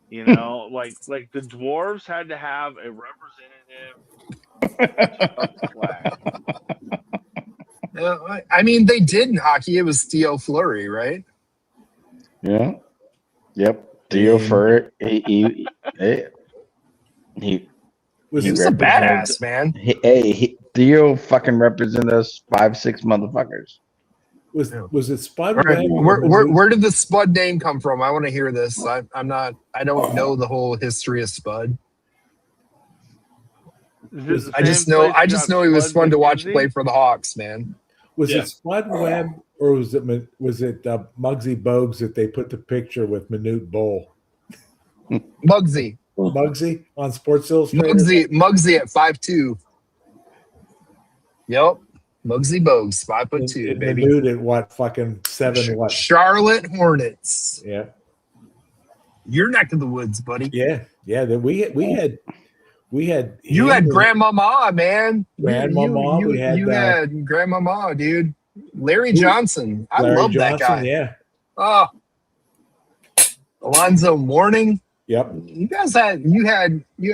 You know, like the dwarves had to have a representative to up the flag. I mean, they did in hockey. It was Theo Fleury, right? Yeah. Yep. Theo Fleury. He was a badass, man. Theo fucking represented us 5-6 motherfuckers. Was it Spud? Right. Where did the Spud name come from? I want to hear this. I don't know the whole history of Spud. I just know he was fun to watch play for the Hawks, man. Was it Spud Webb or was it Muggsy Bogues that they put the picture with Manute Bowl? Muggsy on Sports Illustrated. Muggsy at 5'2". Yep. Muggsy Bogues, 5'2", baby. Manute at what? Fucking 7 what? Charlotte Hornets. Yeah. Your neck of the woods, buddy. Yeah. We had you had Grandmama, man. Grandmama. You had Grandmama, dude. Larry Johnson. I love that guy. Yeah. Oh. Alonzo Mourning. Yep. You guys had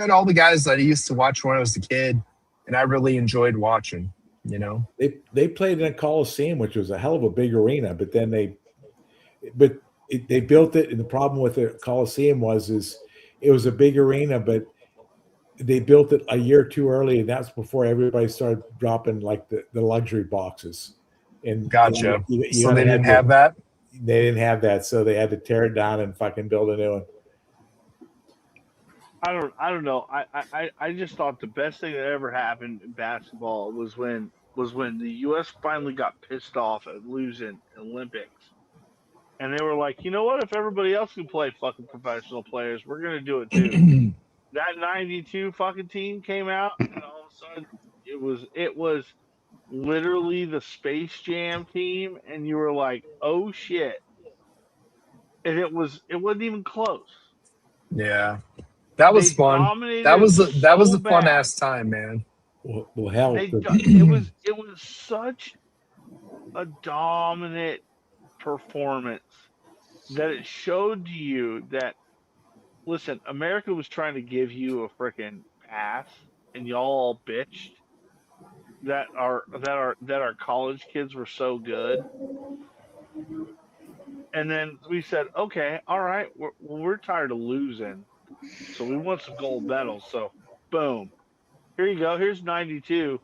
all the guys that I used to watch when I was a kid, and I really enjoyed watching. You know, they played in a Coliseum, which was a hell of a big arena, but then they built it, and the problem with the Coliseum was it was a big arena, but they built it a year too early, and that's before everybody started dropping like the luxury boxes. And gotcha. So they didn't have that. They didn't have that, so they had to tear it down and fucking build a new one. I don't know. I just thought the best thing that ever happened in basketball was when the U.S. finally got pissed off at losing Olympics, and they were like, you know what? If everybody else can play fucking professional players, we're gonna do it too. That '92 fucking team came out, and all of a sudden it was literally the Space Jam team, and you were like, oh shit, and it wasn't even close. Yeah. That was fun. That was a fun ass time, man. Well, hell, it was such a dominant performance that it showed to you that, listen, America was trying to give you a freaking pass, and y'all all bitched that our college kids were so good. And then we said, okay, all right, we're tired of losing. So we want some gold medals. So, boom. Here you go. Here's 92.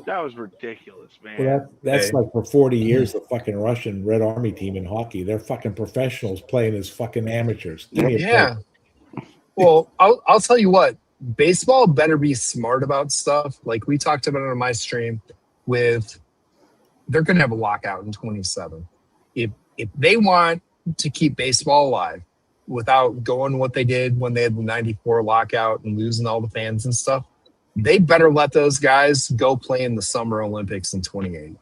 That was ridiculous, man. Well, that's like for 40 years, the fucking Russian Red Army team in hockey. They're fucking professionals playing as fucking amateurs. Yeah. Well, I'll tell you what. Baseball better be smart about stuff. Like we talked about it on my stream they're going to have a lockout in 27. If they want to keep baseball alive, without going what they did when they had the 94 lockout and losing all the fans and stuff, they better let those guys go play in the Summer Olympics in 28.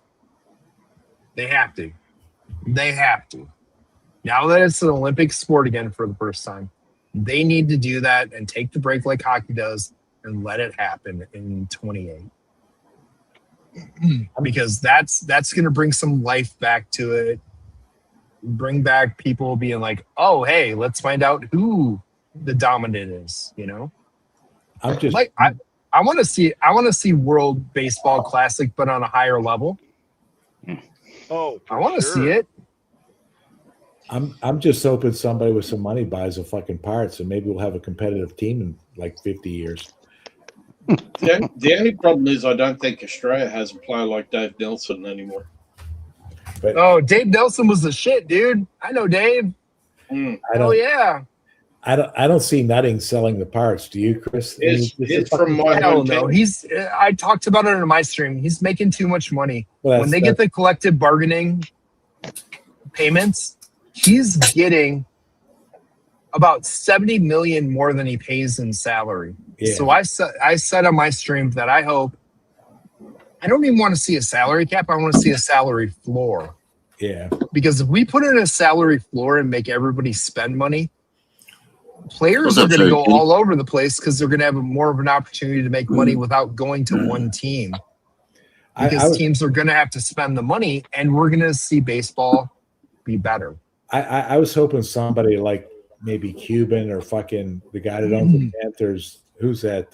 They have to. Now that it's an Olympic sport again for the first time, they need to do that and take the break like hockey does and let it happen in 28. Because that's going to bring some life back to it. Bring back people being like, oh, hey, let's find out who the dominant is, you know? I'm just like, I want to see World Baseball Classic, but on a higher level. Oh, I want to see it. I'm just hoping somebody with some money buys the fucking Pirates, and maybe we'll have a competitive team in like 50 years. The only problem is I don't think Australia has a player like Dave Nelson anymore. But Dave Nelson was the shit, dude. I know Dave. Oh yeah. I don't see Nutting selling the Pirates. Do you, Chris? It's from my hell no. I talked about it on my stream. He's making too much money. Well, when they get the collective bargaining payments, he's getting about 70 million more than he pays in salary. Yeah. So I said on my stream that I hope, I don't even want to see a salary cap. I want to see a salary floor. Yeah. Because if we put in a salary floor and make everybody spend money, players What's are up, going to go Cherokee? all over the place because they're going to have more of an opportunity to make money without going to one team. Because teams are going to have to spend the money, and we're going to see baseball be better. I was hoping somebody like maybe Cuban or fucking the guy that owns the Panthers, who's that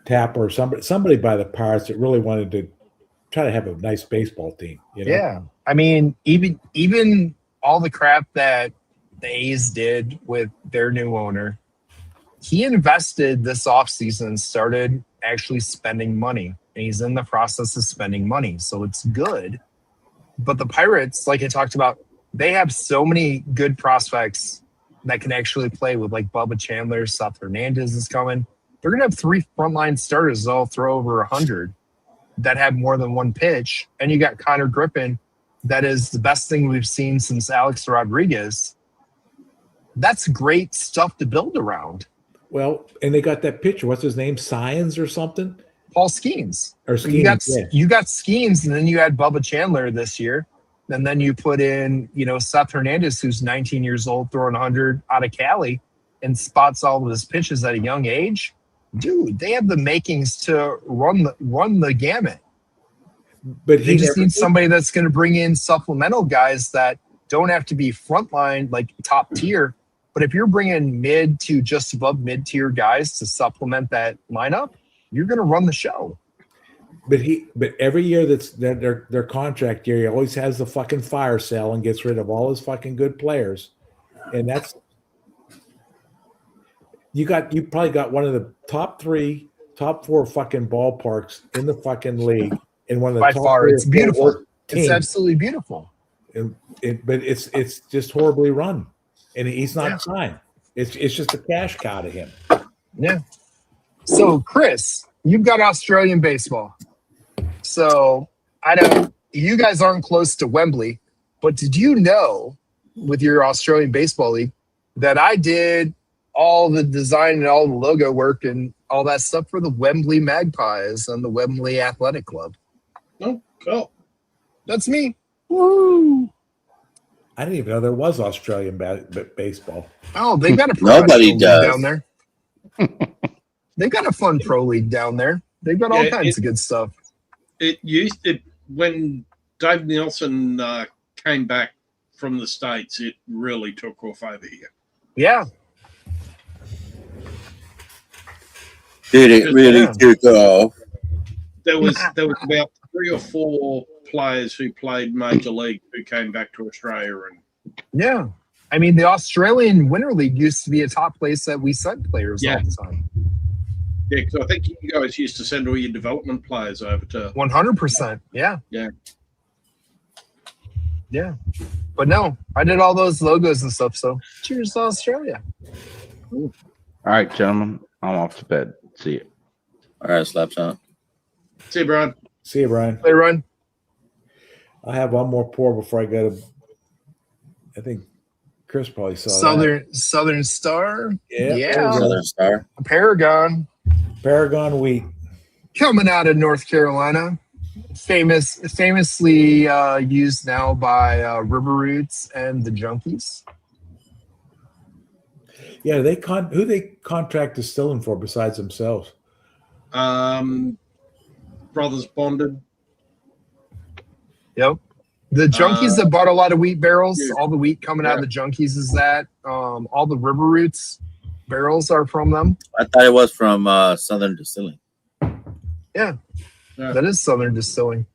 Tapper or somebody by the Pirates that really wanted to try to have a nice baseball team. You know? Yeah, I mean, even all the crap that the A's did with their new owner, he invested this offseason and started actually spending money. And he's in the process of spending money. So it's good. But the Pirates, like I talked about, they have so many good prospects that can actually play with, like Bubba Chandler, Seth Hernandez is coming. They're going to have 3 frontline starters that'll throw over 100 that have more than one pitch. And you got Connor Griffin. That is the best thing we've seen since Alex Rodriguez. That's great stuff to build around. Well, and they got that pitcher. What's his name? Science or something? Paul Skeens. Or Skeens, you got Skeens, and then you had Bubba Chandler this year. And then you put in, Seth Hernandez, who's 19 years old, throwing 100 out of Cali and spots all of his pitches at a young age. Dude, they have the makings to run the gamut. But they just need somebody that's going to bring in supplemental guys that don't have to be frontline, like top tier. But if you're bringing mid to just above mid-tier guys to supplement that lineup, you're going to run the show. But every year that's their contract year, he always has the fucking fire sale and gets rid of all his fucking good players. And that's you probably got one of the top 4 fucking ballparks in the fucking league. In one of the by top far, it's beautiful. Teams. It's absolutely beautiful. But it's just horribly run, and he's not signed. It's just a cash cow to him. Yeah. So, Chris, you've got Australian baseball. So I know you guys aren't close to Wembley, but did you know with your Australian baseball league that I did all the design and all the logo work and all that stuff for the Wembley Magpies and the Wembley Athletic Club? Oh, cool. That's me. Woo! I didn't even know there was Australian baseball. Oh, they got a Nobody league does down there. They've got a fun pro league down there. They've got all kinds of good stuff. When Dave Nielsen came back from the States, it really took off over here. Yeah. Did it really took off? There was about 3 or 4 players who played major league who came back to Australia, and yeah, I mean the Australian Winter League used to be a top place that we sent players all the time. Yeah, because I think you guys used to send all your development players over to 100%. Yeah. Yeah. Yeah. But no, I did all those logos and stuff. So cheers to Australia. All right, gentlemen. I'm off to bed. See you. All right, slaps on. See you, Brian. See you, Brian. Play run. I have one more pour before I go to. I think Chris probably saw Southern Star. Yeah. Southern Star. Paragon wheat coming out of North Carolina. Famously used now by River Roots and the Junkies. Yeah, who they contract distilling for besides themselves? Brothers Bonded. Yep. The Junkies that bought a lot of wheat barrels, all the wheat coming out of the Junkies is that. All the River Roots barrels are from them. I thought it was from Southern Distilling. Yeah. That is Southern Distilling.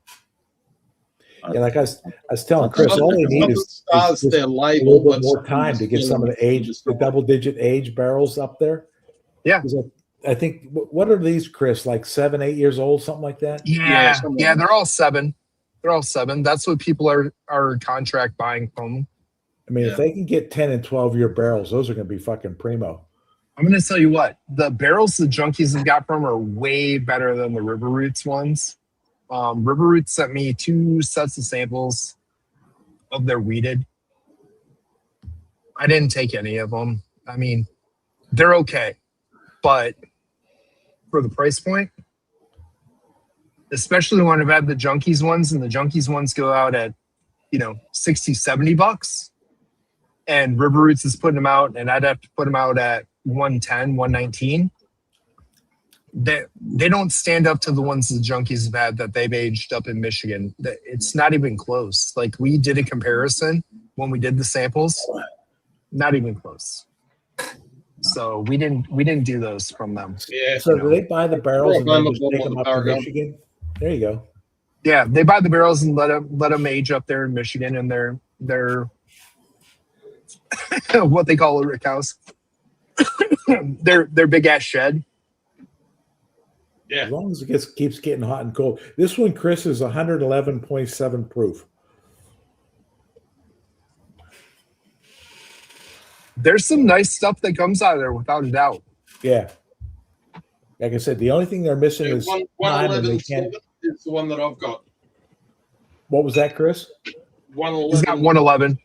Yeah, like I was telling Chris, all they need is their a label, little bit more time to get some of the double-digit age barrels up there. Yeah. I think, what are these, Chris, like 7, 8 years old, something like that? Yeah, they're all 7. They're all 7. That's what people are contract buying from. I mean, if they can get 10 and 12-year barrels, those are going to be fucking primo. I'm going to tell you what, the barrels the Junkies have got from are way better than the River Roots ones. River Roots sent me 2 sets of samples of their wheated. I didn't take any of them. I mean, they're okay. But for the price point, especially when I've had the Junkies ones, and the Junkies ones go out at $60, $70. And River Roots is putting them out, and I'd have to put them out at 110, 119. They don't stand up to the ones the junkies have had that they've aged up in Michigan. It's not even close. Like, we did a comparison when we did the samples, not even close. So we didn't do those from them. Yeah. So do they buy the barrels and then just take them up to Michigan? There you go. Yeah, they buy the barrels and let them age up there in Michigan, and they're what they call a rick house. They're big ass shed. Yeah. As long as it keeps getting hot and cold. This one, Chris, is 111.7 proof. There's some nice stuff that comes out of there, without a doubt. Yeah. Like I said, the only thing they're missing is time, and they 111 can't. is the one that I've got. What was that, Chris? 111. He's got 111.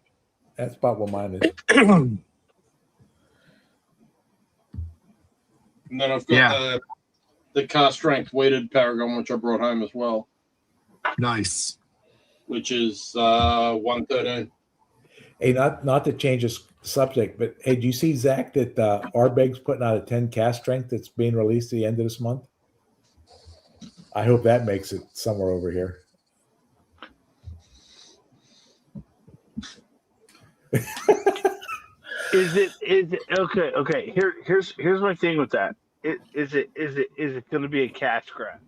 That's about what mine is. And then I've got the car strength weighted Paragon, which I brought home as well. Nice. Which is 113. Hey, not to change the subject, but hey, do you see, Zach, that Ardbeg's putting out a 10 cast strength that's being released at the end of this month? I hope that makes it somewhere over here. Is it okay? Here's my thing with that. Is it going to be a cash grab?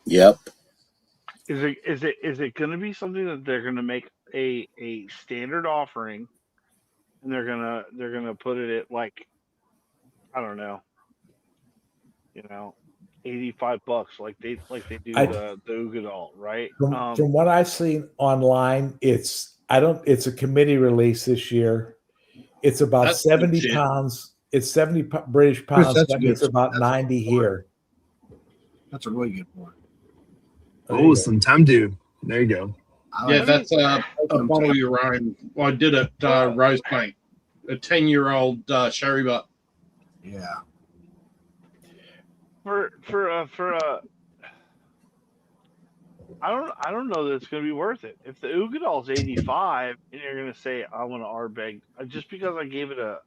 Yep. Is it going to be something that they're going to make a standard offering, and they're gonna put it at, like, I don't know, $85 like they do the Ugadal, right? From what I've seen online, it's a committee release this year. It's about 70 pounds. It's 70 British pounds. Chris, That means about 90 here. That's a really good one. Oh, some Tamdu. There you go. Yeah, that's a bottle your own. I did it Rose Paint, a 10-year-old sherry butt. Yeah. I don't know that it's going to be worth it. If the Ugadal's 85 and you're going to say I want to Ardbeg, just because I gave it a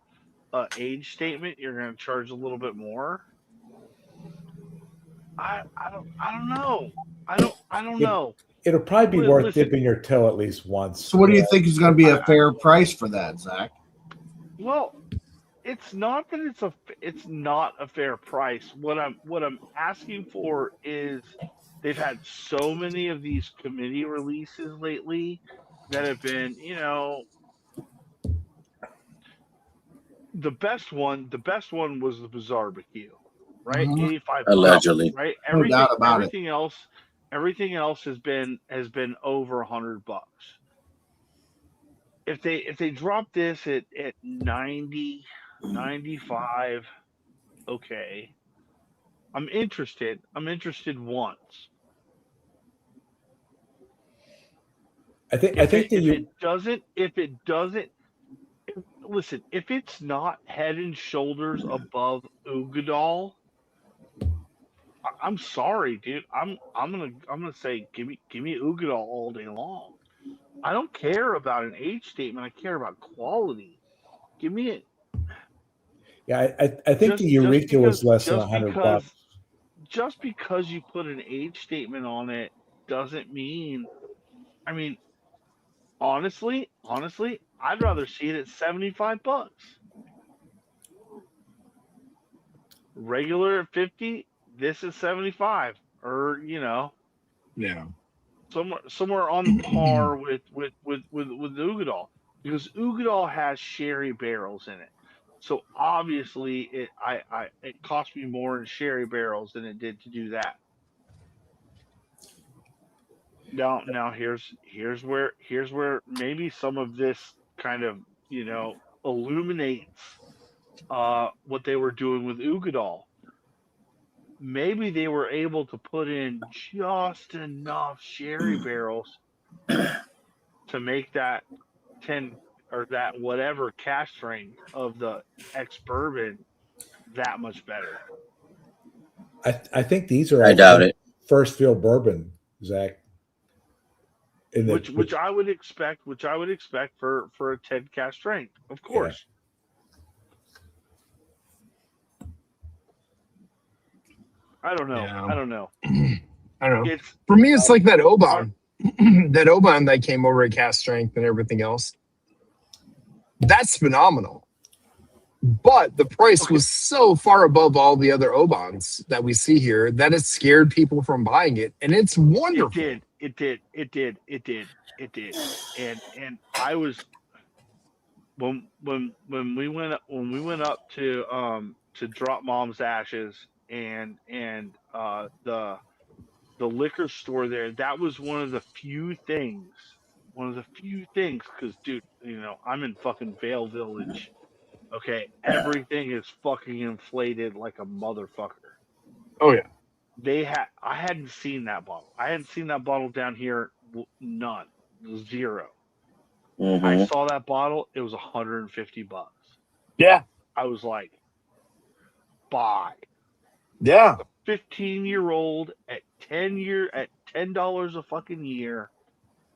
age statement, you're going to charge a little bit more. I don't know. I don't know. It'll probably be worth dipping your toe at least once. So what do you think is going to be a fair price for that, Zach? Well, it's not that it's not a fair price. What I'm asking for is, they've had so many of these committee releases lately that have been, the best one was the Barbecue, right? Mhm. 85 Allegedly. bucks, right? No doubt about it. Everything else has been over $100. If they drop this at 90, 95, okay. I'm interested once. I think listen, if it's not head and shoulders above Ugadal, I'm sorry, dude. I'm gonna say give me Ugadal all day long. I don't care about an age statement. I care about quality. Give me it. Yeah, I think the Eureka was less than $100. Just because you put an age statement on it doesn't mean. I mean, honestly, I'd rather see it at $75. Regular at 50. This is 75, or Yeah. somewhere on par with Ugadal, because Ugadal has sherry barrels in it. So obviously it cost me more in sherry barrels than it did to do that. Now here's where maybe some of this kind of illuminates what they were doing with Ugadal. Maybe they were able to put in just enough sherry barrels to make that 10 or that whatever cask strength of the ex-bourbon that much better. I think these are. I doubt it. First fill bourbon, Zach. which I would expect for a 10 cast strength, of course. I don't know. Yeah. I don't know. I don't know. For me, it's like that Oban, that Oban that came over at cast strength and everything else. That's phenomenal. But the price was so far above all the other Obans that we see here that it scared people from buying it, and it's wonderful. It did. And I was when we went up to drop Mom's ashes and the liquor store there. That was one of the few things. Because, dude, I'm in fucking Vale Village. Okay, everything is fucking inflated like a motherfucker. Oh yeah. I hadn't seen that bottle. I hadn't seen that bottle down here. None. Zero. Mm-hmm. I saw that bottle. It was $150. Yeah. I was like, buy. Yeah. 15-year-old at $10 a fucking year.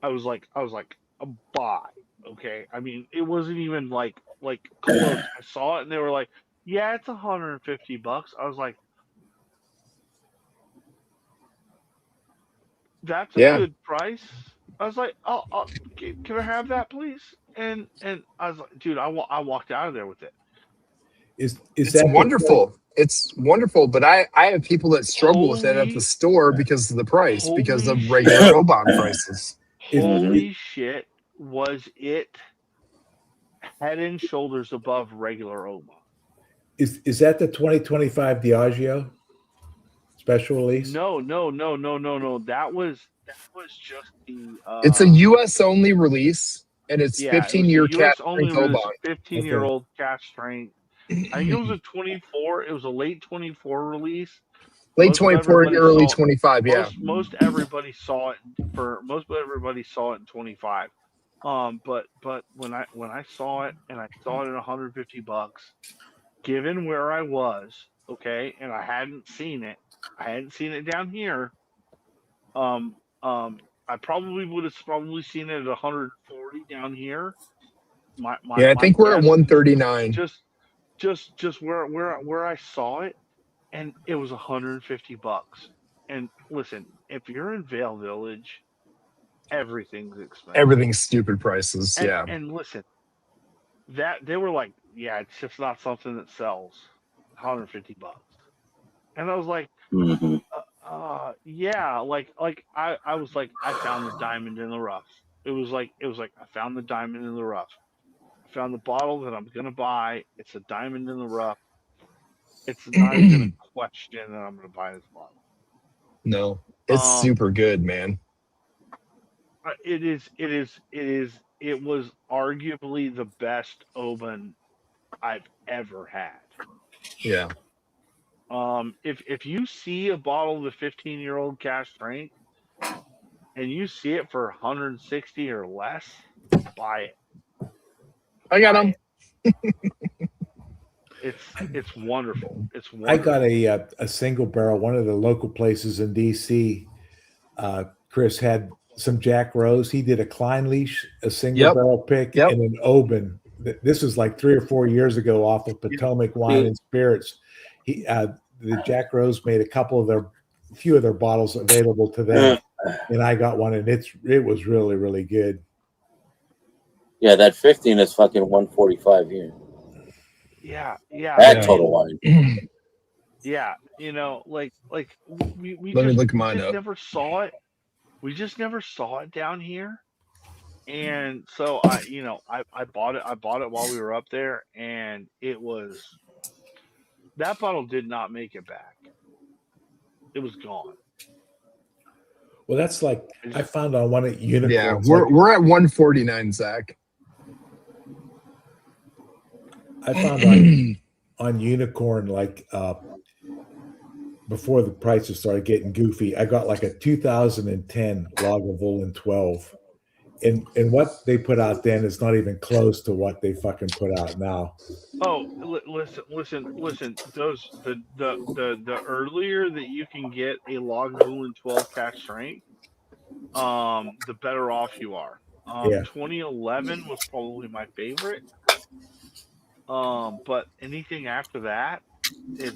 I was like, a buy. Okay. I mean, it wasn't even like close. I saw it and they were like, yeah, it's $150. I was like, that's a good price. I was like, can I have that, please? And I was like, dude, I walked out of there with it. It's wonderful. It's wonderful, but I have people that struggle with it at the store because of the price, because of regular Oban prices. Holy shit, was it head and shoulders above regular Oban. Is that the 2025 Diageo special release? No. That was just the. It's a U.S. only release, and it's 15-year cask strength Oban. 15-year-old cask strength. I think it was a 24. It was a late 24 release. Late 24 and early 25. Yeah. Most everybody saw it in 25. But when I saw it and I saw it at $150, given where I was, okay, and I hadn't seen it down here. I probably would have seen it at 140 down here. I think we're at 139. Just where I saw it, and it was $150. And listen, if you're in Vale Village, everything's expensive. Everything's stupid prices. And listen, that they were like, yeah, it's just not something that sells. $150. And I was like, yeah, like I was like, I found the diamond in the rough. It was like I found the diamond in the rough. I found the bottle that I'm gonna buy. It's a diamond in the rough. It's not even a question that I'm gonna buy this bottle. No, it's super good, man. It was arguably the best Oban I've ever had. Yeah. If you see a bottle of the 15-year-old cask strength and you see it for 160 or less, buy it. I got them. It's wonderful. It's wonderful. I got a single barrel. One of the local places in DC, Chris had some Jack Rose. He did a Klein Leash, a single barrel pick, and an Oban. This was like 3 or 4 years ago off of Potomac Wine and Spirits. The Jack Rose made a few of their bottles available to them, and I got one, and it was really, really good. Yeah, that 15 is fucking 145 here. Yeah. That Total Wine. Yeah, like we Let me look mine just up. never saw it. We just never saw it down here, and so I bought it. I bought it while we were up there, and that bottle did not make it back. It was gone. Well, that's like I found on one at Unicorn. Yeah, we're at 149, Zach. I found on Unicorn, like before the prices started getting goofy, I got like a 2010 Lagavulin 12. And what they put out then is not even close to what they fucking put out now. Oh, listen. Those the earlier that you can get a Lagavulin 12 cask strength, the better off you are. 2011 was probably my favorite. But anything after that, it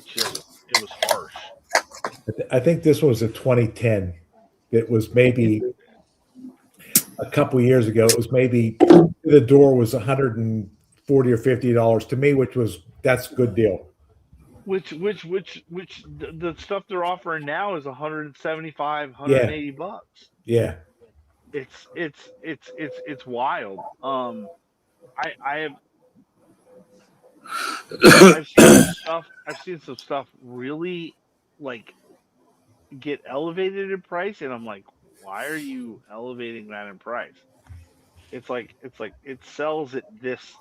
was harsh. I think this was a 2010. It was maybe a couple years ago. It was maybe the door was $140 or $50 to me, that's a good deal. Which the stuff they're offering now is 175, 180 bucks. Yeah. It's wild. I've seen some stuff really like get elevated in price, and I'm like, why are you elevating that in price? It's like it sells at this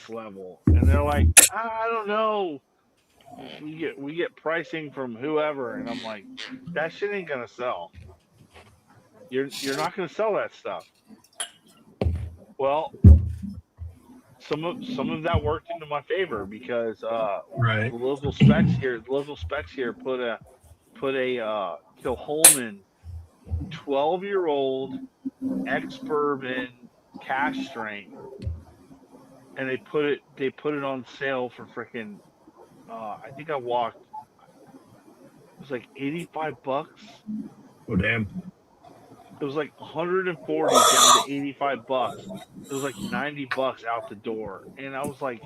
level, and they're like, I don't know. We get pricing from whoever, and I'm like, that shit ain't gonna sell. You're not gonna sell that stuff. Well, some of that worked into my favor because Right. the local specs here put a Kilholman 12-year-old ex-bourbon cash strength, and they put it on sale for freaking I think I walked, it was like 85 bucks. Oh damn. It was like 140 down to 85 bucks. It was like 90 bucks out the door, and I was like,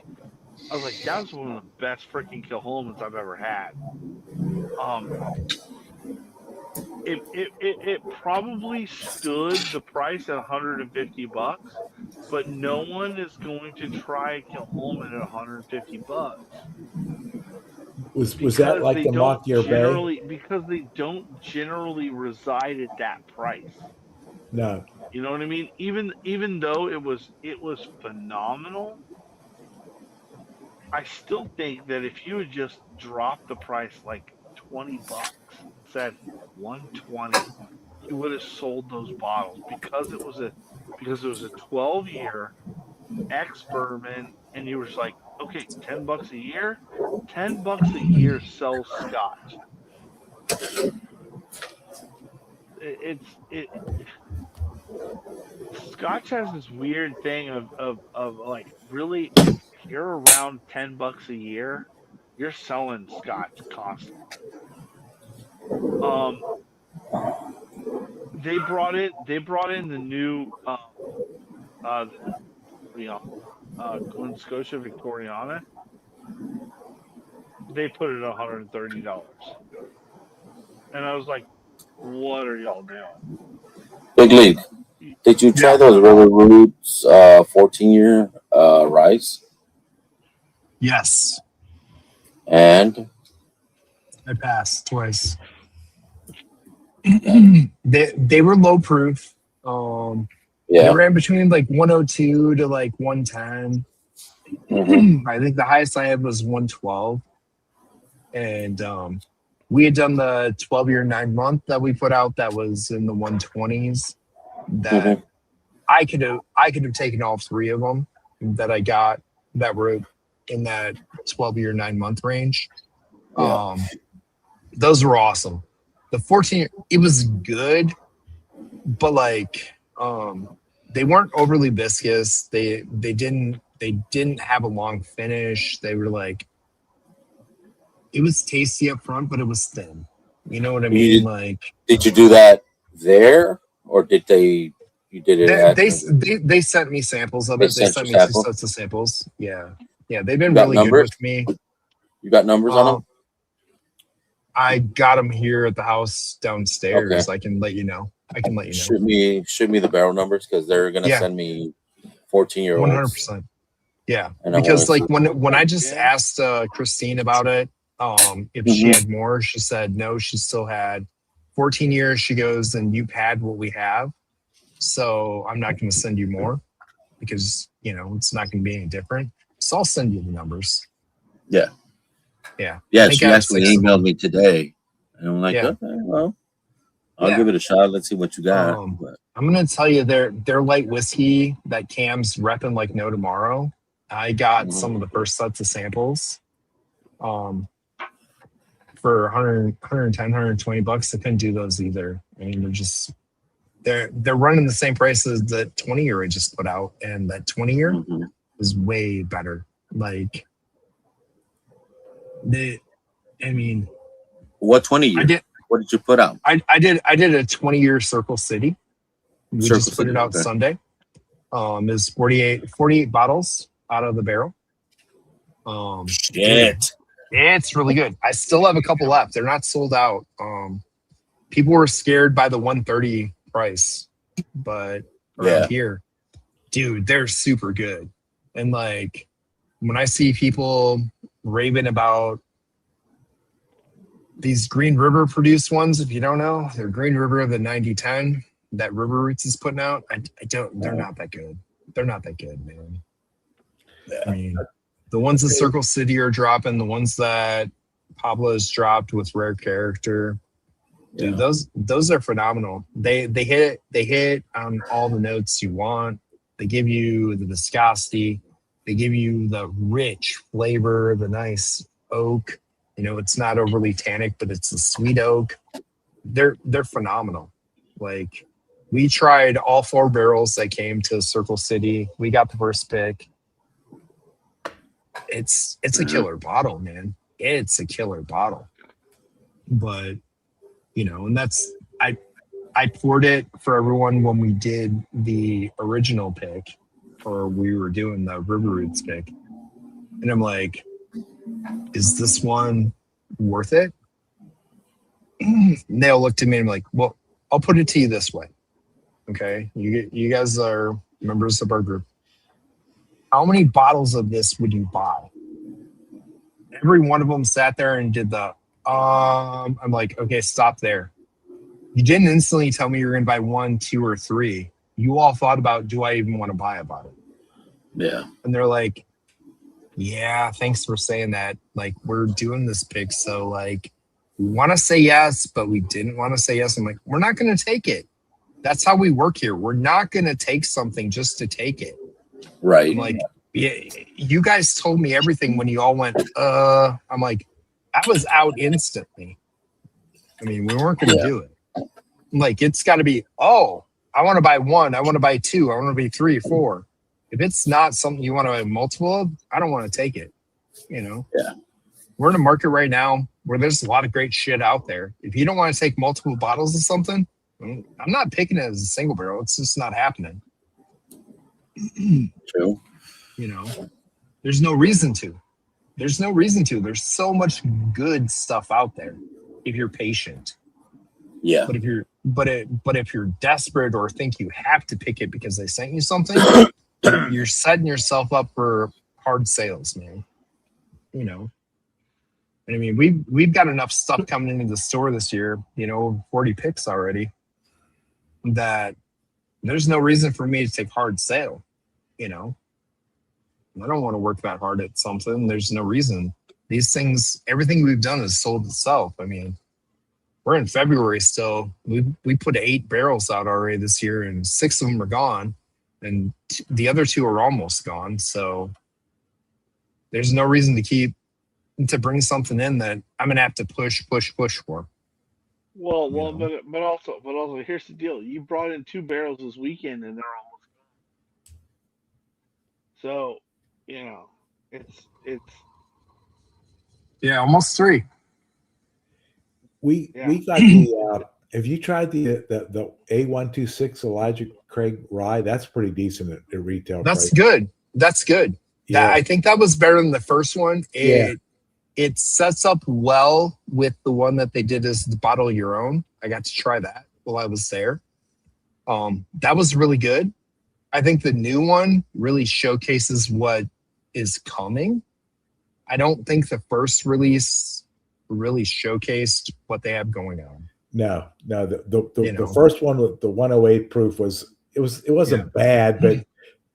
that was one of the best freaking Kilholmans I've ever had. It probably stood the price at 150 bucks, but no one is going to try Kilholman at 150 bucks. Was that like the Montclair Bay? Because they don't generally reside at that price. No. You know what I mean? Even though it was phenomenal, I still think that if you had just dropped the price like 20 bucks, said 120, you would have sold those bottles because it was a 12-year ex-bourbon, and you were just like, okay, $10 a year? $10 a year sells scotch. Scotch has this weird thing of like, really, if you're around $10 a year, you're selling scotch constantly. They brought in the new Glen Scotia Victoriana. They put it at $130, and I was like, "What are y'all doing?" Big League. Did you try those River Roots 14-year rice? Yes. And I passed twice. They were low proof. They ran between like 102 to like 110. I think the highest I had was 112. And we had done the 12-year 9-month that we put out that was in the 120s. That I could have taken all 3 of them that I got that were in that 12-year 9-month range. Those were awesome. The 14, it was good, but like they weren't overly viscous. They didn't have a long finish. They were like, it was tasty up front, but it was thin. You know what I mean? Did you do that there, or did they? You did it. They sent me samples of it. They sent me 2 sets of samples. Yeah. They've been really good with me. You got numbers on them? I got them here at the house downstairs. Okay. I can let you know. Shoot me the barrel numbers because they're gonna send me 14-year-olds. 100%. Yeah, because like when I just asked Christine about it, if she had more, she said no. She still had 14 years. She goes, and you've had what we have, so I'm not going to send you more because it's not going to be any different. So I'll send you the numbers. Yeah. Yeah. She actually emailed me today, and I'm like, okay, well, I'll give it a shot. Let's see what you got. I'm going to tell you, their light whiskey that Cam's repping like no tomorrow. I got some of the first sets of samples for $110, $120. I couldn't do those either. I mean, they're running the same price as the 20-year I just put out, and that 20-year is way better. Like what 20-year? What did you put out? I did a 20-year Circle City. We Circle just put City, it out okay. Sunday. Is 48 bottles out of the barrel. Shit. It's really good. I still have a couple left. They're not sold out. People were scared by the 130 price, but around here, dude, they're super good. And like when I see people raving about these Green River produced ones, if you don't know, they're Green River of the 9010 that River Roots is putting out. They're not that good. They're not that good, man. I mean, the ones that Circle City are dropping, the ones that Pablo's dropped with Rare Character, dude, those are phenomenal. They hit on all the notes you want. They give you the viscosity. They give you the rich flavor, the nice oak. You know, it's not overly tannic, but it's a sweet oak. They're phenomenal. Like, we tried all 4 barrels that came to Circle City. We got the first pick. It's a killer bottle, man. It's a killer bottle. But, you know, and that's I poured it for everyone when we did the original pick, or we were doing the River Roots pick. And I'm like, is this one worth it? And they all looked at me and I'm like, well, I'll put it to you this way. Okay. You guys are members of our group. How many bottles of this would you buy? Every one of them sat there and did the, I'm like, okay, stop there. You didn't instantly tell me you're going to buy 1, 2, or 3. You all thought about, do I even want to buy a bottle? Yeah. And they're like, yeah, thanks for saying that. Like, we're doing this pick. So like, we want to say yes, but we didn't want to say yes. I'm like, we're not going to take it. That's how we work here. We're not going to take something just to take it. Right. I'm like, yeah, you guys told me everything when you all went, I'm like, I was out instantly. I mean, we weren't going to do it. I'm like, it's got to be, oh, I want to buy 1. I want to buy 2. I want to buy 3, 4. If it's not something you want to buy multiple of, I don't want to take it. You know? Yeah. We're in a market right now where there's a lot of great shit out there. If you don't want to take multiple bottles of something, I'm not picking it as a single barrel. It's just not happening. True. You know, there's no reason to. There's no reason to. There's so much good stuff out there if you're patient. Yeah. But if you're desperate or think you have to pick it because they sent you something, you're setting yourself up for hard sales, man. You know. And I mean, we've got enough stuff coming into the store this year, you know, 40 picks already, that there's no reason for me to take hard sale, you know. I don't want to work that hard at something. There's no reason. These things, everything we've done has sold itself. I mean, we're in February still. We put 8 barrels out already this year, and 6 of them are gone, and the other 2 are almost gone. So there's no reason to bring something in that I'm gonna have to push for. Well, but also, here's the deal: you brought in 2 barrels this weekend, and they're almost gone. So, you know, it's yeah, almost 3. We got the. Have you tried the A126 Elijah Craig rye? That's pretty decent at retail. That's price. good. That's good. Yeah. I think that was better than the first one. It sets up well with the one that they did as the bottle your own. I got to try that while I was there. That was really good. I think the new one really showcases what is coming. I don't think the first release really showcased what they have going on. No. The first one with the 108 proof it wasn't bad, but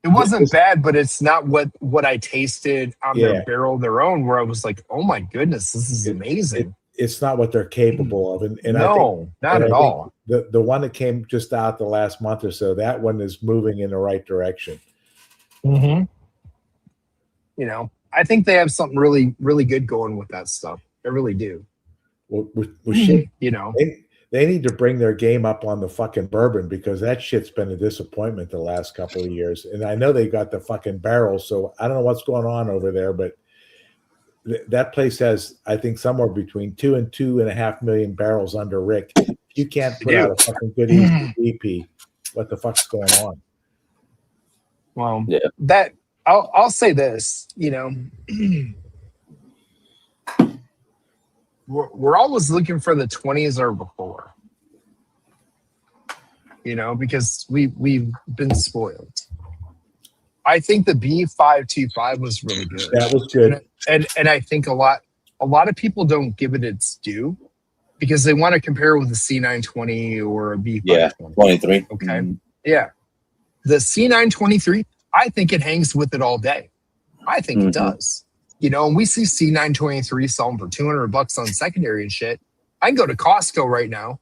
it wasn't bad, but it's not what I tasted on their barrel their own, where I was like, oh my goodness, this is amazing. It's not what they're capable of. And no, not at all. The one that came just out the last month or so, that one is moving in the right direction. Mm-hmm. You know, I think they have something really, really good going with that stuff. I really do. Well, you know, they need to bring their game up on the fucking bourbon because that shit's been a disappointment the last couple of years. And I know they got the fucking barrels, so I don't know what's going on over there, but that place has, I think, somewhere between 2 and 2.5 million barrels under Rick. You can't put out a fucking good EP. What the fuck's going on? Well, Yeah. that I'll say this, we're always looking for the 20s or before, because we've been spoiled. I think the B525 was really good. That was good. And I think a lot of people don't give it its due because they want to compare it with a C920 or a B520. Yeah, 23. Okay. Mm-hmm. Yeah. The C923, I think it hangs with it all day. I think it does. And we see C923 selling for $200 on secondary and shit. I can go to Costco right now,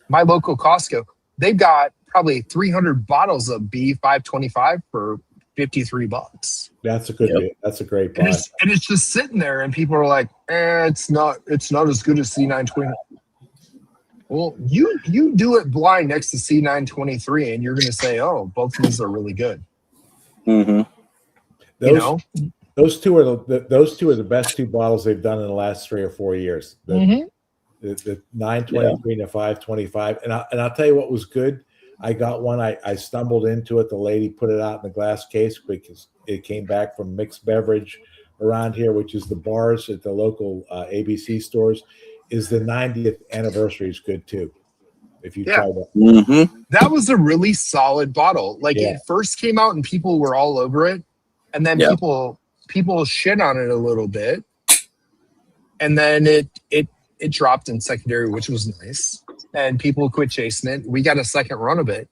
my local Costco. They've got probably 300 bottles of B525 for $53. That's a good. That's a great buy. And it's just sitting there, and people are like, it's not as good as C920. Well, you do it blind next to C923, and you're going to say, oh, both of these are really good. Mm-hmm. Those two are the best two bottles they've done in the last 3 or 4 years. The 923 and the 525. And I'll tell you what was good. I got one. I stumbled into it. The lady put it out in the glass case because it came back from Mixed Beverage around here, which is the bars at the local ABC stores. Is the 90th anniversary is good too. If you try that. That was a really solid bottle. It first came out and people were all over it, and then people shit on it a little bit, and then it dropped in secondary, which was nice. And people quit chasing it. We got a second run of it.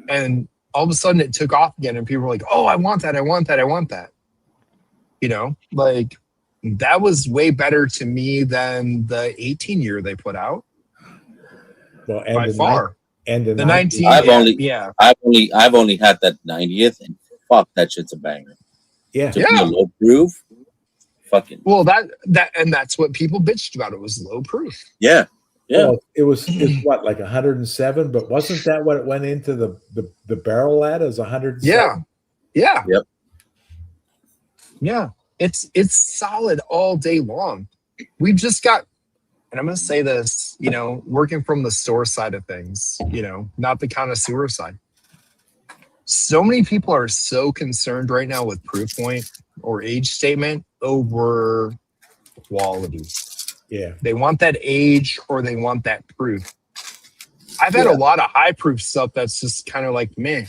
And all of a sudden it took off again. And people were like, oh, I want that. I want that. I want that. That was way better to me than the 18 year they put out. Well, by far. And the 19. I've only had that 90th, and fuck, that shit's a banger. Yeah. To be a low proof. Fucking. Well, and that's what people bitched about. It was low proof. Yeah. Yeah, well, it's what, like 107, but wasn't that what it went into the barrel at as 107? Yeah. Yep. Yeah. It's solid all day long. We've just got, and I'm going to say this, working from the store side of things, not the connoisseur side. So many people are so concerned right now with proof point or age statement over quality. Yeah. They want that age or they want that proof. I've had a lot of high proof stuff that's just kind of like meh,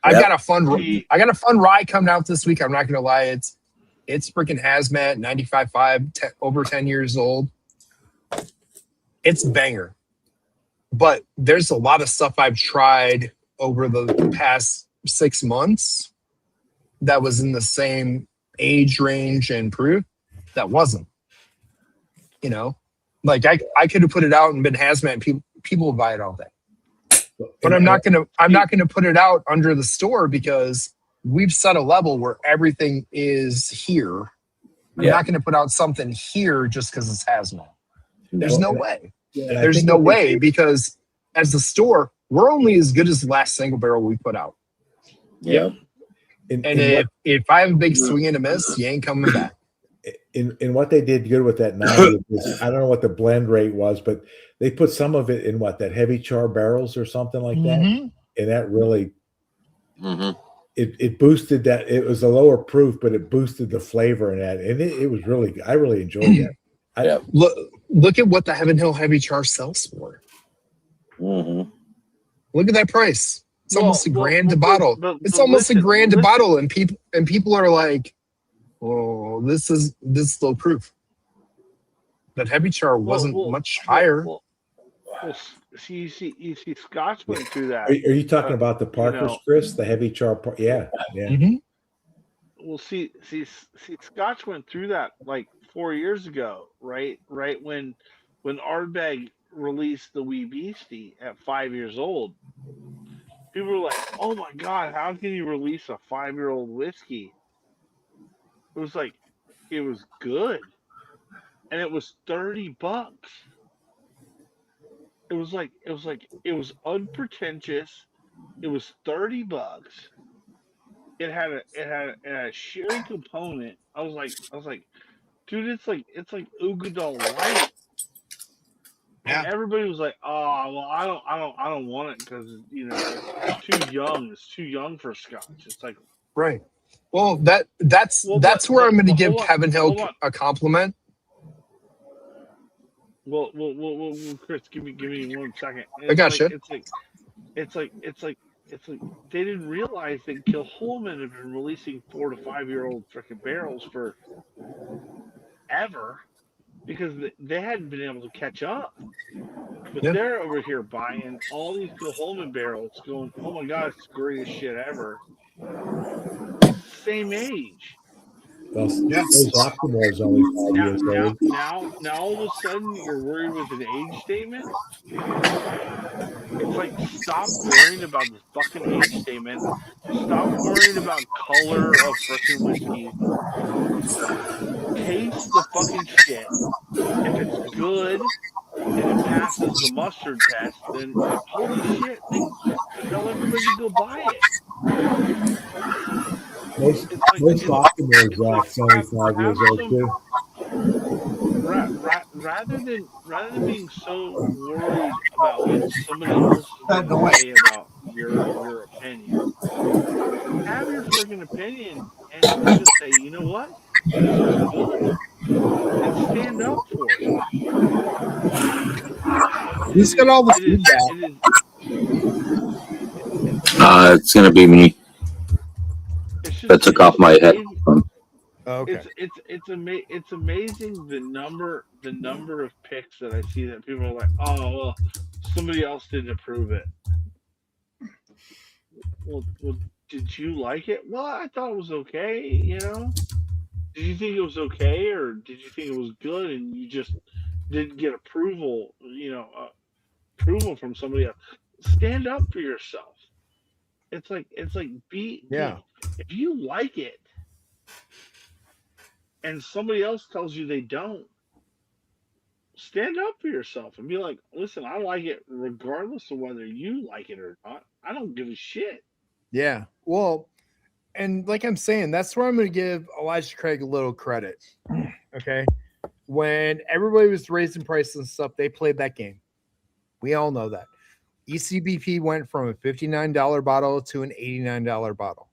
I got a fun rye coming out this week. I'm not gonna lie, it's freaking hazmat, 95.5, over 10 years old. It's banger. But there's a lot of stuff I've tried over the past 6 months that was in the same age range and proof that wasn't. I could have put it out and been hazmat and people would buy it all day. But I'm not gonna put it out under the store because we've set a level where everything is here. I'm not gonna put out something here just because it's hazmat. There's no way. There's no way because as the store, we're only as good as the last single barrel we put out. Yeah. If I have a big swing and a miss, you ain't coming back. In what they did good with that 90, I don't know what the blend rate was, but they put some of it in that heavy char barrels or something like that, and that really it boosted that. It was a lower proof, but it boosted the flavor in that, and it was really, I really enjoyed that. Look at what the Heaven Hill heavy char sells for. Look at that price. It's almost $1,000 a bottle. It's almost $1,000 a bottle, and people are like, oh, this is low proof. That heavy char wasn't much higher. You see, Scotch went through that. Are you talking about the Parker's, Chris? The heavy char? Yeah. Well, see, Scotch went through that like 4 years ago, right? Right when Ardbeg released the Wee Beastie at 5 years old. People were like, "Oh my God, how can you release a 5-year-old whiskey?" It was like, it was good, and it was $30. It was unpretentious. It was $30. It had a sherry component. I was like, dude, it's like Ugadal light. And Yeah. everybody was like, "Oh, well, I don't want it because it's too young. It's too young for Scotch." It's like, Right. Well, that's well, where I'm going to give hold on, Kevin Hill hold on. a compliment. Well, Chris, give me 1 second. I got you. It's like they didn't realize that Kilholman had been releasing 4 to 5 year old freaking barrels for ever because they hadn't been able to catch up. But Yeah. they're over here buying all these Kilholman barrels, going, "Oh my god, it's the greatest shit ever." It's the same age. Those Yes. Octomores only 5 years old. Now, all of a sudden, you're worried with an age statement. It's like, stop worrying about the fucking age statement. Stop worrying about color of freaking whiskey. Taste the fucking shit. If it's good and it passes the mustard test, then holy shit, then tell everybody to go buy it. Most It's like Octomores it's only like 5 years have old some too. rather than being so worried about what somebody else is going to say about your opinion. Have your freaking opinion and just say, you know what, this is good, and stand up for it. Who's got all the It is. feedback? It is. It's gonna be me. It's just. That took It's off just my head. amazing. Okay. It's amazing the number of picks that I see that people are like, oh well, somebody else didn't approve it. Well, did you like it? Well, I thought it was okay. Did you think it was okay, or did you think it was good and you just didn't get approval? Approval from somebody else. Stand up for yourself. It's like Yeah. if you like it and somebody else tells you they don't, stand up for yourself and be like, listen, I like it regardless of whether you like it or not. I don't give a shit. Yeah. Well, and like I'm saying, that's where I'm going to give Elijah Craig a little credit. Okay. When everybody was raising prices and stuff, they played that game. We all know that. ECBP went from a $59 bottle to an $89 bottle.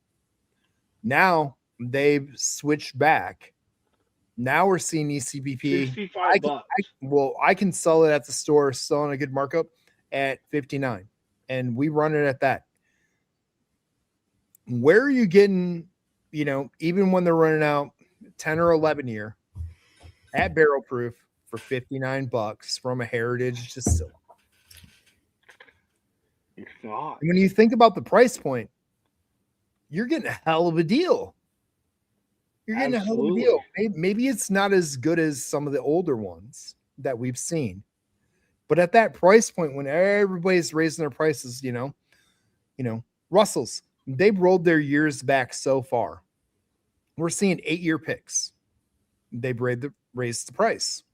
Now they've switched back. Now we're seeing ECBP. $65. I can sell it at the store, still on a good markup at $59, and we run it at that. Where are you getting, even when they're running out 10 or 11 year at barrel proof for $59 from a heritage distiller? It's not. When you think about the price point, you're getting a hell of a deal. You're getting a hell of a deal. Maybe it's not as good as some of the older ones that we've seen, but at that price point, when everybody's raising their prices, Russell's, they've rolled their years back so far. We're seeing 8-year picks. They've raised the price.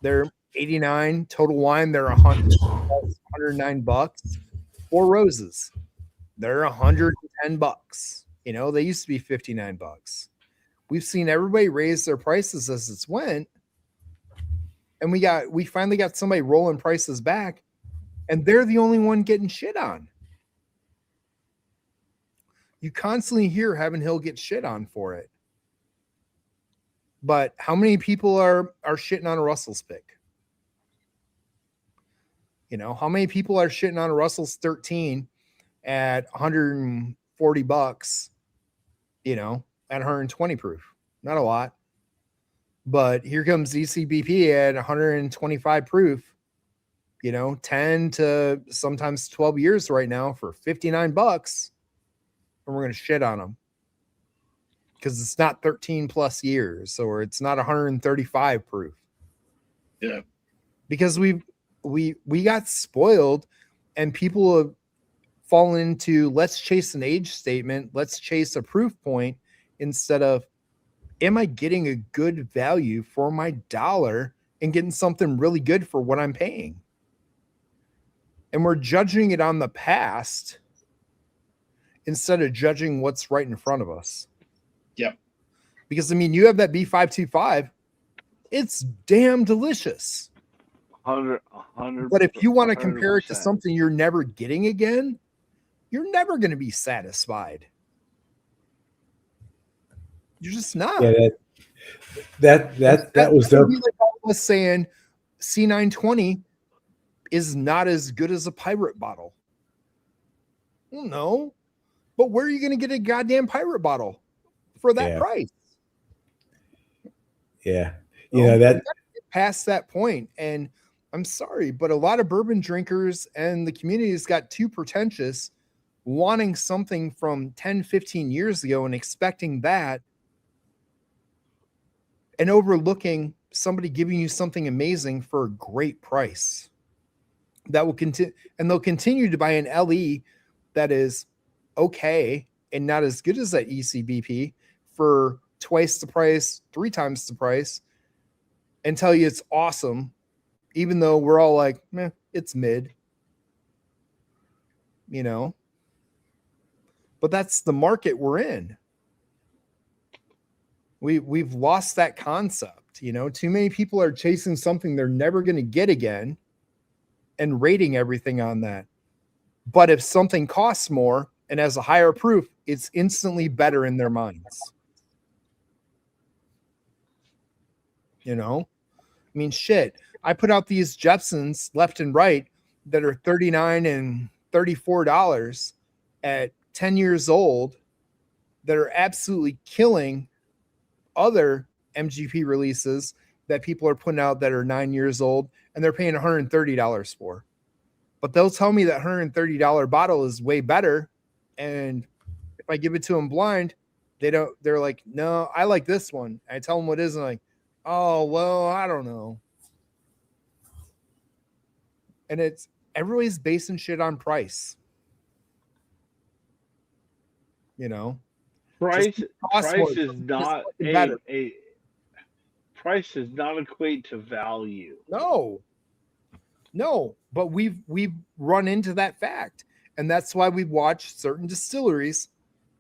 They're 89 total wine. They're $109. Four Roses, they're $110. They used to be $59. We've seen everybody raise their prices as it's went, and we finally got somebody rolling prices back, and they're the only one getting shit on. You constantly hear Heaven Hill get shit on for it. But how many people are shitting on a Russell's pick? How many people are shitting on a Russell's 13 at $140, at 120 proof? Not a lot. But here comes ECBP at 125 proof, 10 to sometimes 12 years right now for $59. And we're going to shit on them because it's not 13 plus years, or it's not 135 proof. Yeah. Because we got spoiled, and people have fallen into, let's chase an age statement, let's chase a proof point, instead of, am I getting a good value for my dollar and getting something really good for what I'm paying? And we're judging it on the past instead of judging what's right in front of us. Yep. Because, I mean, you have that B525. It's damn delicious. 100. But if you want to compare it to 100%. something you're never getting again, you're never going to be satisfied. You're just not. Yeah, that was their. Like I was saying, C920 is not as good as a pirate bottle. Well, no, but where are you going to get a goddamn pirate bottle for that price? Yeah, you know that past that point, and I'm sorry, but a lot of bourbon drinkers and the community has got too pretentious, wanting something from 10, 15 years ago and expecting that, and overlooking somebody giving you something amazing for a great price. That will continue, and they'll continue to buy an LE that is okay and not as good as that ECBP for twice the price, 3 times the price, and tell you it's awesome, even though we're all like, meh, it's mid. You know? But that's the market we're in. We've lost that concept. You know, too many people are chasing something they're never going to get again and rating everything on that. But if something costs more and has a higher proof, it's instantly better in their minds. You know? I mean, shit. I put out these Jepsons left and right that are $39 and $34 at 10 years old that are absolutely killing other MGP releases that people are putting out that are 9 years old and they're paying $130 for. But they'll tell me that $130 bottle is way better. And if I give it to them blind, they're like, no, I like this one. I tell them what it is, and like, oh, well, I don't know. And it's everybody's basing shit on price. You know? Price is not a price does not equate to value. No, but we've run into that fact, and that's why we've watched certain distilleries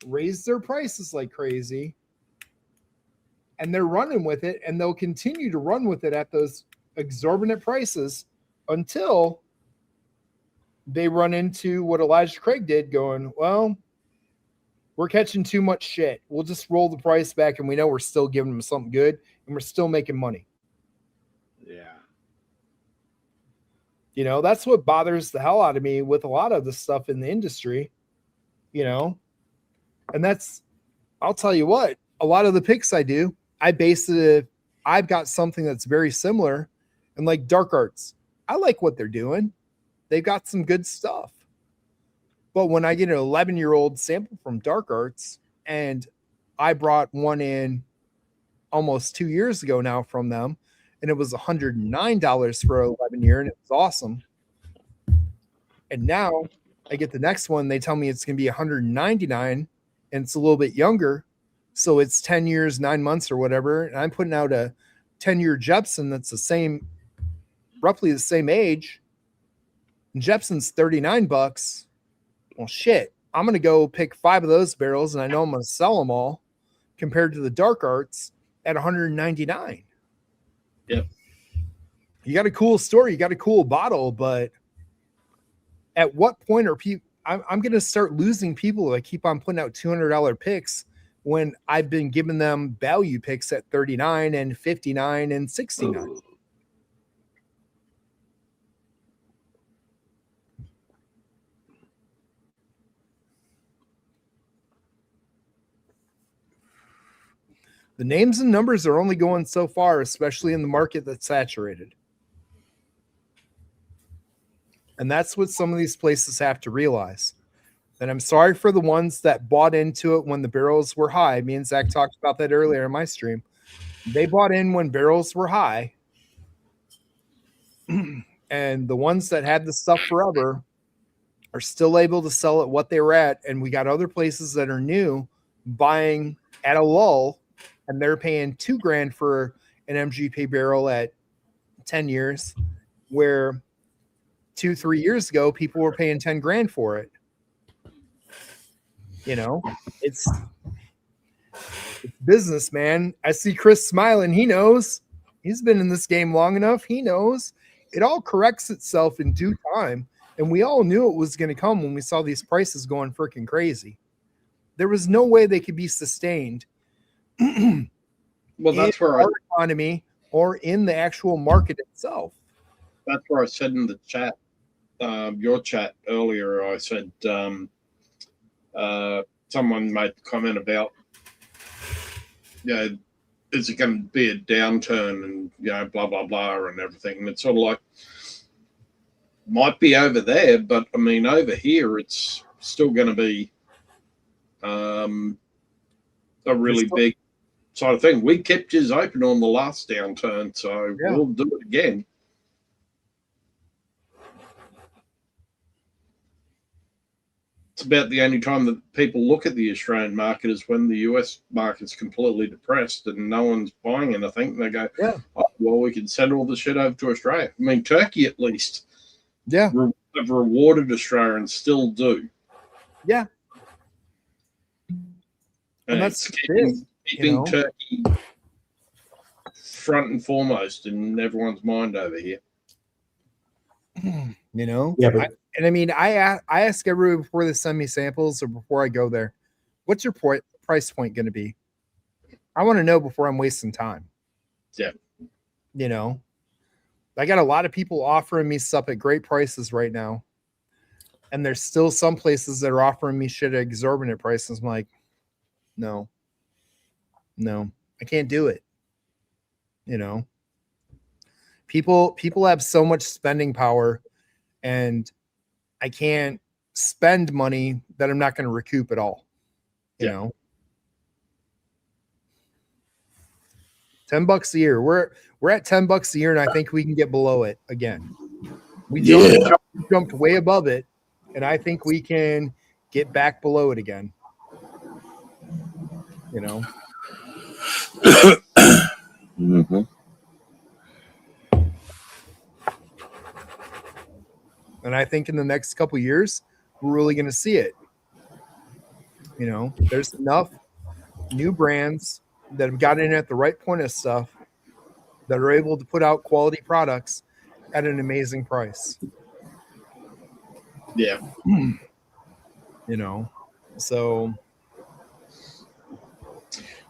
raise their prices like crazy, and they're running with it, and they'll continue to run with it at those exorbitant prices until they run into what Elijah Craig did, going, well, we're catching too much shit. We'll just roll the price back, and we know we're still giving them something good, and we're still making money. Yeah. You know, that's what bothers the hell out of me with a lot of the stuff in the industry, you know, and I'll tell you what, a lot of the picks I do, I base it, I've got something that's very similar, and like Dark Arts, I like what they're doing. They've got some good stuff. But when I get an 11-year-old sample from Dark Arts, and I brought one in almost 2 years ago now from them, and it was $109 for 11-year, and it was awesome. And now I get the next one, they tell me it's going to be $199, and it's a little bit younger, so it's 10 years, 9 months or whatever, and I'm putting out a 10-year Jepson that's roughly the same age, and Jepson's $39. Well, shit, I'm going to go pick 5 of those barrels, and I know I'm going to sell them all compared to the Dark Arts at $199. Yep. You got a cool story, you got a cool bottle, but at what point are people? I'm going to start losing people if I keep on putting out $200 picks when I've been giving them value picks at $39 and $59 and $69. The names and numbers are only going so far, especially in the market that's saturated. And that's what some of these places have to realize. And I'm sorry for the ones that bought into it when the barrels were high. Me and Zach talked about that earlier in my stream. They bought in when barrels were high. And the ones that had the stuff forever are still able to sell at what they were at. And we got other places that are new buying at a lull, and they're paying $2,000 for an MGP barrel at 10 years, where 2-3 years ago, people were paying 10 grand for it. You know, it's business, man. I see Chris smiling. He knows. He's been in this game long enough. He knows. It all corrects itself in due time. And we all knew it was going to come when we saw these prices going freaking crazy. There was no way they could be sustained. Well, that's where our economy or in the actual market itself. That's where I said in the chat, your chat earlier, I said someone made the comment about, is it going to be a downturn and, blah, blah, blah, and everything. And it's sort of like, might be over there, but I mean, over here, it's still going to be a really big sort of thing. We kept his open on the last downturn, so we'll do it again. It's about the only time that people look at the Australian market is when the US market's completely depressed and no one's buying anything. And they go, oh, well, we can send all the shit over to Australia. I mean, Turkey at least have rewarded Australia and still do. Yeah. And that's keeping Turkey front and foremost in everyone's mind over here. You know? Yeah, but I ask everyone before they send me samples or before I go there, what's your price point going to be? I want to know before I'm wasting time. Yeah. You know, I got a lot of people offering me stuff at great prices right now. And there's still some places that are offering me shit at exorbitant prices. I'm like, no, I can't do it. You know, people have so much spending power, and I can't spend money that I'm not going to recoup at all. You know, $10 a year. We're at $10 a year, and I think we can get below it again. We jumped way above it, and I think we can get back below it again. You know. Mm-hmm. And I think in the next couple of years, we're really going to see it. You know, there's enough new brands that have gotten in at the right point of stuff that are able to put out quality products at an amazing price. Yeah. You know, so.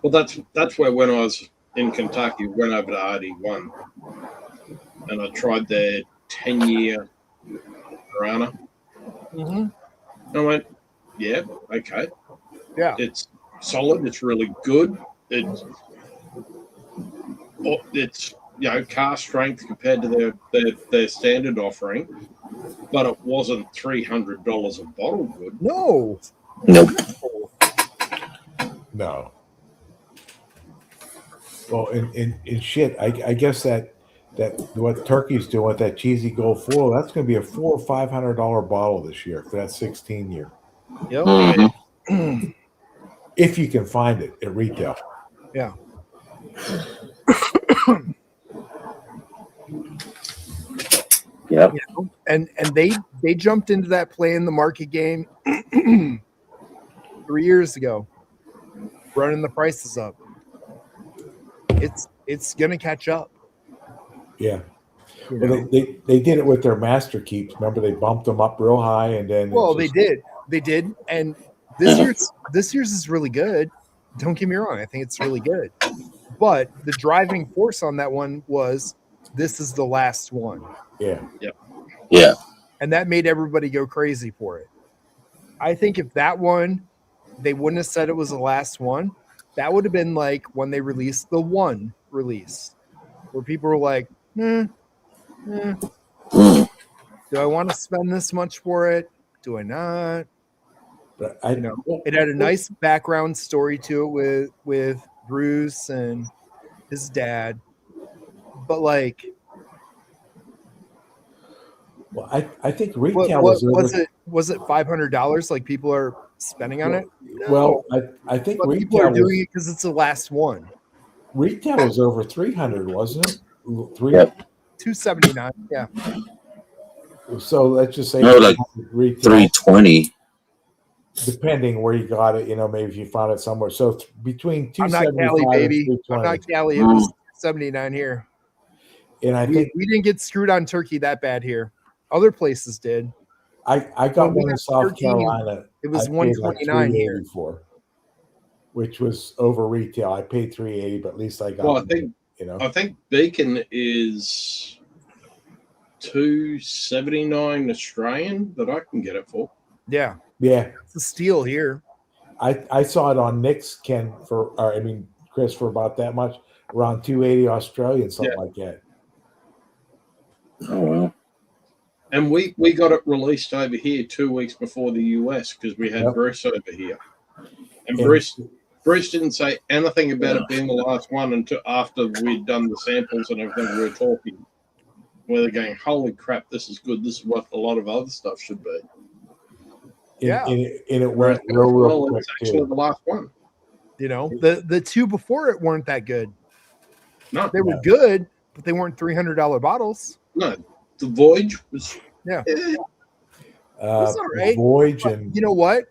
Well, that's where when I was in Kentucky, went over to RD1 and I tried their 10-year Piranha. Mm-hmm. I went, yeah, okay. Yeah. It's solid. It's really good. It's car strength compared to their standard offering, but it wasn't $300 a bottle good. No. Nope. No. Well, in shit, I guess that what Turkey's doing with that cheesy gold foil, that's going to be a $400 or $500 bottle this year for that 16-year. Yep. Mm-hmm. If you can find it at retail. Yeah. Yep. You know, and they jumped into that play in the market game 3 years ago, running the prices up. It's gonna catch up. Yeah. Well, they did it with their master keeps. Remember, they bumped them up real high, and then they did. And this year's is really good. Don't get me wrong, I think it's really good. But the driving force on that one was this is the last one. Yeah. Yep. Yeah. And that made everybody go crazy for it. I think if that one, they wouldn't have said it was the last one, that would have been like when they released the one release, where people were like, do I want to spend this much for it? Do I not? But it had a nice background story to it with Bruce and his dad. But like, well, I think retail was it $500 like people are spending on it? No. Well, I think but people are doing it because it's the last one. Retail was over 300, wasn't it? Yep. 279. Yeah. So let's just say No, like retail, 320. depending where you got it. Maybe if you found it somewhere. So between I'm not Cali, 275 and baby. I'm 320. not Cali. It was 79 here. And I think we didn't get screwed on turkey that bad here. Other places did. I got When we one in got South turkey, Carolina. it was I paid like 129 here. $3.80 for, which was over retail. I paid $3.80, but at least I got. Well, I I think bacon is $2.79 Australian that I can get it for. Yeah, it's a steal here. I saw it on Nick's Chris, for about that much, around $2.80 Australian, something like that. Oh wow! And we got it released over here 2 weeks before the US because we had Bruce over here, and Bruce didn't say anything about it being the last one until after we'd done the samples and everything. We were talking, where they're going, "Holy crap, this is good. This is what a lot of other stuff should be." And it went real quick it's actually too. the last one. The two before it weren't that good. No, they were good, but they weren't $300 bottles. No, the Voyage was it's all right. Voyage, But and you know what?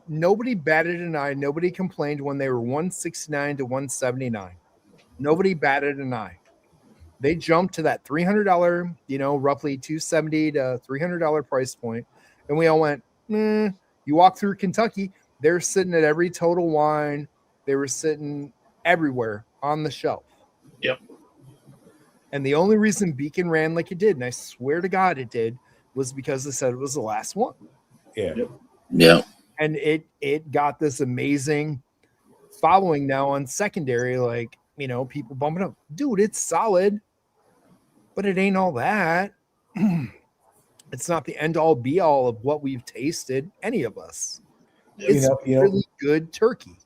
Nobody batted an eye. Nobody complained when they were 169 to 179. Nobody batted an eye. They jumped to that $300, roughly $270 to $300 price point, and we all went. You walk through Kentucky, they're sitting at every Total Wine. They were sitting everywhere on the shelf. Yep. And the only reason Beacon ran like it did, and I swear to God it did, was because they said it was the last one. Yeah. Yeah. And it got this amazing following now on secondary, people bumping up. Dude, it's solid, but it ain't all that. It's not the end all be all of what we've tasted, any of us. It's really good turkey.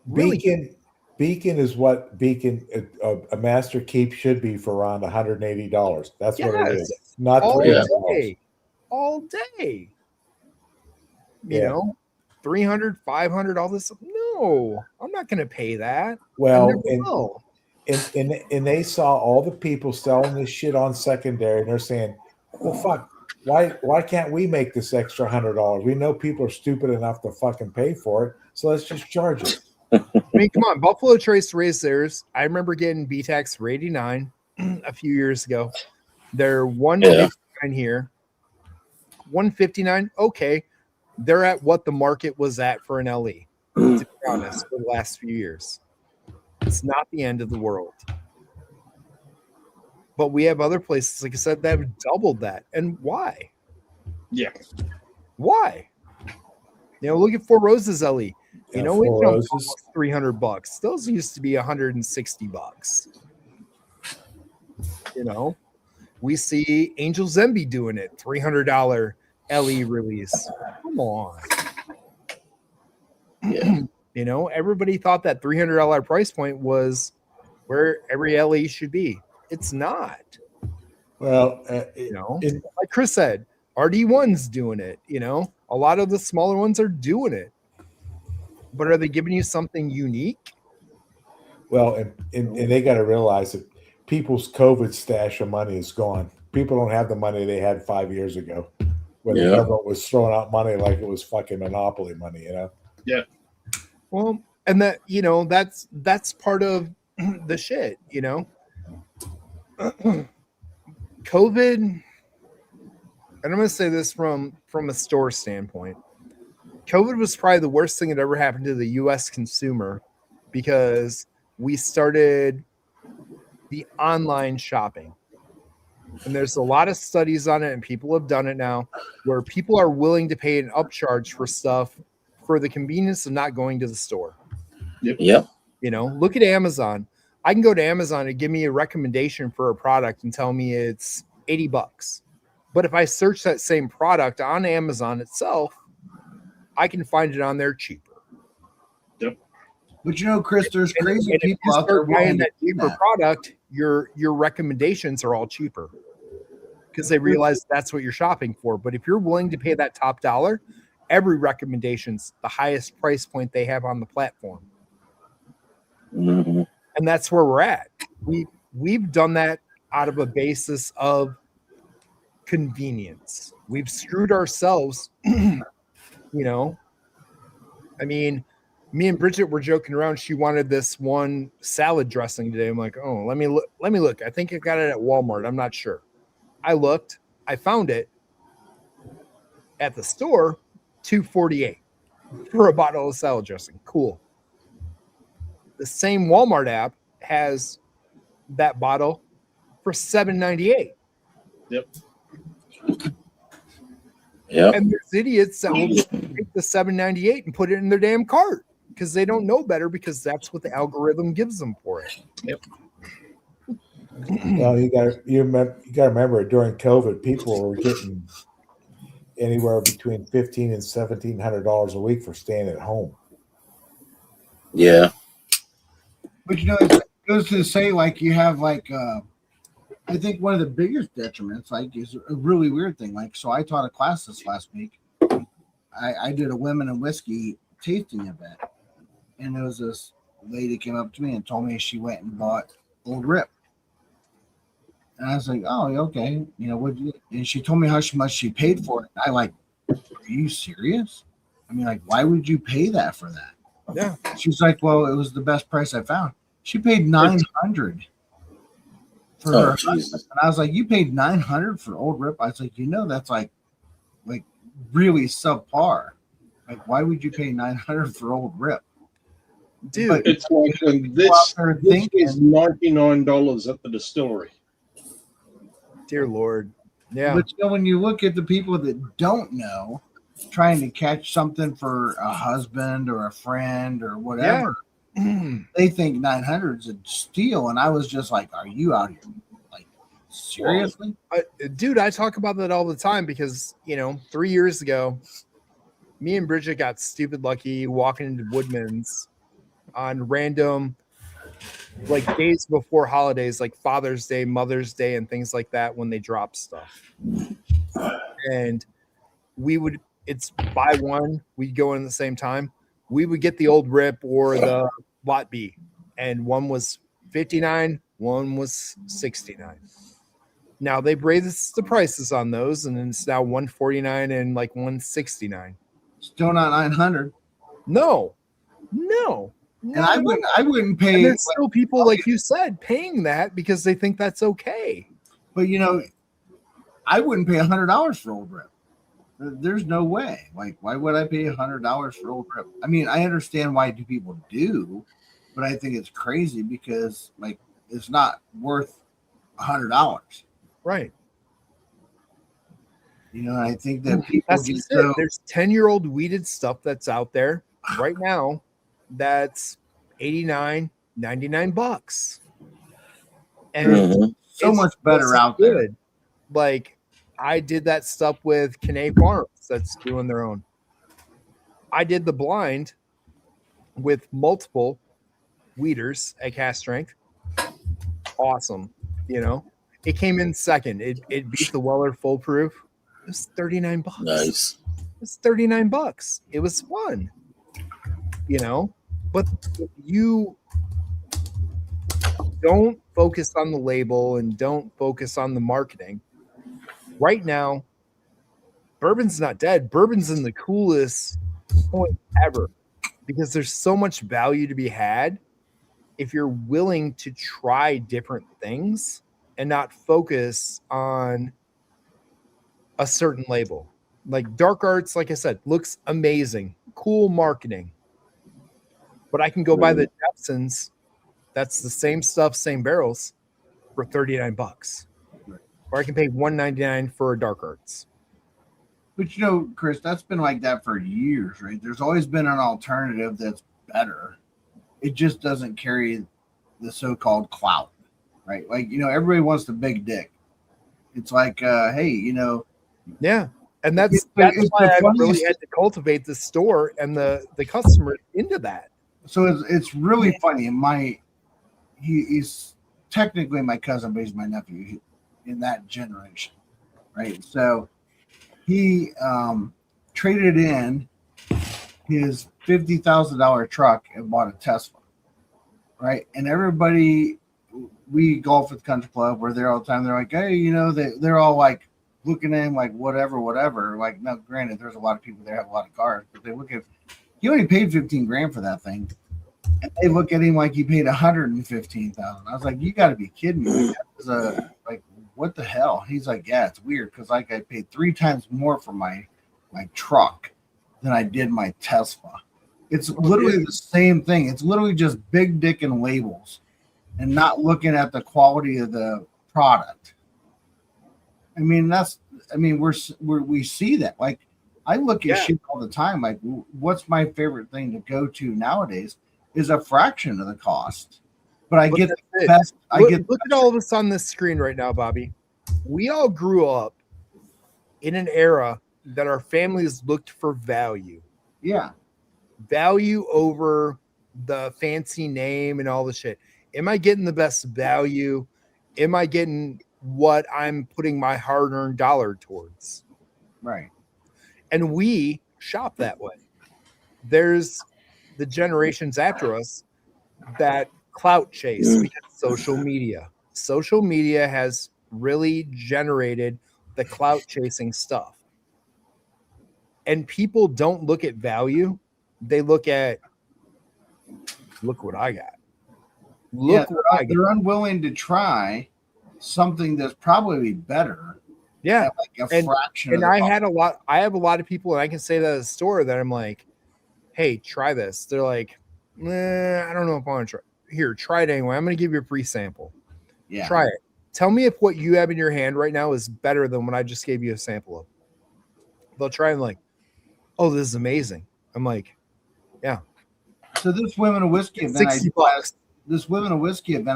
Really Beacon is what a master keep should be for around $180. That's what it is. Not $300. All day. 300, 500, all this. No, I'm not going to pay that. Well, and they saw all the people selling this shit on secondary, and they're saying, well, fuck. Why can't we make this extra $100? We know people are stupid enough to fucking pay for it, so let's just charge it. I mean, come on. Buffalo Trace raised theirs. I remember getting BTAX for $89 a few years ago. They're $159 here. $159. Okay, they're at what the market was at for an LE. To be honest, for the last few years, it's not the end of the world. But we have other places, like I said, that have doubled that. And why? Yeah. Why? Look at Four Roses LE. Yeah, it Four jumped Roses. $300. Those used to be $160. We see Angel Zemby doing it, $300 LE release. Come on. Yeah. Everybody thought that $300 price point was where every LE should be. It's not. Well, like Chris said, RD1's doing it. A lot of the smaller ones are doing it. But are they giving you something unique? Well, and they got to realize that people's COVID stash of money is gone. People don't have the money they had 5 years ago, when the government was throwing out money like it was fucking monopoly money. Yeah. Well, and that that's part of the shit. COVID, and I'm going to say this from a store standpoint. COVID was probably the worst thing that ever happened to the U.S. consumer, because we started the online shopping. And there's a lot of studies on it, and people have done it now, where people are willing to pay an upcharge for stuff for the convenience of not going to the store. Yep. Look at Amazon. I can go to Amazon and give me a recommendation for a product and tell me it's $80. But if I search that same product on Amazon itself, I can find it on there cheaper. Yep. But Chris, there's crazy people out there buying that cheaper product. Your recommendations are all cheaper because they realize that's what you're shopping for. But if you're willing to pay that top dollar, every recommendation's the highest price point they have on the platform. Mm-hmm. And that's where we're at. We've done that out of a basis of convenience. We've screwed ourselves. You know, I mean, me and Bridget were joking around. She wanted this one salad dressing today. I'm like, oh, let me look. I think I got it at Walmart. I'm not sure. I looked. I found it at the store, $2.48 for a bottle of salad dressing. Cool. The same Walmart app has that bottle for $7.98. Yep. Yeah. And there's idiots that will just take the $7.98 and put it in their damn cart because they don't know better, because that's what the algorithm gives them for it. Yep. Well, you got to remember during COVID, people were getting anywhere between $1,500 and $1,700 a week for staying at home. Yeah. But you know, it goes to say, like, you have like I think one of the biggest detriments, like, is a really weird thing. Like, so I taught a class this last week. I did a women and whiskey tasting event, and there was this lady came up to me and told me she went and bought Old Rip. And I was like, oh, okay. You know, what? And she told me how much she paid for it. I like, are you serious? I mean, like, why would you pay that for that? Yeah. She's like, well, it was the best price I found. She paid $900 for her husband. And I was like, you paid $900 for Old Rip? I was like, you know, that's like really subpar. Like, why would you pay $900 for Old Rip? Dude, but it's like this is $99 at the distillery. Dear Lord. Yeah. But you know, when you look at the people that don't know, trying to catch something for a husband or a friend or whatever, they think 900 is a steal. And I was just like, are you out here? Like, seriously? Dude, I talk about that all the time because, you know, 3 years ago, me and Bridget got stupid lucky walking into Woodman's on random, like, days before holidays, like Father's Day, Mother's Day, and things like that, when they drop stuff. And it's buy one, we'd go in at the same time. We would get the Old Rip or the Lot B, and one was $59, one was $69. Now they've raised the prices on those, and it's now $149 and like $169. Still not 900. No. And I wouldn't pay. And there's still people, like you said, paying that because they think that's okay. But you know, I wouldn't pay $100 for Old Rip. There's no way. Like, why would I pay $100 for Old Rip? I mean, I understand why people do, but I think it's crazy because, like, it's not worth $100. Right. You know, I think that people That's just it. There's 10-year-old weeded stuff that's out there right now that's $89, $99. And so much better out there. Like, I did that stuff with Canay Farms that's doing their own. I did the blind with multiple weeders at cast strength. Awesome. You know, it came in second. It beat the Weller Full Proof. It was $39. Nice. It was $39. It was fun. You know, but if you don't focus on the label and don't focus on the marketing, right now, bourbon's not dead. Bourbon's in the coolest point ever because there's so much value to be had if you're willing to try different things and not focus on a certain label. Like Dark Arts, like I said, looks amazing. Cool marketing. But I can go buy the Jepsons. That's the same stuff, same barrels for $39. Or I can pay $199 for a Dark Arts. But you know, Chris, that's been like that for years, right? There's always been an alternative that's better. It just doesn't carry the so-called clout, right? Like, you know, everybody wants the big dick. It's like, hey, you know. Yeah. And that's why I really had to cultivate the store and the customer into that. So it's really funny. And he's technically my cousin, but he's my nephew in that generation, right? So he traded in his $50,000 truck and bought a Tesla, right? And everybody, we golf at the country club, we're there all the time. They're like, hey, you know, they're all like, looking at him like whatever. Like, now, granted, there's a lot of people there have a lot of cars, but they look at he only paid 15 grand for that thing, and they look at him like he paid 115,000. I was like, you got to be kidding me! Like, what the hell? He's like, yeah, it's weird because like I paid 3 times more for my truck than I did my Tesla. It's literally the same thing. It's literally just big dick and labels, and not looking at the quality of the product. I mean, we see that. Like, I look at shit all the time. Like, what's my favorite thing to go to nowadays is a fraction of the cost. But I get the best. Look at all of us on this screen right now, Bobby. We all grew up in an era that our families looked for value. Yeah. Value over the fancy name and all the shit. Am I getting the best value? Am I getting what I'm putting my hard-earned dollar towards? Right. And we shop that way. There's the generations after us that clout chase because social media. Social media has really generated the clout chasing stuff. And people don't look at value. They look at, look what I got. They're unwilling to try something that's probably better. Yeah, like a fraction. And I have a lot of people, and I can say that at the store that I'm like, hey, try this. They're like, I don't know if I want to try. Here, try it anyway. I'm going to give you a free sample. Yeah, try it. Tell me if what you have in your hand right now is better than what I just gave you a sample of. They'll try and like, oh, this is amazing. I'm like, yeah. So this Women of Whiskey event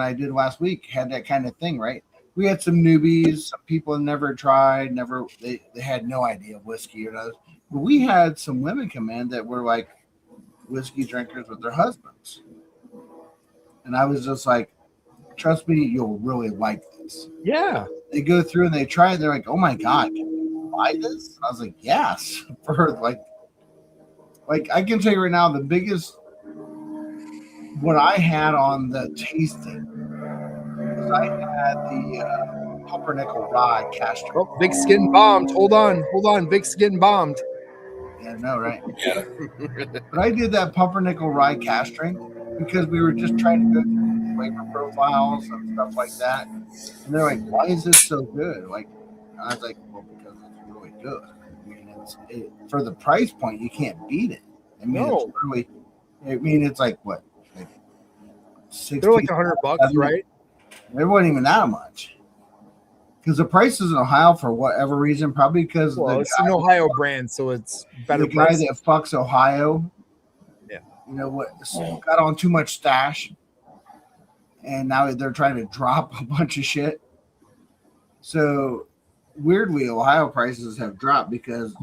I did last week had that kind of thing, right? We had some newbies, some people that never tried, they had no idea of whiskey or nothing. But we had some women come in that were like whiskey drinkers with their husbands. And I was just like, trust me, you'll really like this. Yeah. They go through and they try it. They're like, oh my God, can you buy this? I was like, yes. For like I can tell you right now, the biggest what I had on the tasting was I had the pumpernickel rye caster. Oh, Vic's getting bombed. Hold on. Vic's getting bombed. Yeah, no, right. But I did that pumpernickel rye castering because we were just trying to go through flavor profiles and stuff like that. And they're like, why is this so good? Like, I was like, well, because it's really good. I mean, for the price point, you can't beat it. I mean, it's really, it's like what? Like 60, they're like $100, right? It wasn't even that much. Because the prices in Ohio, for whatever reason, probably because it's an Ohio brand, so it's better. The guy that fucks Ohio, yeah, you know what, got on too much stash, and now they're trying to drop a bunch of shit. So weirdly, Ohio prices have dropped because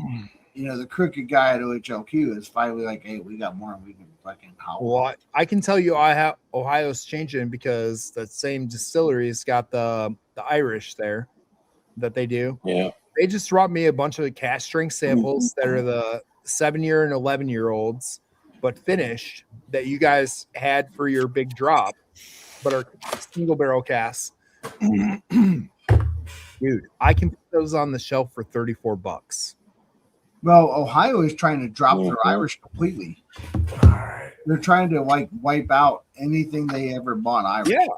the crooked guy at OHLQ is finally like, hey, we got more, and we can fucking howl. Well, I can tell you, Ohio's changing because that same distillery's got the Irish there that they do. Yeah. They just dropped me a bunch of cask strength samples that are the 7-year and 11-year-olds, but finished that you guys had for your big drop, but are single barrel casks. Dude, I can put those on the shelf for $34. Well, Ohio is trying to drop their Irish completely. They're trying to like wipe out anything they ever bought Irish.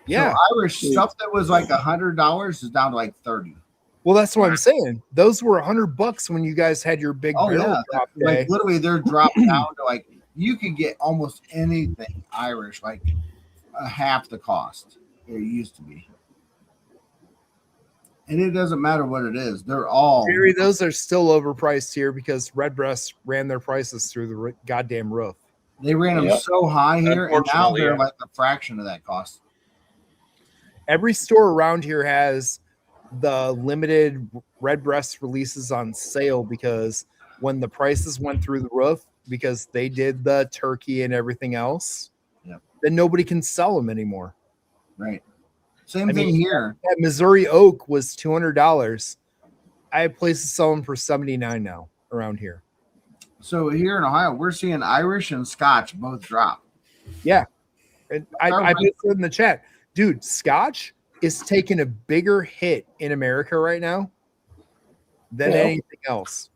Yeah. So Irish stuff that was like $100 is down to like $30. Well, that's what I'm saying. Those were $100 when you guys had your big barrel drop day. Like literally, they're dropped down to like you could get almost anything Irish like half the cost it used to be. And it doesn't matter what it is; they're all. Jerry, those are still overpriced here because Redbreast ran their prices through the goddamn roof. They ran them so high here, and now they're like a fraction of that cost. Every store around here has the limited Redbreast releases on sale because when the prices went through the roof, because they did the turkey and everything else, then nobody can sell them anymore. Right. Same thing here. That Missouri Oak was $200. I have places selling for $79 now around here. So here in Ohio, we're seeing Irish and Scotch both drop. Yeah. And I put it in the chat. Dude, Scotch is taking a bigger hit in America right now than anything else.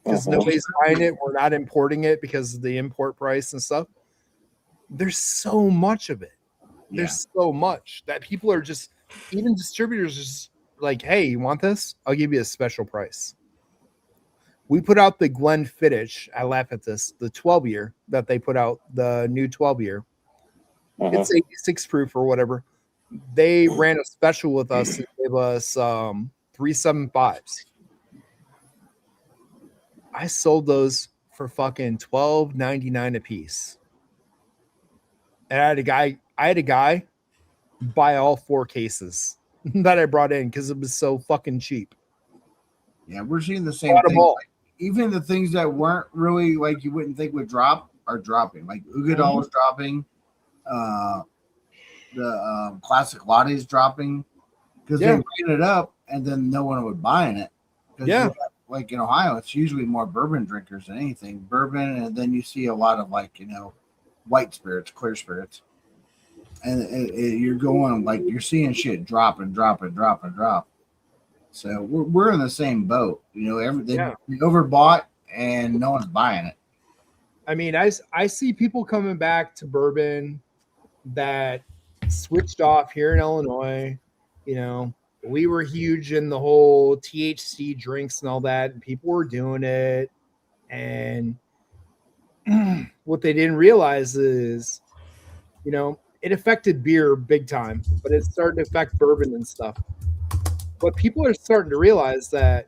Because nobody's buying it. We're not importing it because of the import price and stuff. There's so much of it. There's so much that people are just, even distributors, just like, hey, you want this? I'll give you a special price. We put out the Glenfiddich. I laugh at this. The 12-year that they put out, the new 12-year. It's 86 proof or whatever. They ran a special with us and gave us 375s. I sold those for fucking $12.99 a piece. And I had a guy buy all 4 cases that I brought in because it was so fucking cheap. Yeah, we're seeing the same thing. Like, even the things that weren't really like you wouldn't think would drop are dropping. Like Ugadal was dropping. The classic latte is dropping because they ran it up and then no one would buy in it. Yeah. Like in Ohio, it's usually more bourbon drinkers than anything. Bourbon, and then you see a lot of like, white spirits, clear spirits. And you're going like you're seeing shit drop and drop and drop and drop. So we're in the same boat. They overbought and no one's buying it. I mean, I see people coming back to bourbon that switched off here in Illinois. We were huge in the whole THC drinks and all that, and people were doing it. And what they didn't realize is, it affected beer big time, but it's starting to affect bourbon and stuff. But people are starting to realize that,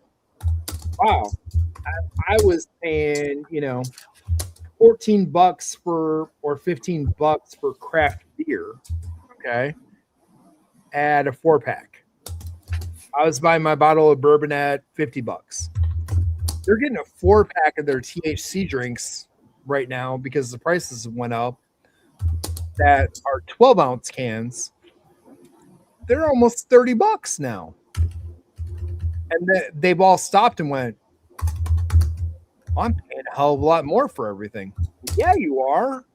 wow, I was paying, $14 or $15 for craft beer, okay, at a 4-pack. I was buying my bottle of bourbon at $50. They're getting a 4-pack of their THC drinks right now because the prices went up. That are 12-ounce cans. They're almost $30 now. And they've all stopped and went, I'm paying a hell of a lot more for everything. Yeah, you are.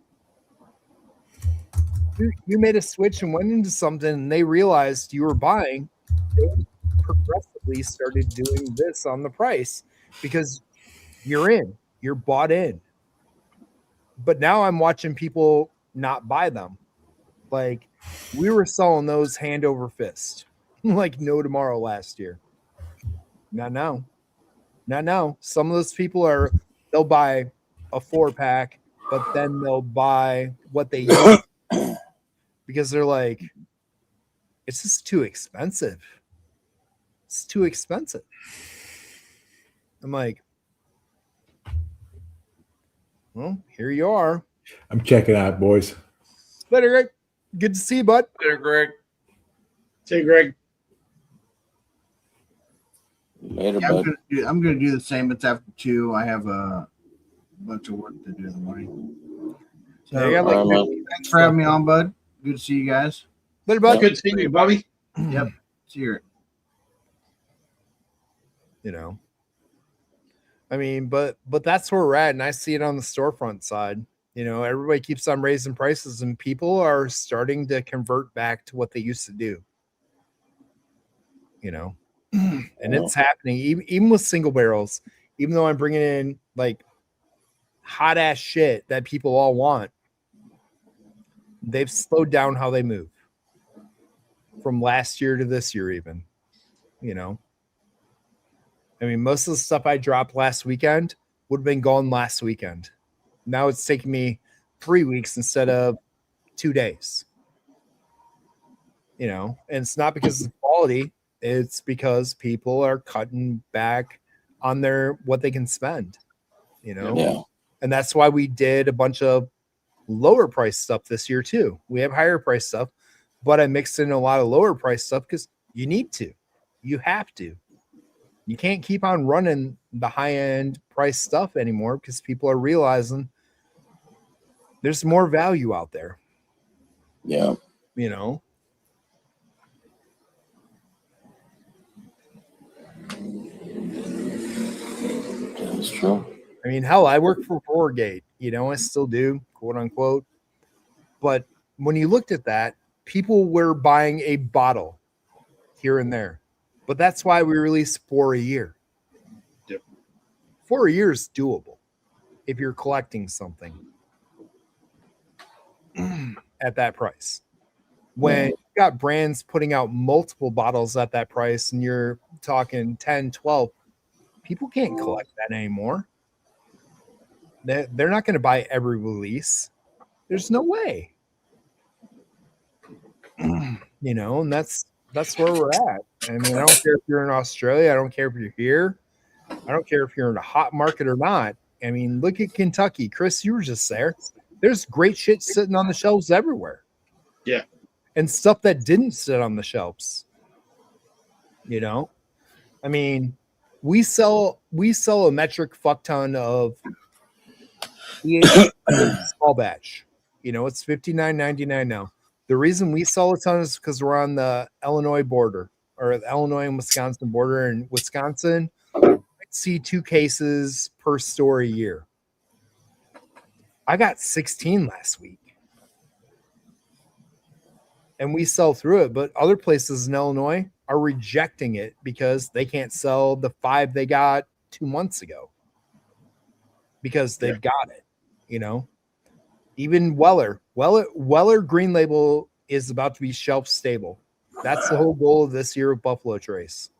You made a switch and went into something and they realized you were buying. They progressively started doing this on the price because you're bought in. But now I'm watching people not buy them. Like we were selling those hand over fist, like no tomorrow last year. Not now. Some of those people they'll buy a 4-pack, but then they'll buy what they use because they're like, it's just too expensive. It's too expensive. I'm like, well, here you are. I'm checking out, boys. Later, Greg. Good to see you, bud. Later, Greg. See you, Greg. Later, Yeah, bud. I'm gonna do the same. It's after 2. I have a bunch of work to do in the morning. So thanks for having me on, bud. Good to see you guys. Later, bud. Good seeing you, Bobby. Yep. See you. I mean, but that's where we're at, and I see it on the storefront side. Everybody keeps on raising prices, and people are starting to convert back to what they used to do. And it's happening even with single barrels. Even though I'm bringing in like hot ass shit that people all want, they've slowed down how they move from last year to this year. Even, I mean, most of the stuff I dropped last weekend would have been gone last weekend. Now it's taking me 3 weeks instead of 2 days. And it's not because of quality. It's because people are cutting back on what they can spend, Yeah. And that's why we did a bunch of lower price stuff this year too. We have higher price stuff, but I mixed in a lot of lower price stuff because you need to. You have to. You can't keep on running the high end price stuff anymore because people are realizing there's more value out there. Yeah. That's true. I mean, hell, I work for Borgate, I still do, quote unquote. But when you looked at that, people were buying a bottle here and there. But that's why we release 4 a year. for a year is doable if you're collecting something at that price. When you got brands putting out multiple bottles at that price and you're talking 10, 12, people can't collect that anymore. They're not going to buy every release. There's no way. You know, and that's where we're at. I mean, I don't care if you're in Australia. I don't care if you're here. I don't care if you're in a hot market or not. I mean, look at Kentucky. Chris, you were just there. There's great shit sitting on the shelves everywhere. Yeah. And stuff that didn't sit on the shelves. You know? I mean, we sell a metric fuck ton of small batch. You know, it's $59.99 now. The reason we sell a ton is because we're on the Illinois border, or the Illinois and Wisconsin border. In Wisconsin, I see 2 cases per store a year. I got 16 last week. And we sell through it, but other places in Illinois are rejecting it because they can't sell the 5 they got 2 months ago because they've got it, you know. Even Weller Green Label is about to be shelf stable. That's the whole goal of this year of Buffalo Trace.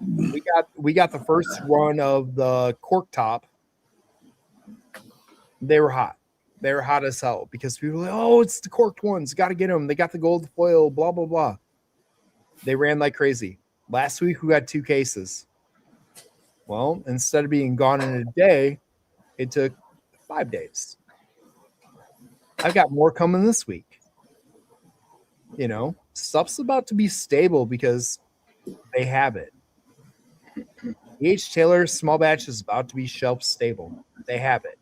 We got the first run of the cork top. They were hot. They were hot as hell because people were like, oh, it's the corked ones. Got to get them. They got the gold foil, blah, blah, blah. They ran like crazy. Last week, we got 2 cases. Well, instead of being gone in a day, it took 5 days. I've got more coming this week. You know, stuff's about to be stable because they have it. E.H. Taylor small batch is about to be shelf stable. They have it.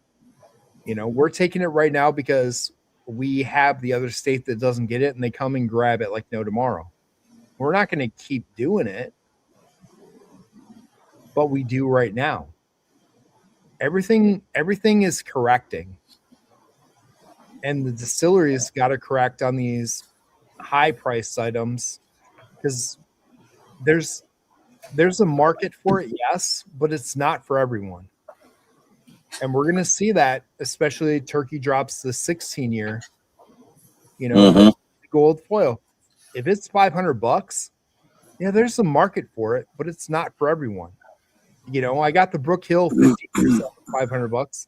You know, we're taking it right now because we have the other state that doesn't get it and they come and grab it like no tomorrow. We're not going to keep doing it, but we do right now. Everything is correcting. And the distillery's got to correct on these high priced items because there's a market for it, yes, but it's not for everyone. And we're going to see that, especially turkey drops the 16 year, you know, gold foil. If it's $500, yeah, there's a market for it, but it's not for everyone. You know, I got the Brook Hill 50% $500.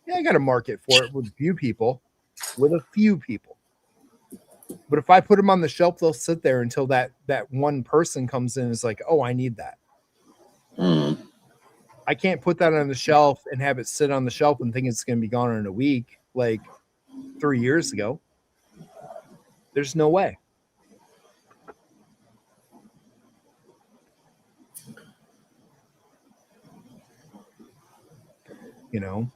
Yeah, I got a market for it with a few people. But if I put them on the shelf, they'll sit there until that one person comes in and is like, oh, I need that. I can't put that on the shelf and have it sit on the shelf and think it's going to be gone in a week, like 3 years ago. There's no way. You know,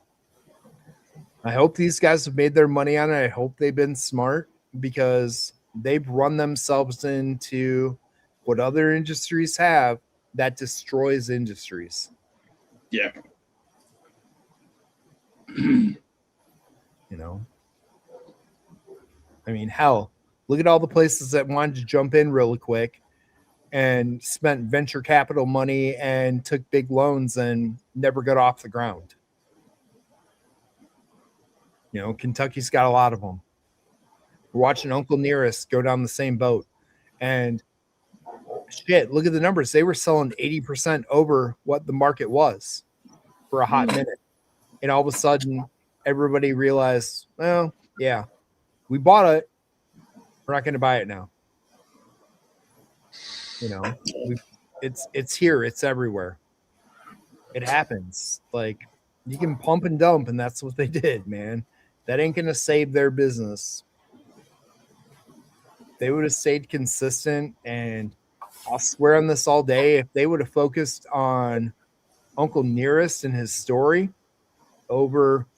I hope these guys have made their money on it. I hope they've been smart because they've run themselves into what other industries have that destroys industries. Yeah. You know, I mean, hell, look at all the places that wanted to jump in really quick and spent venture capital money and took big loans and never got off the ground. You know, Kentucky's got a lot of them. We're watching Uncle Nearest go down the same boat. And shit, look at the numbers. They were selling 80% over what the market was for a hot minute. And all of a sudden, everybody realized, well, yeah, we bought it. We're not going to buy it now. You know, it's here. It's everywhere. It happens. Like, you can pump and dump, and that's what they did, man. That ain't going to save their business. They would have stayed consistent, and I'll swear on this all day. If they would have focused on Uncle Nearest and his story over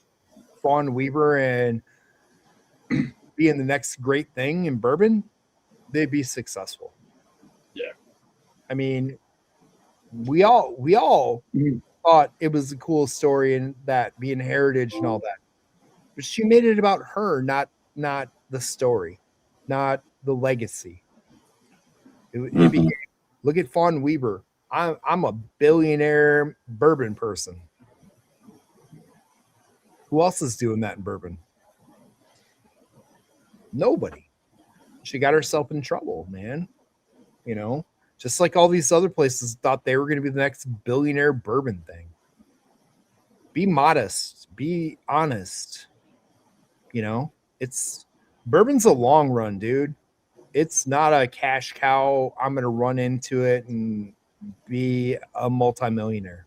Fawn Weaver and being the next great thing in bourbon, they'd be successful. Yeah. I mean, we all thought it was a cool story and that being heritage and all that. But she made it about her, not the story, not the legacy. It became, look at Fawn Weaver. I'm a billionaire bourbon person. Who else is doing that in bourbon? Nobody. She got herself in trouble, man. You know, just like all these other places thought they were going to be the next billionaire bourbon thing. Be modest, be honest. You know, bourbon's a long run, dude. It's not a cash cow. I'm going to run into it and be a multimillionaire.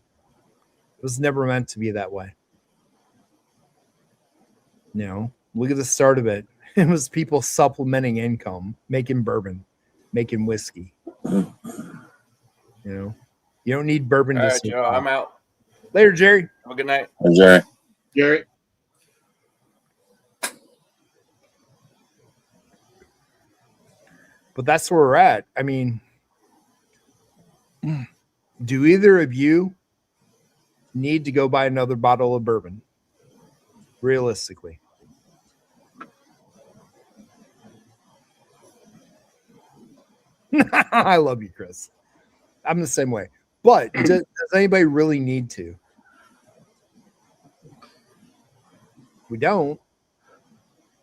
It was never meant to be that way. You know, look at the start of it. It was people supplementing income, making bourbon, making whiskey. You know, you don't need bourbon All to right, survive. Joe, I'm out. Later, Jerry. Have a good night. Jerry. Jerry. But that's where we're at. I mean, do either of you need to go buy another bottle of bourbon? Realistically. I love you, Chris. I'm the same way. But does anybody really need to? We don't.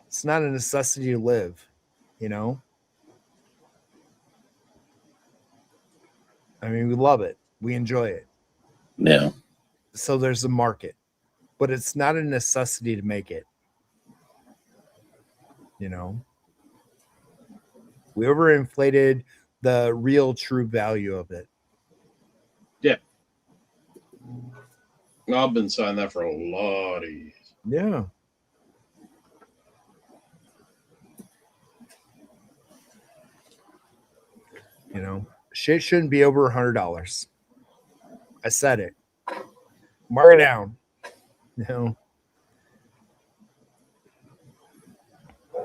It's not a necessity to live, you know? I mean, we love it. We enjoy it. Yeah. So there's a market, but it's not a necessity to make it. You know? We overinflated the real true value of it. Yeah. I've been saying that for a lot of years. Yeah. You know, shit shouldn't be over $100. I said it. Mark it down. You know,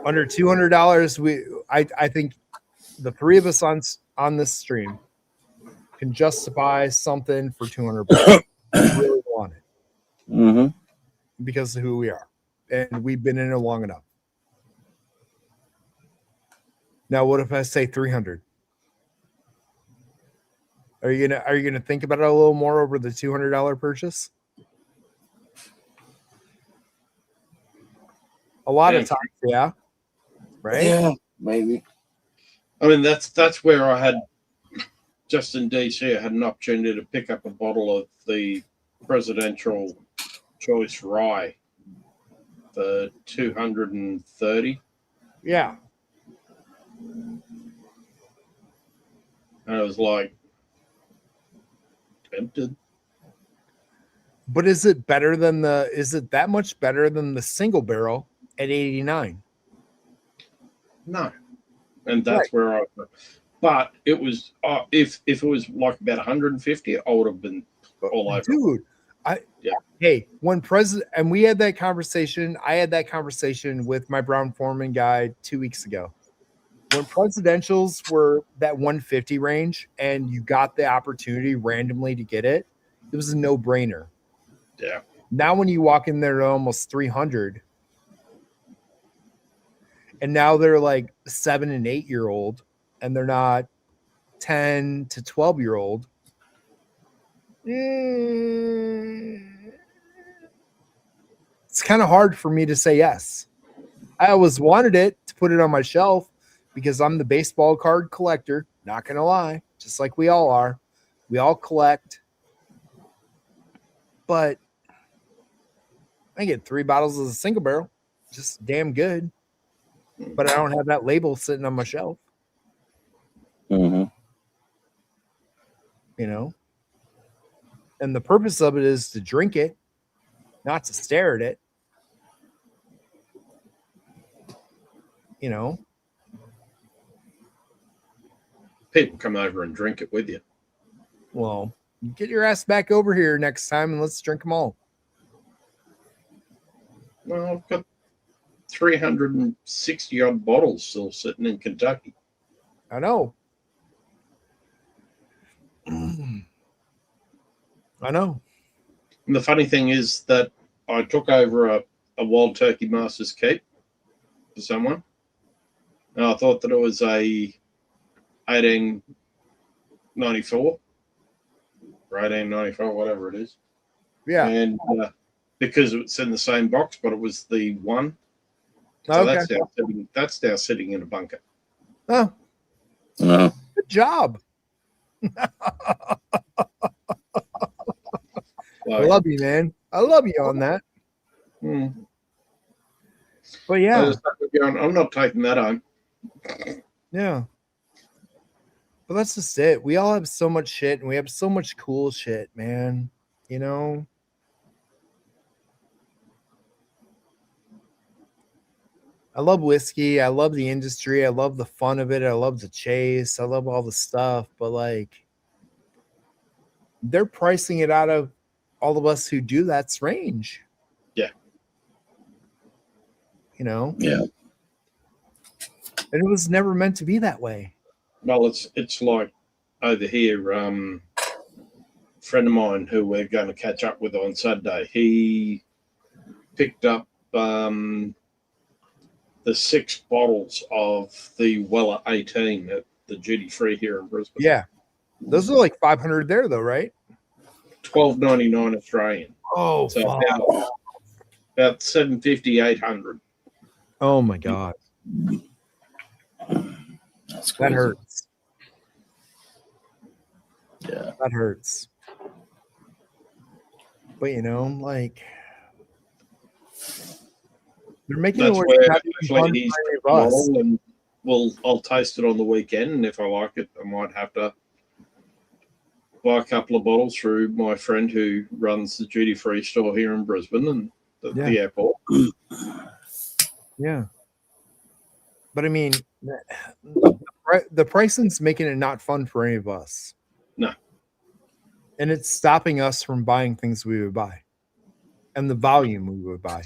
under $200, I think the three of us on this stream can justify something for $200. We really want it. Mm-hmm. Because of who we are. And we've been in it long enough. Now, what if I say 300? Are you gonna think about it a little more over the $200 purchase? A lot of times, yeah. Right? Yeah, maybe. I mean, that's where I had just in DC. I had an opportunity to pick up a bottle of the presidential choice rye for $230. Yeah. And I was like tempted. But is it that much better than the single barrel at 89? No. And that's where but it was if it was like about 150, I would have been all over. Dude, hey, when president, and we had that conversation, I had that conversation with my Brown Foreman guy 2 weeks ago. When presidentials were that 150 range and you got the opportunity randomly to get it, it was a no-brainer. Yeah. Now when you walk in there at almost 300, and now they're like 7 and 8 year old, and they're not 10 to 12 year old. It's kind of hard for me to say yes. I always wanted it to put it on my shelf because I'm the baseball card collector. Not going to lie, just like we all are. We all collect. But I get 3 bottles of a single barrel. Just damn good. But I don't have that label sitting on my shelf. Mm-hmm. You know? And the purpose of it is to drink it, not to stare at it. You know? People come over and drink it with you. Well, get your ass back over here next time and let's drink them all. Well, I've got 360 odd bottles still sitting in Kentucky. I know. I know. And the funny thing is that I took over a Wild Turkey Master's Keep for someone. And I thought that it was a 1894. or 1894, whatever it is. Yeah. And because it's in the same box, but it was the one. So Okay. that's now sitting in a bunker. Oh, Uh, good job. I love you, man. I love you on that. But yeah, I'm not taking that home. yeah. But that's just it. We all have so much shit, and we have so much cool shit, man. You know. I love whiskey. I love the industry. I love the fun of it. I love the chase. I love all the stuff. But like, they're pricing it out of all of us who do that's range. Yeah. You know? Yeah. And it was never meant to be that way. Well, it's like over here, friend of mine who we're going to catch up with on Saturday, he picked up the 6 bottles of the Weller 18 at the duty free here in Brisbane. Yeah. Those are like 500 there though, right? $12.99 Australian. Oh, so fuck. about 750, 800. Oh my God. That hurts. Yeah. That hurts. But you know, like they're making That's it work. where Not actually fun he's for any of us. and I'll taste it on the weekend, and if I like it, I might have to buy a couple of bottles through my friend who runs the duty free store here in Brisbane and the airport. Yeah. But I mean, the pricing's making it not fun for any of us. No. And it's stopping us from buying things we would buy and the volume we would buy.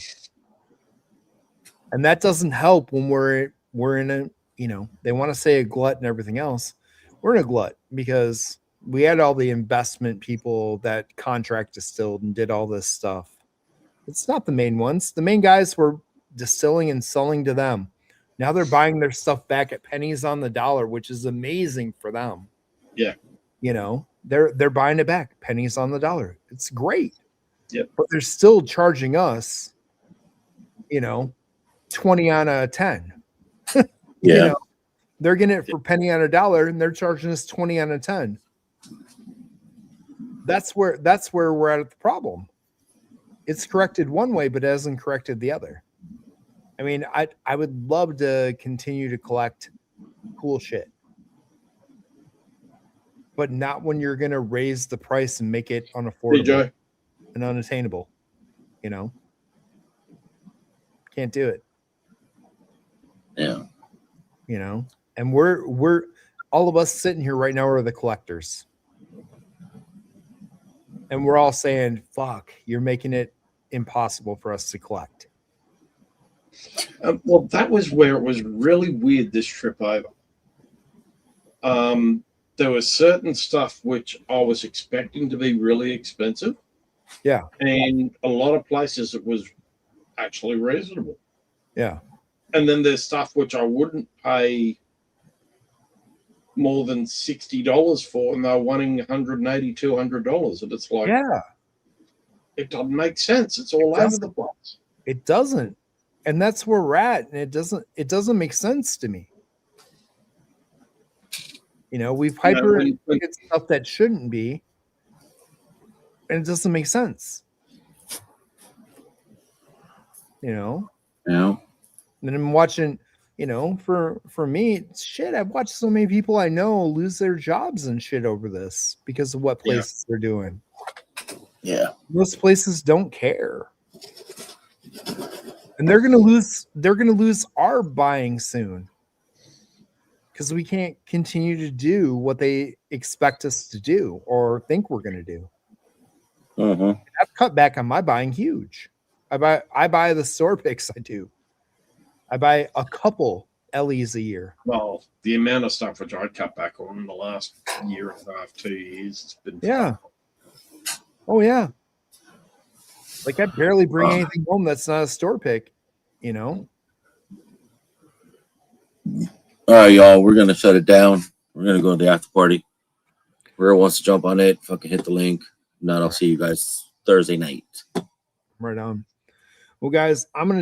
And that doesn't help when we're in a, you know, they want to say a glut and everything else. We're in a glut because we had all the investment people that contract distilled and did all this stuff. It's not the main ones. The main guys were distilling and selling to them. Now they're buying their stuff back at pennies on the dollar, which is amazing for them. Yeah. You know, they're buying it back, pennies on the dollar. It's great. Yep. But they're still charging us, you know, 20 on a 10. Yeah. You know, they're getting it for penny on a dollar and they're charging us 20 on a 10. That's where we're at the problem. It's corrected one way, but it hasn't corrected the other. I mean, I would love to continue to collect cool shit, but not when you're going to raise the price and make it unaffordable and unattainable. You know, can't do it. Yeah. You know, and we're all of us sitting here right now are the collectors. And we're all saying, fuck, you're making it impossible for us to collect. Well, that was where it was really weird this trip over. There was certain stuff which I was expecting to be really expensive. Yeah. And a lot of places it was actually reasonable. Yeah. And then there's stuff which I wouldn't pay more than $60 for, and they're wanting $180, $200. And it's like, yeah, it doesn't make sense. It's all over the place. It doesn't. And that's where we're at. And it doesn't make sense to me. You know, we've hyper stuff that shouldn't be, and it doesn't make sense. You know? Yeah. And I'm watching, you know, for me, shit, I've watched so many people I know lose their jobs and shit over this because of what places they're doing. Yeah. Most places don't care. And they're gonna lose our buying soon. Because we can't continue to do what they expect us to do or think we're gonna do. I've cut back on my buying huge. I buy the store picks I do. I buy a couple LEs a year. Well, the amount of stuff which I'd cut back on in the last year and a half, 2 years, it's been tough. Oh yeah. Like I barely bring anything home that's not a store pick, you know. All right, y'all. We're gonna shut it down. We're gonna go to the after party. Whoever wants to jump on it, fucking hit the link. If not, I'll see you guys Thursday night. Right on. Well, guys, I'm gonna